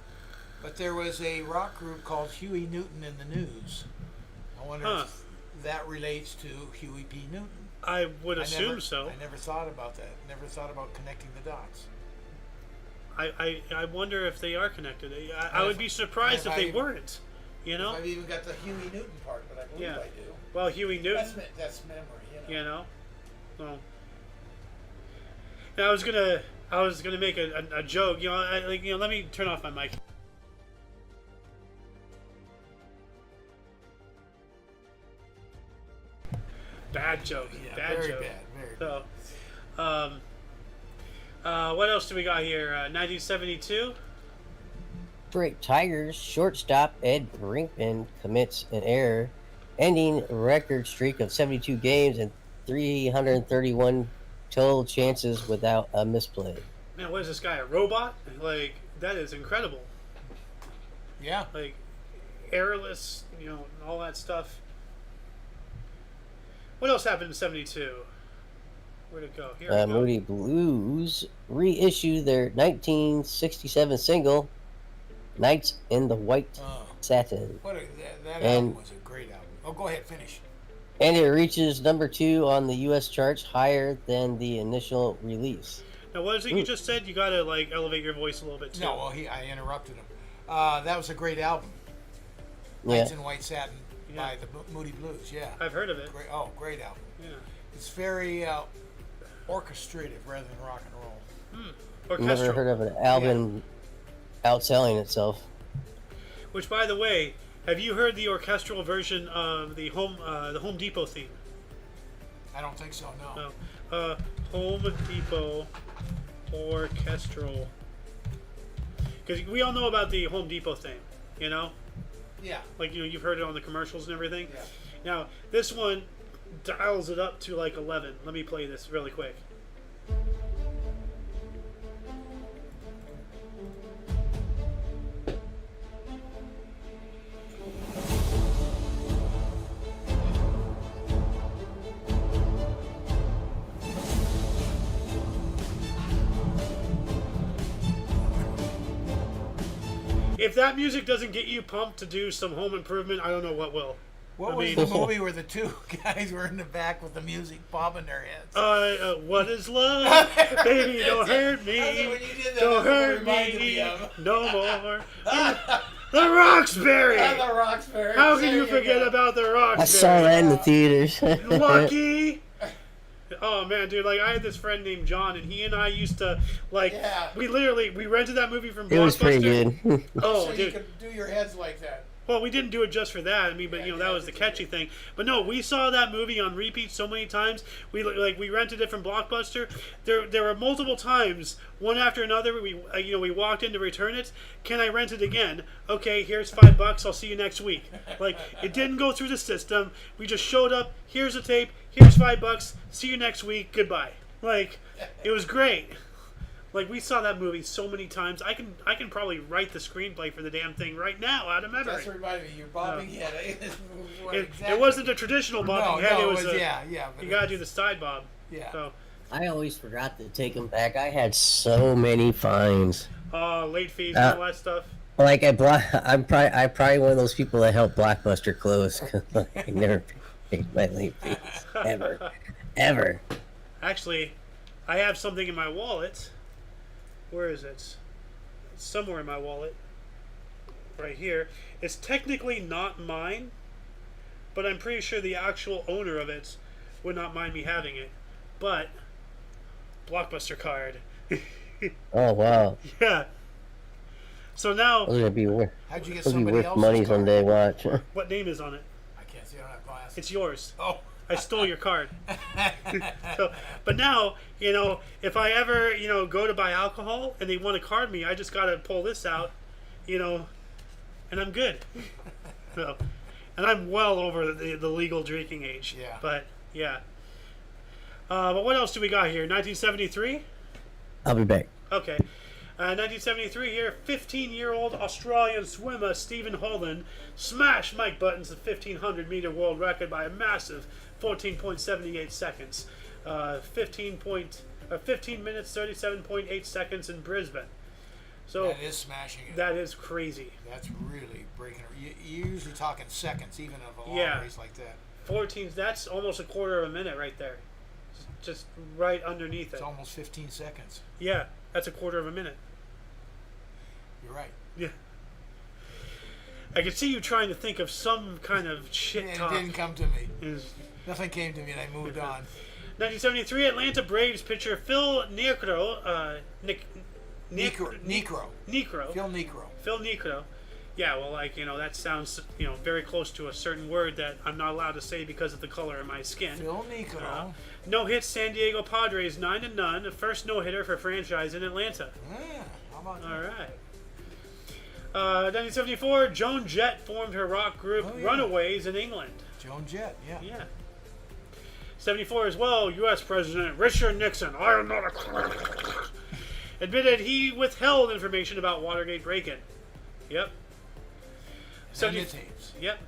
But there was a rock group called Huey Newton in the News. I wonder if that relates to Huey P. Newton. I would assume so. I never thought about that. Never thought about connecting the dots. I wonder if they are connected. I would be surprised if they weren't. I've even got the Huey Newton part, but I believe I do. Well, Huey Newton. That's memory. Well, I was gonna make a joke. Let me turn off my mic. Bad joke. Bad very joke. Bad. Very bad. So, what else do we got here? 1972. Detroit Tigers shortstop Ed Brinkman commits an error, ending a record streak of 72 games and 331 total chances without a misplay. Man, what is this guy, a robot? Like, that is incredible. Yeah. Like, errorless, all that stuff. What else happened in 72? Where'd it go? Here we go. Moody Blues reissued their 1967 single, Nights in the White Satin. That album was a great album. Oh, go ahead, finish. And it reaches number 2 on the U.S. charts, higher than the initial release. Now, what is it you just said? You gotta, elevate your voice a little bit, too. No, well, I interrupted him. That was a great album. Nights in White Satin by the Moody Blues, yeah. I've heard of it. Great album. Yeah. It's very orchestrative rather than rock and roll. Orchestral. Never heard of an album outselling itself. Which, by the way, have you heard the orchestral version of the Home Depot theme? I don't think so, no. Home Depot orchestral. Because we all know about the Home Depot theme, Yeah. You've heard it on the commercials and everything. Yeah. Now, this one dials it up to 11. Let me play this really quick. If that music doesn't get you pumped to do some home improvement, I don't know what will. What was the movie where the two guys were in the back with the music bobbing their heads? What is love? Baby, don't hurt me. Don't hurt me no more. The Roxbury. The Roxbury. How can you forget about the Roxbury? I saw that in the theaters. Lucky. Oh man, dude! I had this friend named John, and he and I used to we rented that movie from Blockbuster. It was pretty good. Oh, so dude! You could do your heads like that. Well, we didn't do it just for that. But that was the catchy thing. But no, we saw that movie on repeat so many times. We rented it from Blockbuster. There were multiple times, one after another. We walked in to return it. Can I rent it again? Okay, here's $5. I'll see you next week. It didn't go through the system. We just showed up. Here's a tape. Here's $5. See you next week. Goodbye. It was great. Like, we saw that movie so many times. I can probably write the screenplay for the damn thing right now out of memory. That's reminded me. You're bobbing head. It wasn't the traditional bobbing head. It was yeah. You gotta do the side bob. Yeah. So, I always forgot to take them back. I had so many fines. late fees and all that stuff. Like I'm probably one of those people that helped Blockbuster close because I never paid my late fees ever. Actually, I have something in my wallet. Where is it? It's somewhere in my wallet. Right here. It's technically not mine, but I'm pretty sure the actual owner of it would not mind me having it. But Blockbuster card. Oh wow. Yeah. So now, Those are gonna be worth. How'd you get Those will be somebody worth else's money card? someday. Watch. what name is on it? I can't see. I don't have glasses. It's yours. Oh. I stole your card. So, but now, if I ever, go to buy alcohol and they want to card me, I just got to pull this out, and I'm good. So, and I'm well over the legal drinking age. Yeah. But, yeah. But what else do we got here? 1973? I'll be back. Okay. 1973 here, 15-year-old Australian swimmer Stephen Holland smashed Mike Button's 1,500-meter world record by a massive 14.78 seconds. 15 minutes, 37.8 seconds in Brisbane. So That is smashing it. that is crazy. That's really breaking it. You're usually talking seconds, even of a long Yeah. race like that. 14, that's almost a quarter of a minute right there. Just right underneath it. It's almost 15 seconds. Yeah, that's a quarter of a minute. You're right. Yeah. I could see you trying to think of some kind of shit It talk. didn't come to me. Is- Nothing came to me, and I moved on. 1973 Atlanta Braves pitcher Phil Necro. Necro. Phil Necro. Yeah, well, that sounds, very close to a certain word that I'm not allowed to say because of the color of my skin. Phil Necro. No hit San Diego Padres 9-0, the first no hitter for franchise in Atlanta. Yeah, how about All that? right. 1974, Joan Jett formed her rock group Oh, yeah. Runaways in England. Joan Jett, yeah. Yeah. 74 as well, U.S. President Richard Nixon, I am not a admitted he withheld information about Watergate break-in. Yep. And the tapes. Yep.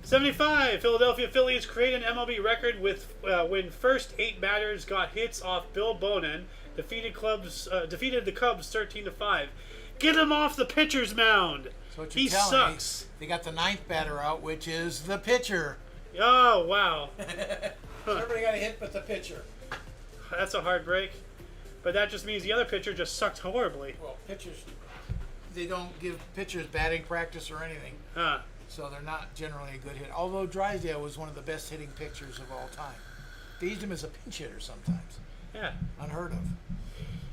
75, Philadelphia Phillies create an MLB record with when first 8 batters got hits off Bill Bonin, defeated the Cubs 13-5. Get him off the pitcher's mound. So what you're He telling sucks. Me, they got the 9th batter out, which is the pitcher. Oh, wow. So everybody got a hit but the pitcher. That's a hard break. But that just means the other pitcher just sucked horribly. Well, pitchers, they don't give pitchers batting practice or anything. So they're not generally a good hit. Although Drysdale was one of the best hitting pitchers of all time. They used him as a pinch hitter sometimes. Yeah. Unheard of.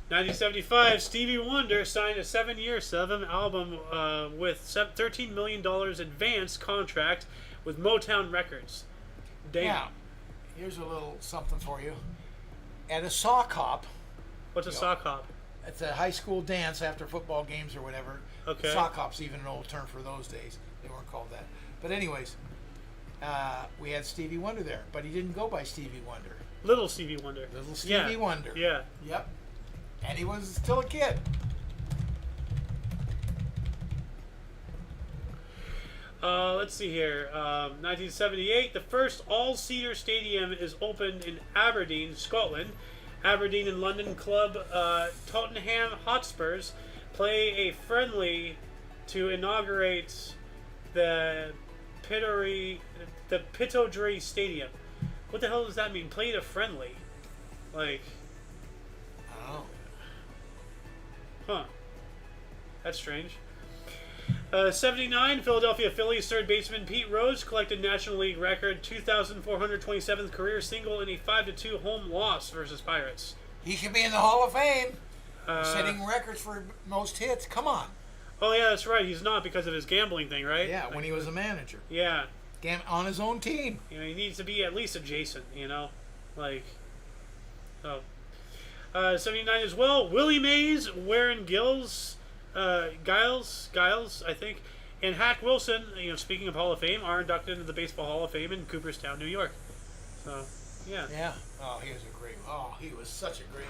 1975, Stevie Wonder signed a 7-year, 7-album with $13 million advance contract with Motown Records. Damn. Now, here's a little something for you. At a sock hop, What's a sock hop? it's a high school dance after football games or whatever. Okay. Sock hop's even an old term for those days. They weren't called that. But anyways, we had Stevie Wonder there, but he didn't go by Stevie Wonder. Little Stevie Wonder. Little Stevie Yeah. Wonder. Yeah. Yep. And he was still a kid. Let's see here. 1978, the first all-seater stadium is opened in Aberdeen, Scotland. Aberdeen and London club Tottenham Hotspurs play a friendly to inaugurate the Pittodrie Stadium. What the hell does that mean? Played a friendly? Like, Oh. huh. That's strange. 79, Philadelphia Phillies third baseman Pete Rose collected National League record 2,427th career single in a 5-2 home loss versus Pirates. He should be in the Hall of Fame. Setting records for most hits. Come on. Oh yeah, that's right. He's not because of his gambling thing, right? Yeah, when he was a manager. Yeah. On his own team. He needs to be at least adjacent, like. Oh. 79 as well. Willie Mays, Warren Giles, I think, and Hack Wilson, speaking of Hall of Fame, are inducted into the Baseball Hall of Fame in Cooperstown, New York. So, yeah. Yeah. Oh, he was such a great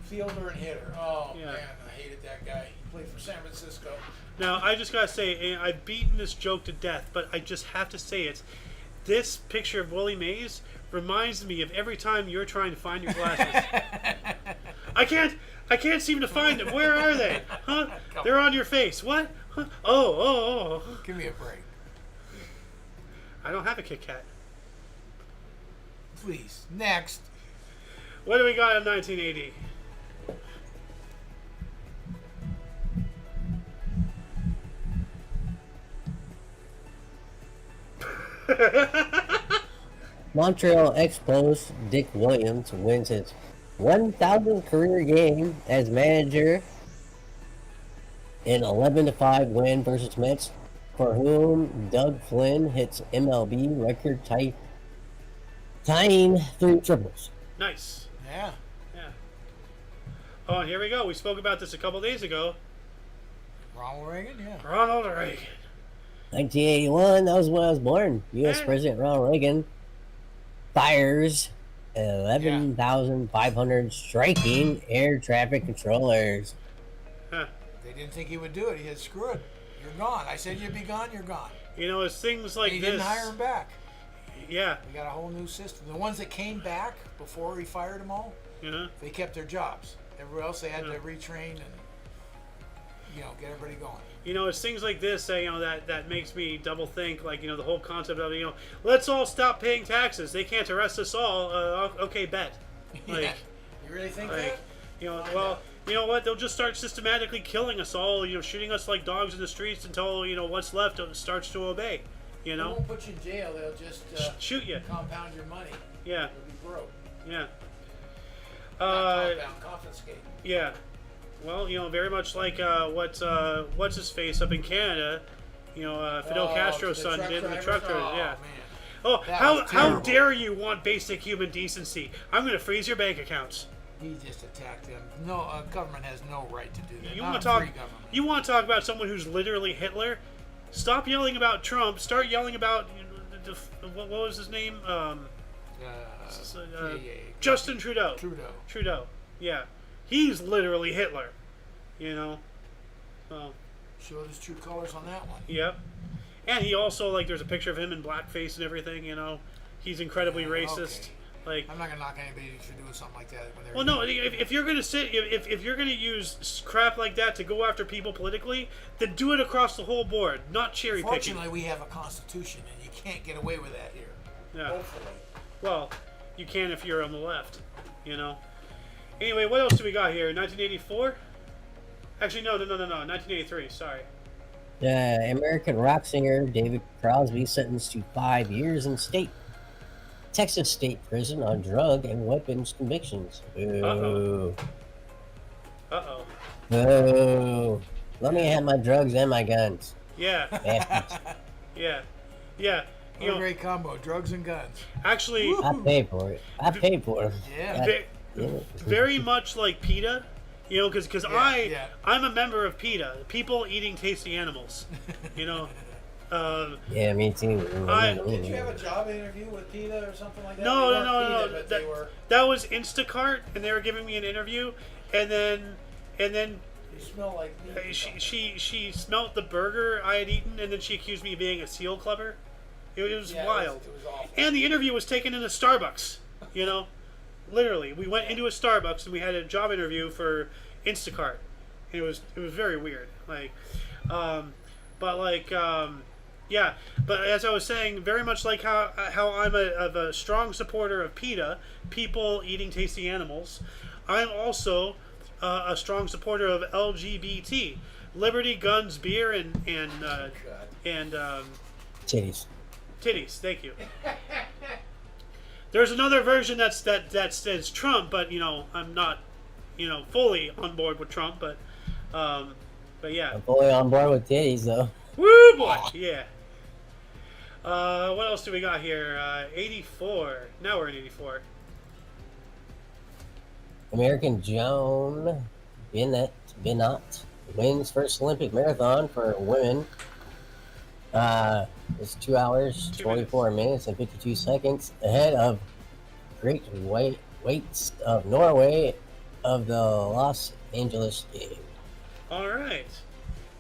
fielder and hitter. Oh, Yeah. man, I hated that guy. He played for San Francisco. Now, I just gotta say, and I've beaten this joke to death, but I just have to say it. This picture of Willie Mays reminds me of every time you're trying to find your glasses. I can't seem to find them. Where are they? Huh? They're on your face. What? Huh? Oh. Give me a break. I don't have a Kit Kat. Please. Next. What do we got in 1980? Montreal Expos Dick Williams wins his 1,000th career game as manager in 11-5 win versus Mets, for whom Doug Flynn hits MLB record tying 3 triples. Nice. Yeah. Oh, and here we go. We spoke about this a couple days ago. Ronald Reagan, yeah. Ronald Reagan. 1981, that was when I was born. U.S. Hey. President Ronald Reagan fires 11,500 striking air traffic controllers. Huh. They didn't think he would do it. He said, screw it. You're gone. I said you'd be gone, you're gone. You know, it's things like And he this. didn't hire him back. Yeah. We got a whole new system. The ones that came back before he fired them all, they kept their jobs. Everywhere else they had to retrain and, get everybody going. You know, it's things like this that, that makes me double think, like, the whole concept of, let's all stop paying taxes. They can't arrest us all. Okay, bet. Like, Yeah. You really think that? Well, you know what? They'll just start systematically killing us all, shooting us like dogs in the streets until, what's left starts to obey, They won't put you in jail. They'll just shoot you. compound your money. Yeah. You'll be broke. Yeah. Not compound, confiscate. Yeah. Well, very much like what's his face up in Canada, Fidel Castro's son did in the truck drivers. Yeah. Man. Oh, That how was dare you want basic human decency? I'm going to freeze your bank accounts. He just attacked them. No, government has no right to do that. You Not want a to talk? free government. You want to talk about someone who's literally Hitler? Stop yelling about Trump. Start yelling about what was his name? Justin Trudeau. Trudeau. Yeah, he's literally Hitler. Well, Showed his true colors on that one. yep. And he also there's a picture of him in blackface and everything. He's incredibly racist. Okay. Like, I'm not gonna knock anybody for doing something like that. When they're well, no. If you're gonna if you're gonna use crap like that to go after people politically, then do it across the whole board, not cherry picking. Fortunately, we have a constitution, and you can't get away with that here. Yeah. Hopefully. Well, you can if you're on the left. Anyway, what else do we got here? 1984. Actually, no. 1983. Sorry. The American rock singer David Crosby sentenced to 5 years in Texas State Prison on drug and weapons convictions. Boo. Uh-oh. Boo. Let me have my drugs and my guns. Yeah. Bastards. Yeah. What a great combo, drugs and guns. Actually, I paid for it. Yeah. very much like PETA. Because Yeah. I'm a member of PETA, People Eating Tasty Animals. Yeah, me too. Did you have a job interview with PETA or something like that? No. They weren't PETA, but they were. That was Instacart, and they were giving me an interview, and then You smell like meat. she smelt the burger I had eaten, and then she accused me of being a seal clubber. It was wild. It was awful. And the interview was taken in a Starbucks. Literally, we went into a Starbucks and we had a job interview for Instacart. And it was very weird. Yeah. But as I was saying, very much like how I'm a strong supporter of PETA, People Eating Tasty Animals. I'm also a strong supporter of LGBT, liberty, guns, beer, and Titties. titties. Thank you. There's another version that says Trump, but I'm not fully on board with Trump, but yeah. I'm fully on board with titties, though. Woo boy, yeah. What else do we got here? 84. Now we're in 84. American Joan Bennett wins first Olympic marathon for women. It's 2 hours, 24 minutes, and 52 seconds ahead of Great Weights of Norway, of the Los Angeles Games. All right.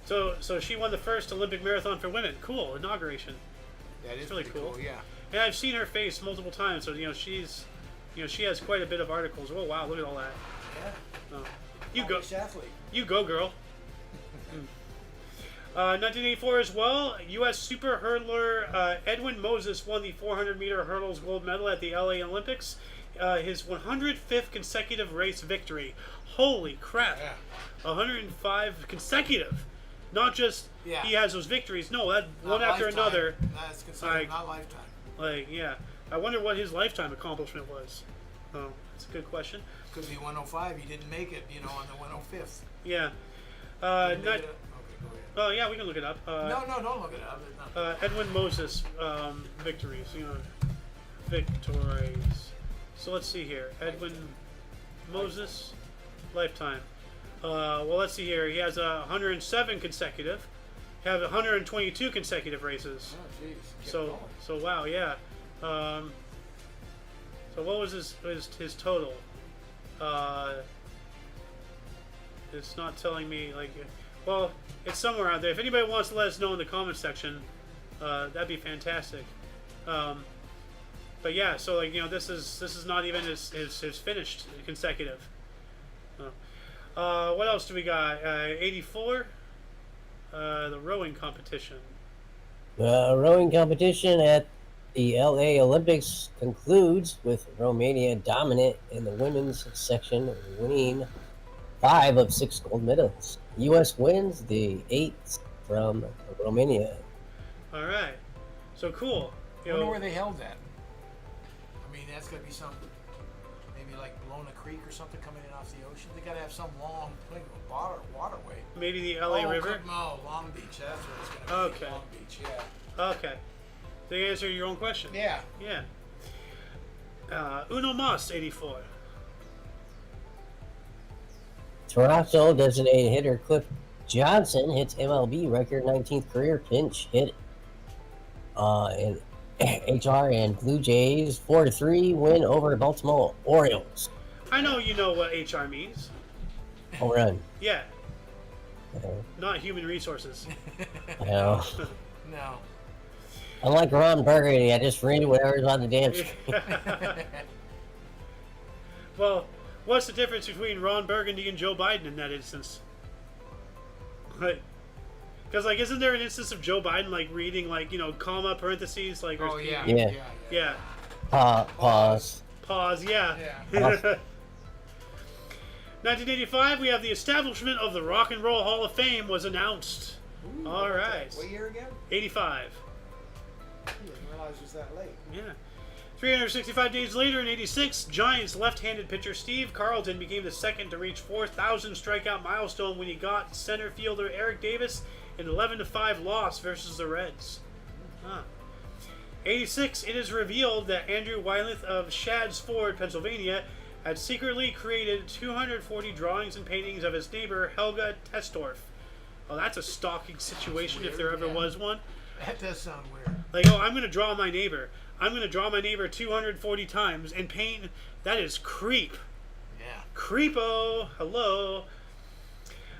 So she won the first Olympic marathon for women. Cool inauguration. That is really pretty cool. Yeah. And I've seen her face multiple times. So she has quite a bit of articles. Oh wow, look at all that. Yeah. Oh. You go. Athlete. You go, girl. 1984 as well, U.S. super hurdler Edwin Moses won the 400-meter hurdles gold medal at the L.A. Olympics. His 105th consecutive race victory. Holy crap. Yeah. 105 consecutive. Not just he has those victories. No, that Not one after lifetime. another. That's considered not lifetime. Like, yeah. I wonder what his lifetime accomplishment was. Oh, that's a good question. Could be 105. He didn't make it, on the 105th. Yeah. Okay, go ahead. Oh, yeah, we can look it up. No, don't look it up. Edwin Moses victories. Victories. So let's see here. Edwin Moses lifetime. Well, let's see here. He has 107 consecutive. He has 122 consecutive races. Oh, jeez. So wow, yeah. So what was his total? It's not telling me. Well, it's somewhere out there. If anybody wants to let us know in the comment section, that'd be fantastic. But yeah, so this is not even his finished consecutive. What else do we got? 84, the rowing competition. The rowing competition at the LA Olympics concludes with Romania dominant in the women's section, winning 5 of 6 gold medals. U.S. wins the 8th from Romania. All right, so cool. I wonder where they held that. I mean, that's got to be some, maybe like Bologna Creek or something coming in off the ocean. They got to have some long waterway. Maybe the LA River? No, Long Beach. That's where it's going to be. Okay. Long Beach, yeah. Okay. They answer your own question. Yeah. Yeah. Uno Mas, 84. Toronto designated hitter Cliff Johnson hits MLB record 19th career pinch hit. And HR and Blue Jays 4-3 win over Baltimore Orioles. I know you know what HR means. Home run. Yeah. Not human resources. I know. No. Unlike Ron Burgundy, I just read whatever's on the damn screen. Well, what's the difference between Ron Burgundy and Joe Biden in that instance? Because, isn't there an instance of Joe Biden, reading, comma, parentheses, Oh, yeah. Yeah. Pause. Pause, yeah. Yeah. 1985, we have the establishment of the Rock and Roll Hall of Fame was announced. Ooh, all right. What year again? 85. I didn't realize it was that late. Yeah. 365 days later in 86, Giants left-handed pitcher Steve Carlton became the second to reach 4,000 strikeout milestone when he got center fielder Eric Davis an 11-5 loss versus the Reds. 86, it is revealed that Andrew Wyleth of Shads Ford, Pennsylvania, had secretly created 240 drawings and paintings of his neighbor Helga Testorf. Oh, that's a stalking situation if there ever was one. That does sound weird. I'm going to draw my neighbor. I'm going to draw my neighbor 240 times and paint. That is creep. Yeah. Creepo. Hello.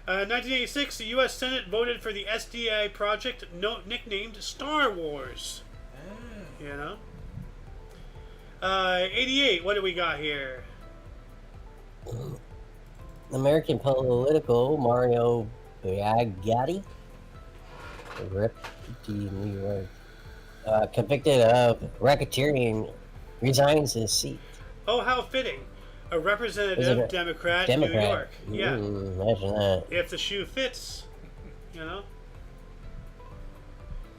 1986, the U.S. Senate voted for the SDI project nicknamed Star Wars. Oh. 88, what do we got here? American political Mario Biagatti, New York, convicted of racketeering, resigns his seat. Oh, how fitting. A representative Democrat in New York. Yeah. Imagine that. If the shoe fits, Now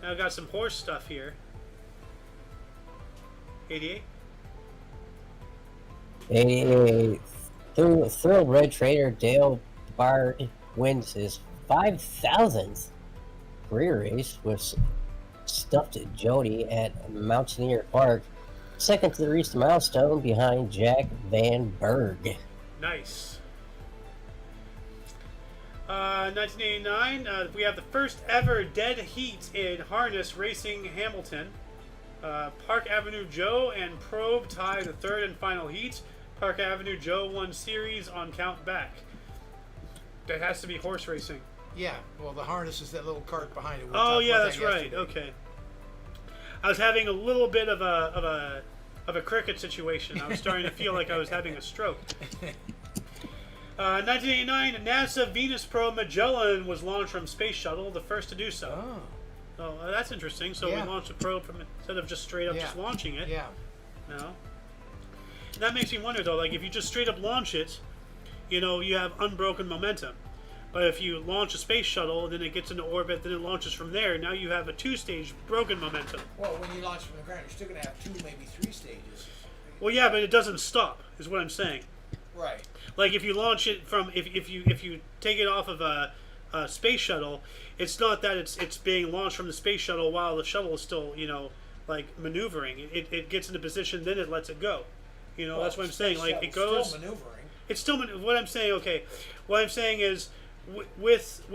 I got some horse stuff here. 88. 88. Thoroughbred trader Dale Bard wins his 5,000th career race with stuffed Jody at Mountaineer Park, second to reach the milestone behind Jack Van Berg. Nice. 1989, we have the first ever dead heat in harness racing Hamilton. Park Avenue Joe and Probe tie the third and final heat. Park Avenue Joe won series on count back. That has to be horse racing. Yeah. Well, the harness is that little cart behind it. Oh yeah, that's right. Okay. I was having a little bit of a cricket situation. I was starting to feel like I was having a stroke. 1989, NASA Venus probe Magellan was launched from Space Shuttle, the first to do so. Oh. So that's interesting. So we launched a probe from instead of just straight up just launching it. Yeah. No. And that makes me wonder though, like if you just straight up launch it, you know, you have unbroken momentum. But if you launch a space shuttle, then it gets into orbit, then it launches from there. Now you have a two-stage broken momentum. Well, when you launch from the ground, you're still going to have 2, maybe 3 stages. Well, yeah, but it doesn't stop, is what I'm saying. Right. Like if you launch it from, if you take it off of a space shuttle, it's not that it's being launched from the space shuttle while the shuttle is still, you know, like maneuvering. It gets into position, then it lets it go. You know, well, that's what I'm saying. Like it goes. Still maneuvering. It's still what I'm saying. Okay, what I'm saying is. With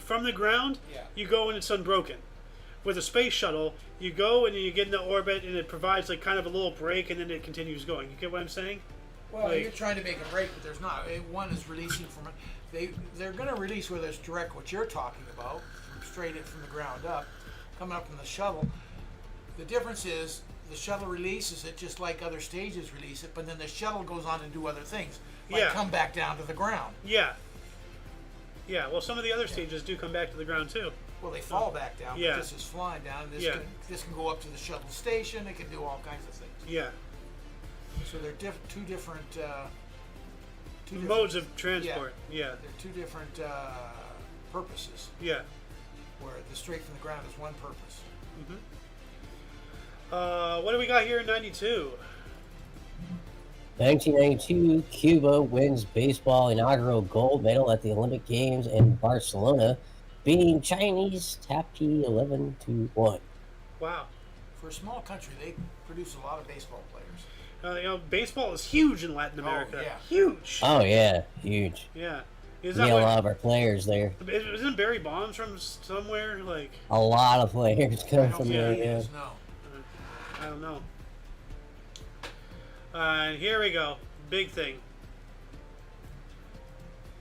from the ground, you go and it's unbroken. With a space shuttle, you go and you get into orbit and it provides like kind of a little break and then it continues going. You get what I'm saying? Well, you're trying to make a break, but there's not. One is releasing from it. They're going to release whether it's direct, what you're talking about, straight in from the ground up, coming up from the shuttle. The difference is the shuttle releases it just like other stages release it, but then the shuttle goes on and do other things, like come back down to the ground. Yeah. Yeah, well, some of the other stages do come back to the ground too. Well, they fall back down, but this is flying down. This can go up to the shuttle station. It can do all kinds of things. Yeah. So they're two different modes of transport. Yeah. They're 2 different purposes. Yeah. Where the straight from the ground is one purpose. Mm-hmm. What do we got here in '92? 1992, Cuba wins baseball inaugural gold medal at the Olympic Games in Barcelona, beating Chinese Taipei 11-1. Wow. For a small country, they produce a lot of baseball players. You know, baseball is huge in Latin America. Oh, yeah. Huge. Oh, yeah. Huge. Yeah. Is that a lot of our players there. Isn't Barry Bonds from somewhere? Like a lot of players come from there, yeah. I don't know. Here we go. Big thing.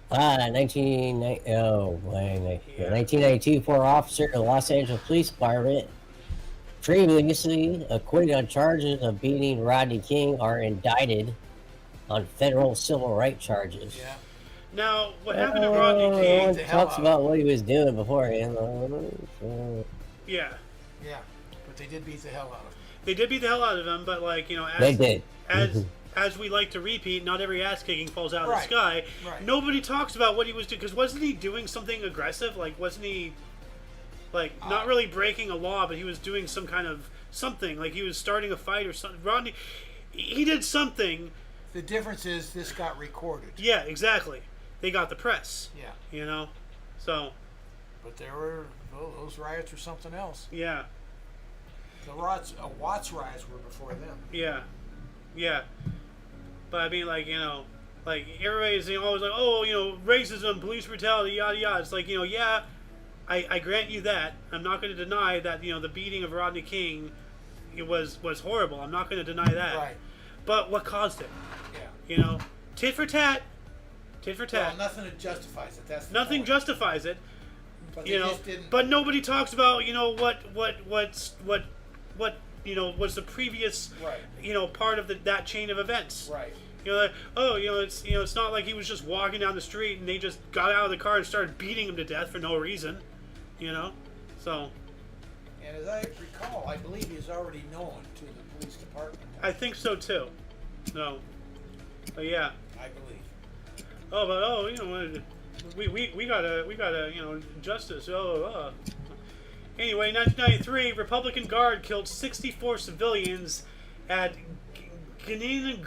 1992, former officer of the Los Angeles Police Department, previously acquitted on charges of beating Rodney King, are indicted on federal civil rights charges. Yeah. Now, what happened to Rodney King? He talks about what he was doing beforehand. Yeah. Yeah, but they did beat the hell out of him. They did beat the hell out of him, but like, you know, they did. As we like to repeat, not every ass kicking falls out of the sky. Right. Nobody talks about what he was doing, because wasn't he doing something aggressive? Like, wasn't he, like, not really breaking a law, but he was doing some kind of something, like he was starting a fight or something. Rodney, he did something. The difference is this got recorded. Yeah, exactly. They got the press. Yeah. You know, so. But those riots were something else. Yeah. The Watts riots were before them. Yeah. Yeah. But I mean, like, you know, like everybody's always like, oh, you know, racism, police brutality, yada yada. It's like, you know, yeah, I grant you that. I'm not going to deny that, you know, the beating of Rodney King, it was horrible. I'm not going to deny that. Right. But what caused it? Yeah. You know, tit for tat. Tit for tat. Well, nothing justifies it. That's the nothing point. Justifies it. But you know, just didn't. But nobody talks about, you know, what you know, was the previous, you know, part of that chain of events. Right. You know, like, oh, you know, it's not like he was just walking down the street and they just got out of the car and started beating him to death for no reason. You know, so. And as I recall, I believe he's already known to the police department. I think so too. No. But yeah. I believe. Oh, but you know, we gotta you know, justice. Anyway, 1993, Republican Guard killed 64 civilians at Guinea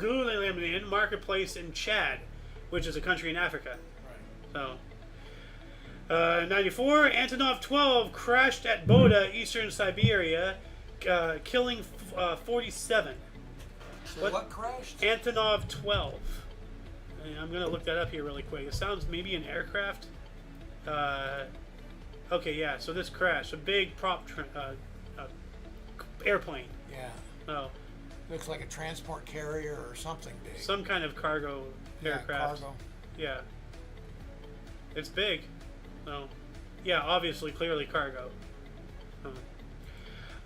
marketplace in Chad, which is a country in Africa. Right. So, 94, Antonov 12 crashed at Boda, eastern Siberia, killing 47. So what crashed? Antonov 12. I'm gonna look that up here really quick. It sounds maybe an aircraft. Okay, yeah. So this crashed, a big prop airplane. Yeah. Oh, Looks like a transport carrier or something big. Some kind of cargo aircraft. Cargo. Yeah. It's big. So, yeah, obviously, clearly cargo.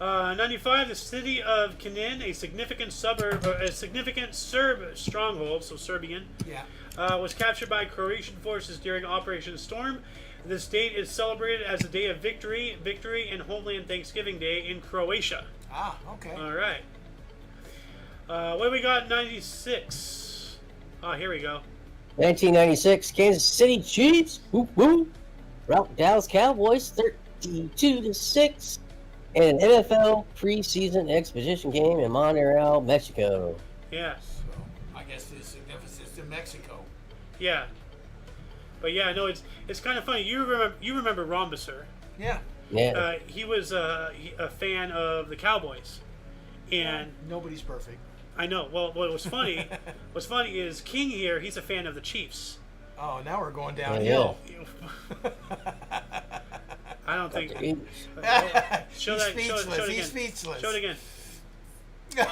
95, the city of Knin, a significant Serb stronghold, so Serbian, was captured by Croatian forces during Operation Storm. This date is celebrated as the Day of Victory, and Homeland Thanksgiving Day in Croatia. Ah, okay. All right. What do we got? 96. Oh, here we go. 1996, Kansas City Chiefs, whoop whoop, rout Dallas Cowboys 32-6 in an NFL preseason exhibition game in Monterrey, Mexico. Yeah. So, I guess the significance in Mexico. Yeah. But yeah, no, it's kind of funny. You remember Rhombusser? Yeah. Yeah. He was a fan of the Cowboys, and nobody's perfect. I know. Well, what was funny? What's funny is King here. He's a fan of the Chiefs. Oh, now we're going downhill. I don't think. Show He's that. speechless. Show it again. He's speechless. Show it again.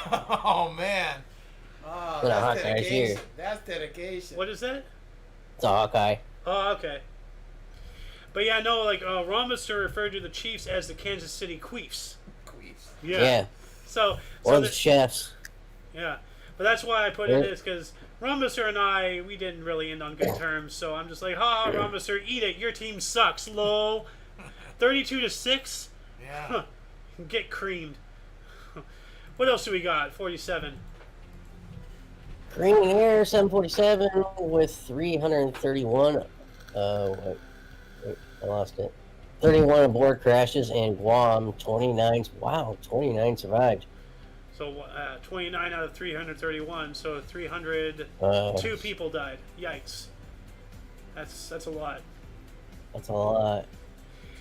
Oh man. Oh, that's dedication. That's dedication. What is that? It's a Hawkeye. Oh, okay. But yeah, no, like Rhombusser referred to the Chiefs as the Kansas City Queefs. Queefs. Yeah. So Or the chefs. Yeah, but that's why I put it is because Rhombusser and I, we didn't really end on good terms. So I'm just like, ha, Rhombusser, eat it. Your team sucks, lol. 32-6. Yeah. Huh. Get creamed. What else do we got? 47. Green Air 747 with 331. Wait, I lost it. 31 aboard crashes, and Guam 29. Wow, 29 survived. So 29 out of 331. So 302 people died. Yikes. That's a lot. That's a lot.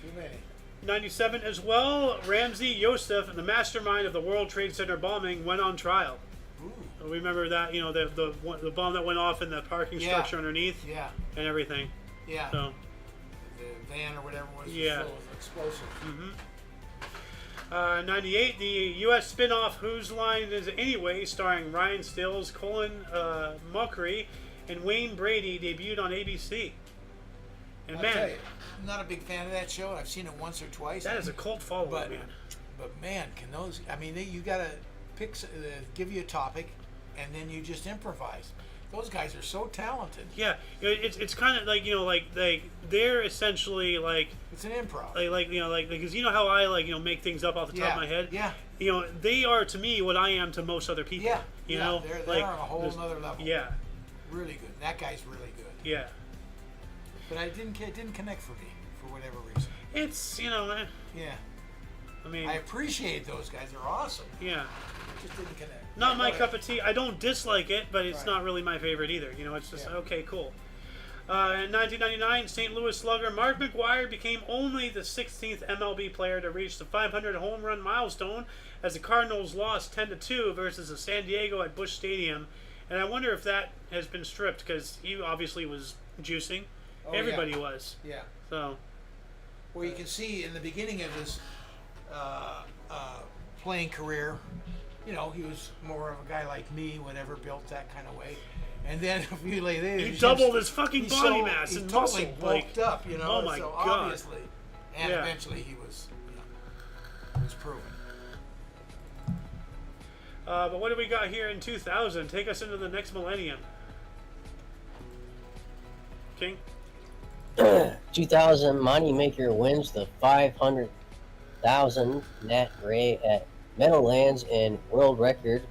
Too many. 97 as well. Ramzi Yosef, the mastermind of the World Trade Center bombing, went on trial. Ooh. Remember that, you know, the bomb that went off in the parking structure underneath? Yeah. And everything. Yeah. So, the van or whatever was Yeah. full of explosive. 98, the U.S. spin-off Whose Line Is It Anyway, starring Ryan Stills, Colin Mockery, and Wayne Brady, debuted on ABC. And I'll tell you, I'm not a big fan of that show. I've seen it once or twice. That is a cult following, man. But man, can those? I mean, you gotta pick, give you a topic, and then you just improvise. Those guys are so talented. Yeah, it's kind of like, you know, like they're essentially like it's an improv. Because you know how I make things up off the top of my head. Yeah. You know, they are to me what I am to most other people. Yeah. You know, they're on a whole nother level. Yeah. Really good. That guy's really good. Yeah. But it didn't connect for me for whatever reason. It's Yeah. I mean, I appreciate those guys. They're awesome. Yeah. It just didn't connect. Not my cup of tea. I don't dislike it, but it's not really my favorite either. You know, it's just okay, cool. In 1999, St. Louis slugger Mark McGwire became only the 16th MLB player to reach the 500 home run milestone as the Cardinals lost 10-2 versus the San Diego at Busch Stadium. And I wonder if that has been stripped because he obviously was juicing. Oh, Everybody was. Yeah. So. Well, you can see in the beginning of his playing career, you know, he was more of a guy like me, whatever, built that kind of way. And then a few later, he doubled his fucking body mass and totally muscle. bulked up, you know. Oh my so God. Obviously, and eventually he was, was proven. But what do we got here in 2000? Take us into the next millennium. King? 2000, Moneymaker wins the 500,000 Nat Ray at Meadowlands and world record.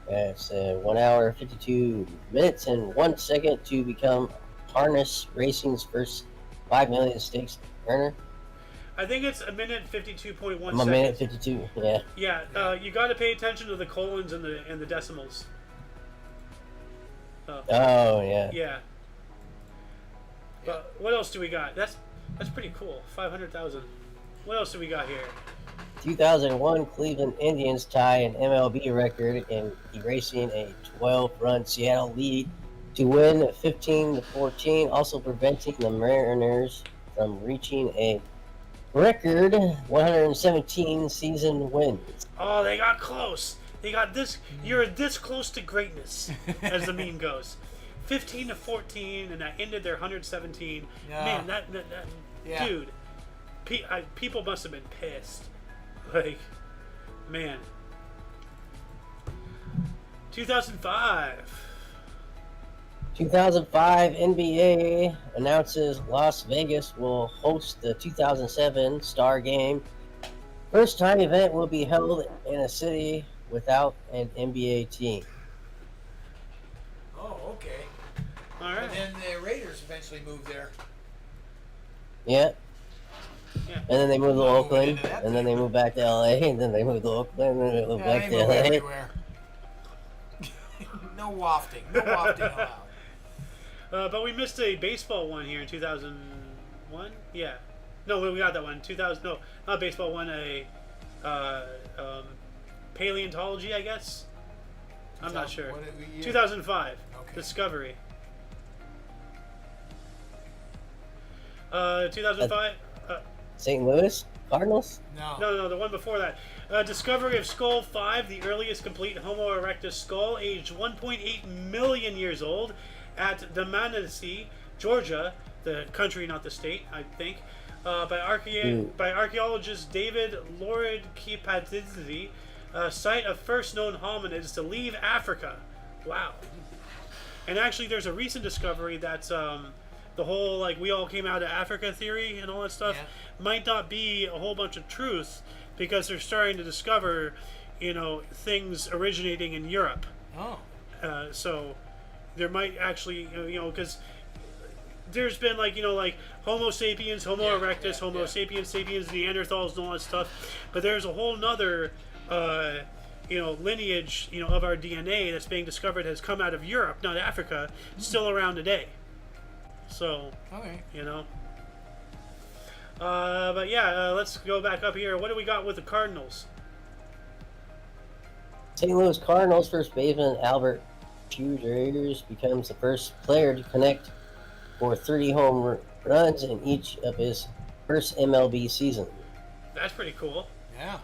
It's 1 hour, 52 minutes, and 1 second to become harness racing's first 5 million stakes earner. I think it's a minute 52.1 I'm seconds. a minute 52. Yeah. Yeah. You got to pay attention to the colons and the decimals. Oh yeah. Yeah. But what else do we got? That's pretty cool. 500,000. What else do we got here? 2001, Cleveland Indians tie an MLB record in erasing a 12-run Seattle lead to win 15-14, also preventing the Mariners from reaching a record 117 season wins. Oh, they got close. They got this. You're this close to greatness, as the meme goes. 15-14, and that ended their 117. Yeah. Man, that Yeah. dude. People must have been pissed. Like, man. 2005. 2005 NBA announces Las Vegas will host the 2007 Star Game. First time event will be held in a city without an NBA team. Oh, okay. All right. And then the Raiders eventually moved there. Yeah. Yeah. And then they moved to Oh, Oakland, into that and then they moved back to LA, and then they moved to Oakland, and then they moved Yeah, back they to move LA. everywhere. No wafting. No wafting allowed. But we missed a baseball one here in 2001. Yeah. No, we got that one. 2000. No, not baseball one. A paleontology, I guess. I'm not sure. 2005. Okay. Discovery. 2005. St. Louis Cardinals? No, the one before that. Discovery of Skull 5, the earliest complete Homo erectus skull, aged 1.8 million years old, at Dmanisi, Georgia, the country, not the state, I think, by archaeologist David Lorad-Kipatidze, site of first known hominids to leave Africa. Wow. And actually, there's a recent discovery that's the whole, like, we all came out of Africa theory and all that stuff might not be a whole bunch of truth, because they're starting to discover, things originating in Europe. Oh. So there might actually, because there's been like Homo sapiens, Homo erectus, Homo sapiens, sapiens, Neanderthals, and all that stuff. But there's a whole nother, lineage, of our DNA that's being discovered has come out of Europe, not Africa, still around today. So, Okay. But yeah, let's go back up here. What do we got with the Cardinals? St. Louis Cardinals first baseman Albert Pujols becomes the first player to connect for 30 home runs in each of his first MLB season. That's pretty cool. Yeah.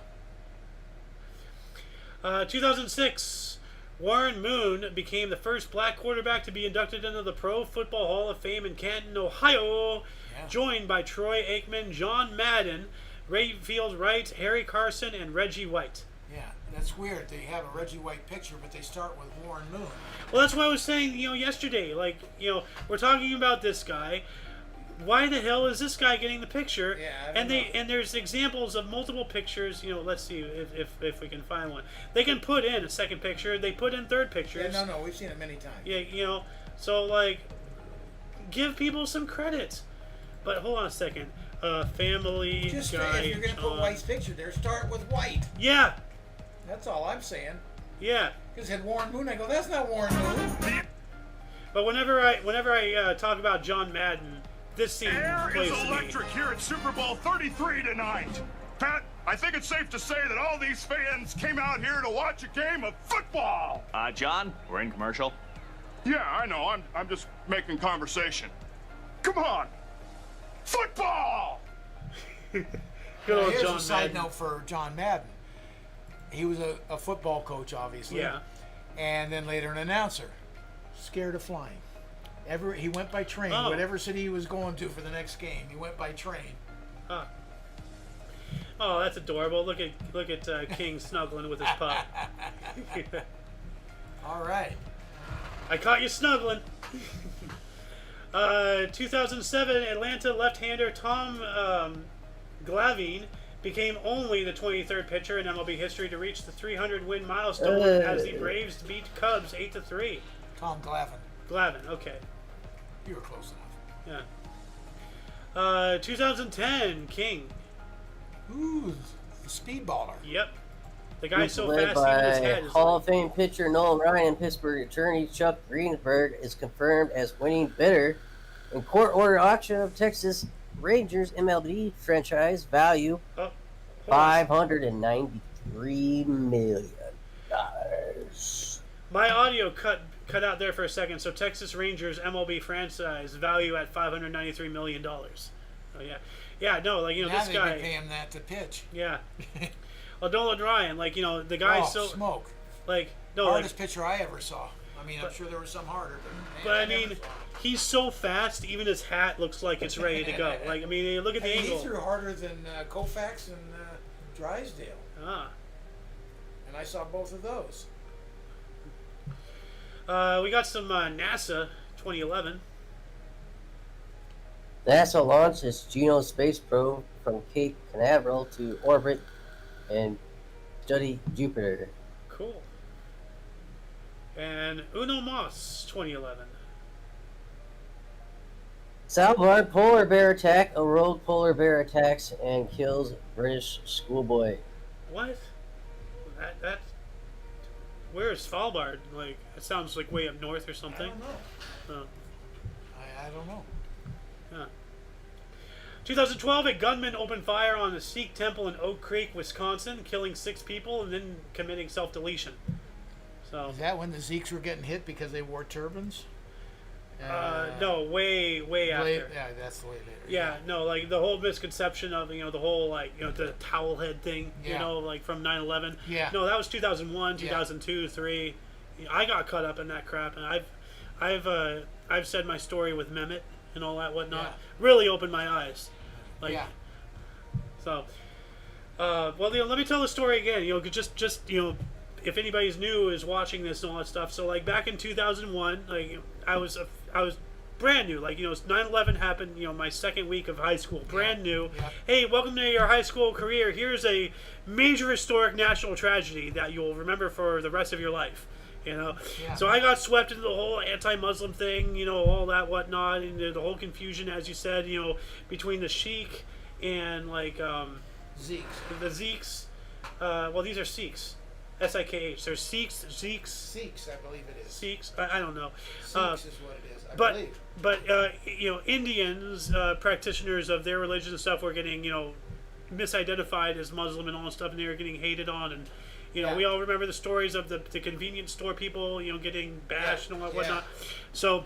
2006, Warren Moon became the first black quarterback to be inducted into the Pro Football Hall of Fame in Canton, Ohio, joined by Troy Aikman, John Madden, Rayfield Wright, Harry Carson, and Reggie White. Yeah, that's weird. They have a Reggie White picture, but they start with Warren Moon. Well, that's what I was saying, yesterday. Like, we're talking about this guy. Why the hell is this guy getting the picture? Yeah, and there's examples of multiple pictures. Let's see if we can find one. They can put in a second picture. They put in third pictures. Yeah, no, we've seen it many times. Yeah, so like, give people some credit. But hold on a second. Family Just guy. if you're gonna put White's picture there, start with White. Yeah. That's all I'm saying. Yeah. Because had Warren Moon, I go, that's not Warren Moon. But whenever I talk about John Madden, this scene plays is to me. electric here at Super Bowl 33 tonight. Pat, I think it's safe to say that all these fans came out here to watch a game of football. John, we're in commercial. Yeah, I know. I'm just making conversation. Come on. Football! Good old Here's John a side Madden. note for John Madden. He was a football coach, obviously. Yeah. And then later an announcer. Scared of flying. He went by train. Oh. Whatever city he was going to for the next game, he went by train. Huh. Oh, that's adorable. Look at King snuggling with his pup. All right. I caught you snuggling. 2007, Atlanta left-hander Tom Glavine became only the 23rd pitcher in MLB history to reach the 300-win milestone as the Braves beat Cubs 8-3. Tom Glavine. Glavine, okay. You were close enough. Yeah. 2010, King. Ooh, the speedballer. Yep. The guy so Led fast even his by head is Hall like, of Fame pitcher Nolan Ryan and Pittsburgh attorney Chuck Greenberg is confirmed as winning bidder in court-ordered auction of Texas Rangers MLB franchise value $593 million. My audio cut out there for a second. So Texas Rangers MLB franchise value at $593 million. Oh yeah. No, like Now this they guy. pay him that to pitch. Yeah. Well, Nolan Ryan, like the guy's Oh, so smoke. Like no, Hardest pitcher I ever saw. I mean, I'm sure there were some harder, but, man, but I never mean, saw him. he's so fast. Even his hat looks like it's ready to go. Like I mean, look at the Hey, angle. he threw harder than Koufax and Drysdale, Ah. and I saw both of those. We got some NASA 2011. NASA launched its Juno space probe from Cape Canaveral to orbit and study Jupiter. Cool. And Uno Mas 2011. Svalbard polar bear attack. A rogue polar bear attacks and kills British schoolboy. What? That. Where is Svalbard? Like, it sounds like way up north or I something. don't know. Oh, I don't know. yeah. 2012, a gunman opened fire on a Sikh temple in Oak Creek, Wisconsin, killing 6 people and then committing self-deletion. So. Is that when the Zeeks were getting hit because they wore turbans? No, way after. Yeah, that's the way later. Yeah, no, like the whole misconception of the whole the towel head thing, Yeah. like from 9/11. Yeah. No, that was 2001, Yeah. 2002, 3. I got caught up in that crap, and I've said my story with Mehmet and all that whatnot. Yeah. Really opened my eyes. Like, Yeah. so. Well, let me tell the story again. Just if anybody's new is watching this and all that stuff. So like back in 2001, like I was brand new. Like 9/11 happened. My second week of high school, brand new. Yeah. Hey, welcome to your high school career. Here's a major historic national tragedy that you'll remember for the rest of your life. Yeah. So I got swept into the whole anti-Muslim thing. All that whatnot, and the whole confusion, as you said. Between the Sheik and like Zeeks. the Zeeks. Well, these are Sikhs. S-I-K-H. There's Sikhs. Sikhs, I believe it is. Sikhs. I don't know. Sikhs is what it is, I But believe. Indians, practitioners of their religion and stuff, were getting misidentified as Muslim and all that stuff, and they were getting hated on, and Yeah. we all remember the stories of the convenience store people, getting bashed and all that whatnot. So,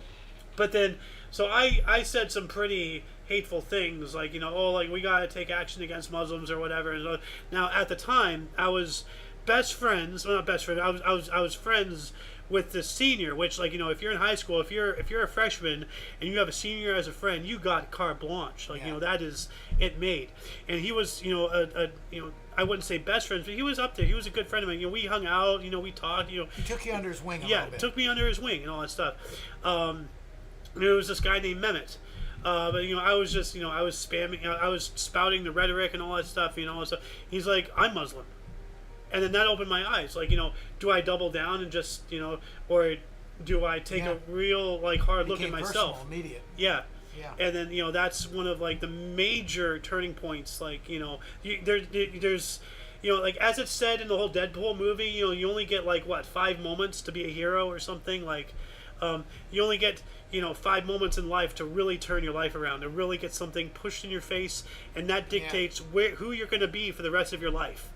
but then, I said some pretty hateful things, like like we gotta take action against Muslims or whatever. And so, now at the time, I was best friends. Well, not best friend. I was friends with the senior, which if you're in high school, if you're a freshman and you have a senior as a friend, you got carte blanche. That is it made. And he was I wouldn't say best friends, but he was up there. He was a good friend of mine. We hung out. We talked. He took you under his wing a Yeah, little bit. took me under his wing and all that stuff. There was this guy named Mehmet. But I was just I was spamming, I was spouting the rhetoric and all that stuff. So he's like, I'm Muslim. And then that opened my eyes. Like, do I double down and just, or do I take a real, hard look at myself? Personal, immediate. Yeah. Yeah. And then, that's one of, the major turning points. There's, as it's said in the whole Deadpool movie, you only get, 5 moments to be a hero or something. You only get, 5 moments in life to really turn your life around, to really get something pushed in your face. And that dictates who you're going to be for the rest of your life.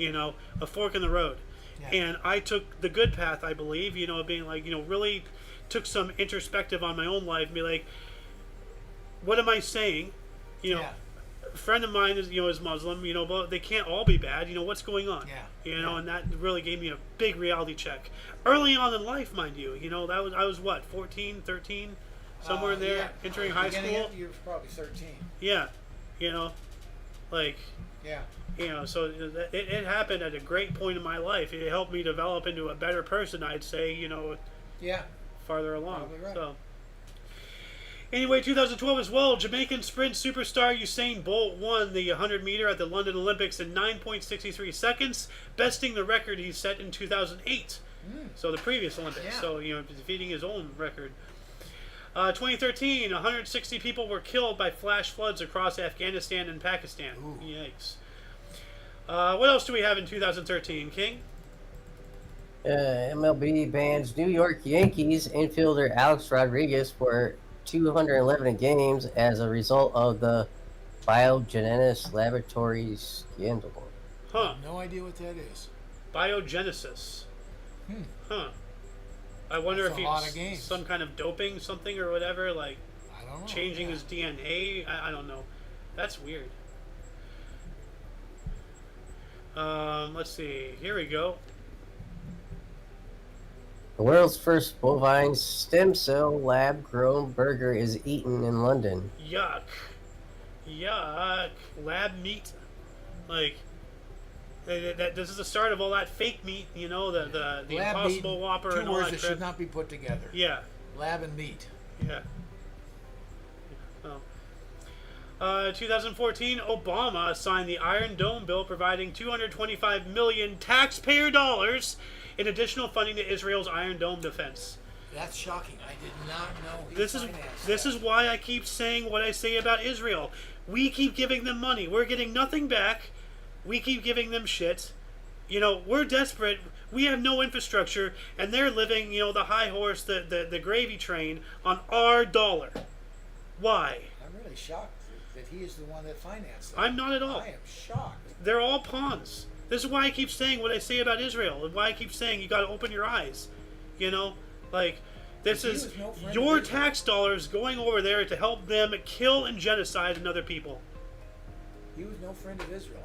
A fork in the road. Yeah. And I took the good path, I believe, being really took some introspective on my own life and be like, what am I saying? A friend of mine is Muslim, but they can't all be bad. What's going on? Yeah. And that really gave me a big reality check. Early on in life, mind you, I was what, 14, 13, somewhere in there, entering high school. You were probably 13. Yeah. Yeah. So it happened at a great point in my life. It helped me develop into a better person, I'd say, Yeah. farther along. Probably right. So, anyway, 2012 as well, Jamaican sprint superstar Usain Bolt won the 100-meter at the London Olympics in 9.63 seconds, besting the record he set in 2008. So the previous Olympics. Yeah. So, defeating his own record. 2013, 160 people were killed by flash floods across Afghanistan and Pakistan. Ooh. Yikes. What else do we have in 2013, King? MLB bans New York Yankees infielder Alex Rodriguez for 211 games as a result of the biogenesis laboratory scandal. Huh. No idea what that is. Biogenesis. Huh. I wonder That's if a lot of he's games. some kind of doping something or whatever, like I don't know. changing his DNA. I don't know. That's weird. Let's see. Here we go. The world's first bovine stem cell lab-grown burger is eaten in London. Yuck. Yuck. Lab meat. Like, this is the start of all that fake meat, you know, the Lab Impossible meat, Whopper two and all words that that crap. should not be put together. Yeah. Lab and meat. Yeah. 2014, Obama signed the Iron Dome bill providing $225 million taxpayer dollars in additional funding to Israel's Iron Dome defense. That's shocking. I did not know he This financed is why I keep saying what I say about Israel. We keep giving them money. We're getting nothing back. We keep giving them shit. You know, we're desperate. We have no infrastructure, and they're living, you know, the high horse, the gravy train on our dollar. Why? I'm really shocked that he is the one that financed that. I'm not at all. I am shocked. They're all pawns. This is why I keep saying what I say about Israel, and why I keep saying you got to open your eyes. You know, like this is your tax dollars going over there to help them kill and genocide another people. He was no friend of Israel.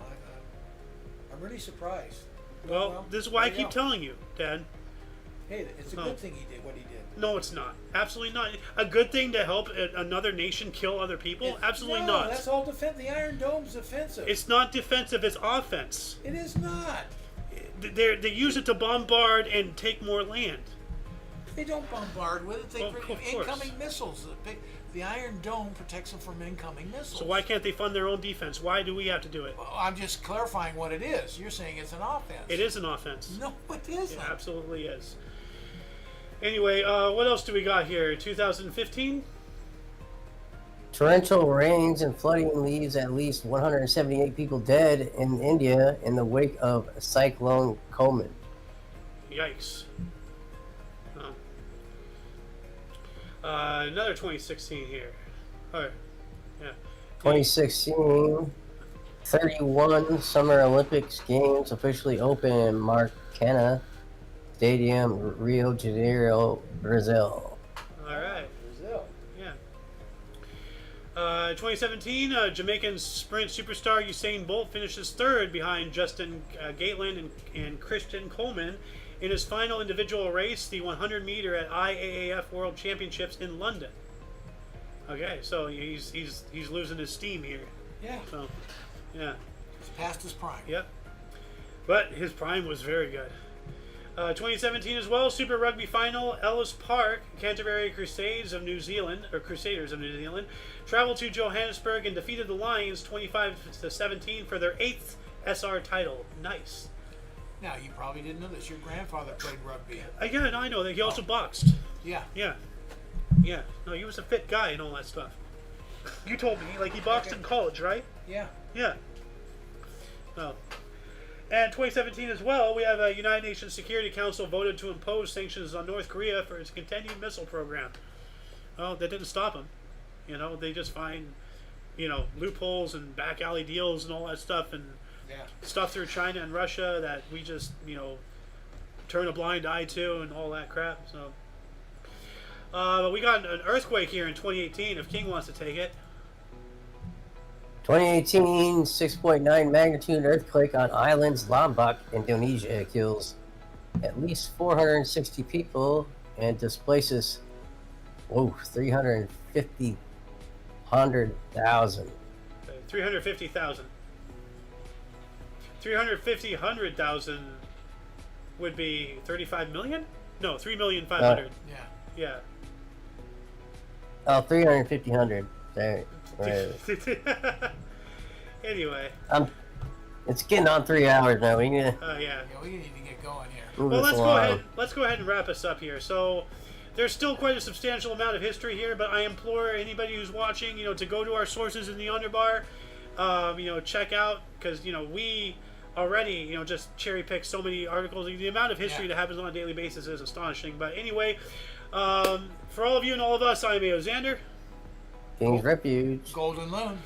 I'm really surprised. Well, this is why I keep telling you, Dad. Hey, it's a good thing he did what he did. No, it's not. Absolutely not. A good thing to help another nation kill other people? Absolutely no, not. That's all defense. The Iron Dome's defensive. It's not defensive. It's offense. It is not. They use it to bombard and take more land. They don't bombard with it. They Well, bring of incoming course. missiles. The Iron Dome protects them from incoming missiles. So why can't they fund their own defense? Why do we have to do it? Well, I'm just clarifying what it is. You're saying it's an offense. It is an offense. No, it isn't. It absolutely is. Anyway, what else do we got here? 2015? Torrential rains and flooding leaves at least 178 people dead in India in the wake of Cyclone Coleman. Yikes. Oh. Another 2016 here. Alright. Yeah. 2016, 31 Summer Olympics Games officially open in Maracana Stadium, Rio de Janeiro, Brazil. Alright. Brazil. Yeah. 2017, Jamaican sprint superstar Usain Bolt finishes third behind Justin Gatlin and Christian Coleman in his final individual race, the 100 meter at IAAF World Championships in London. Okay, so he's losing his steam here. Yeah. So, yeah. He's past his prime. Yep. But his prime was very good. 2017 as well, Super Rugby final, Ellis Park, Canterbury Crusaders of New Zealand traveled to Johannesburg and defeated the Lions 25-17 for their 8th SR title. Nice. Now, you probably didn't know this. Your grandfather played rugby. Yeah, I know that he also boxed. Yeah. Yeah. Yeah. No, he was a fit guy and all that stuff. You told me, like, he boxed in college, right? Yeah. Yeah. Oh. And 2017 as well, we have a United Nations Security Council voted to impose sanctions on North Korea for its continued missile program. Well, that didn't stop them. You know, they just find, you know, loopholes and back alley deals and all that stuff and stuff through China and Russia that we just, you know, turn a blind eye to and all that crap. So, but we got an earthquake here in 2018 if King wants to take it. 2018 6.9 magnitude earthquake on islands Lombok, Indonesia kills at least 460 people and displaces 350,000. 350,000. 350,000 would be 35 million? No, 3,500,000. Yeah. Oh, 350,000. There. Right. Anyway. It's getting on 3 hours now. We need to Yeah. Yeah, we need to get going here. move Well, this let's along. go ahead and wrap us up here. So, there's still quite a substantial amount of history here, but I implore anybody who's watching, you know, to go to our sources in the underbar. You know, check out because you know we already, you know, just cherry pick so many articles. The amount of history that happens on a daily basis is astonishing. But anyway, for all of you and all of us, I'm A.O. Xander. King's Refuge. Golden Loon.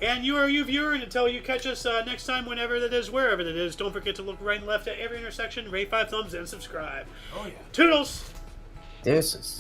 And you are you viewer, and until you catch us next time, whenever that is, wherever that is, don't forget to look right and left at every intersection, rate 5 thumbs, and subscribe. Oh, yeah. Toodles! Deuces.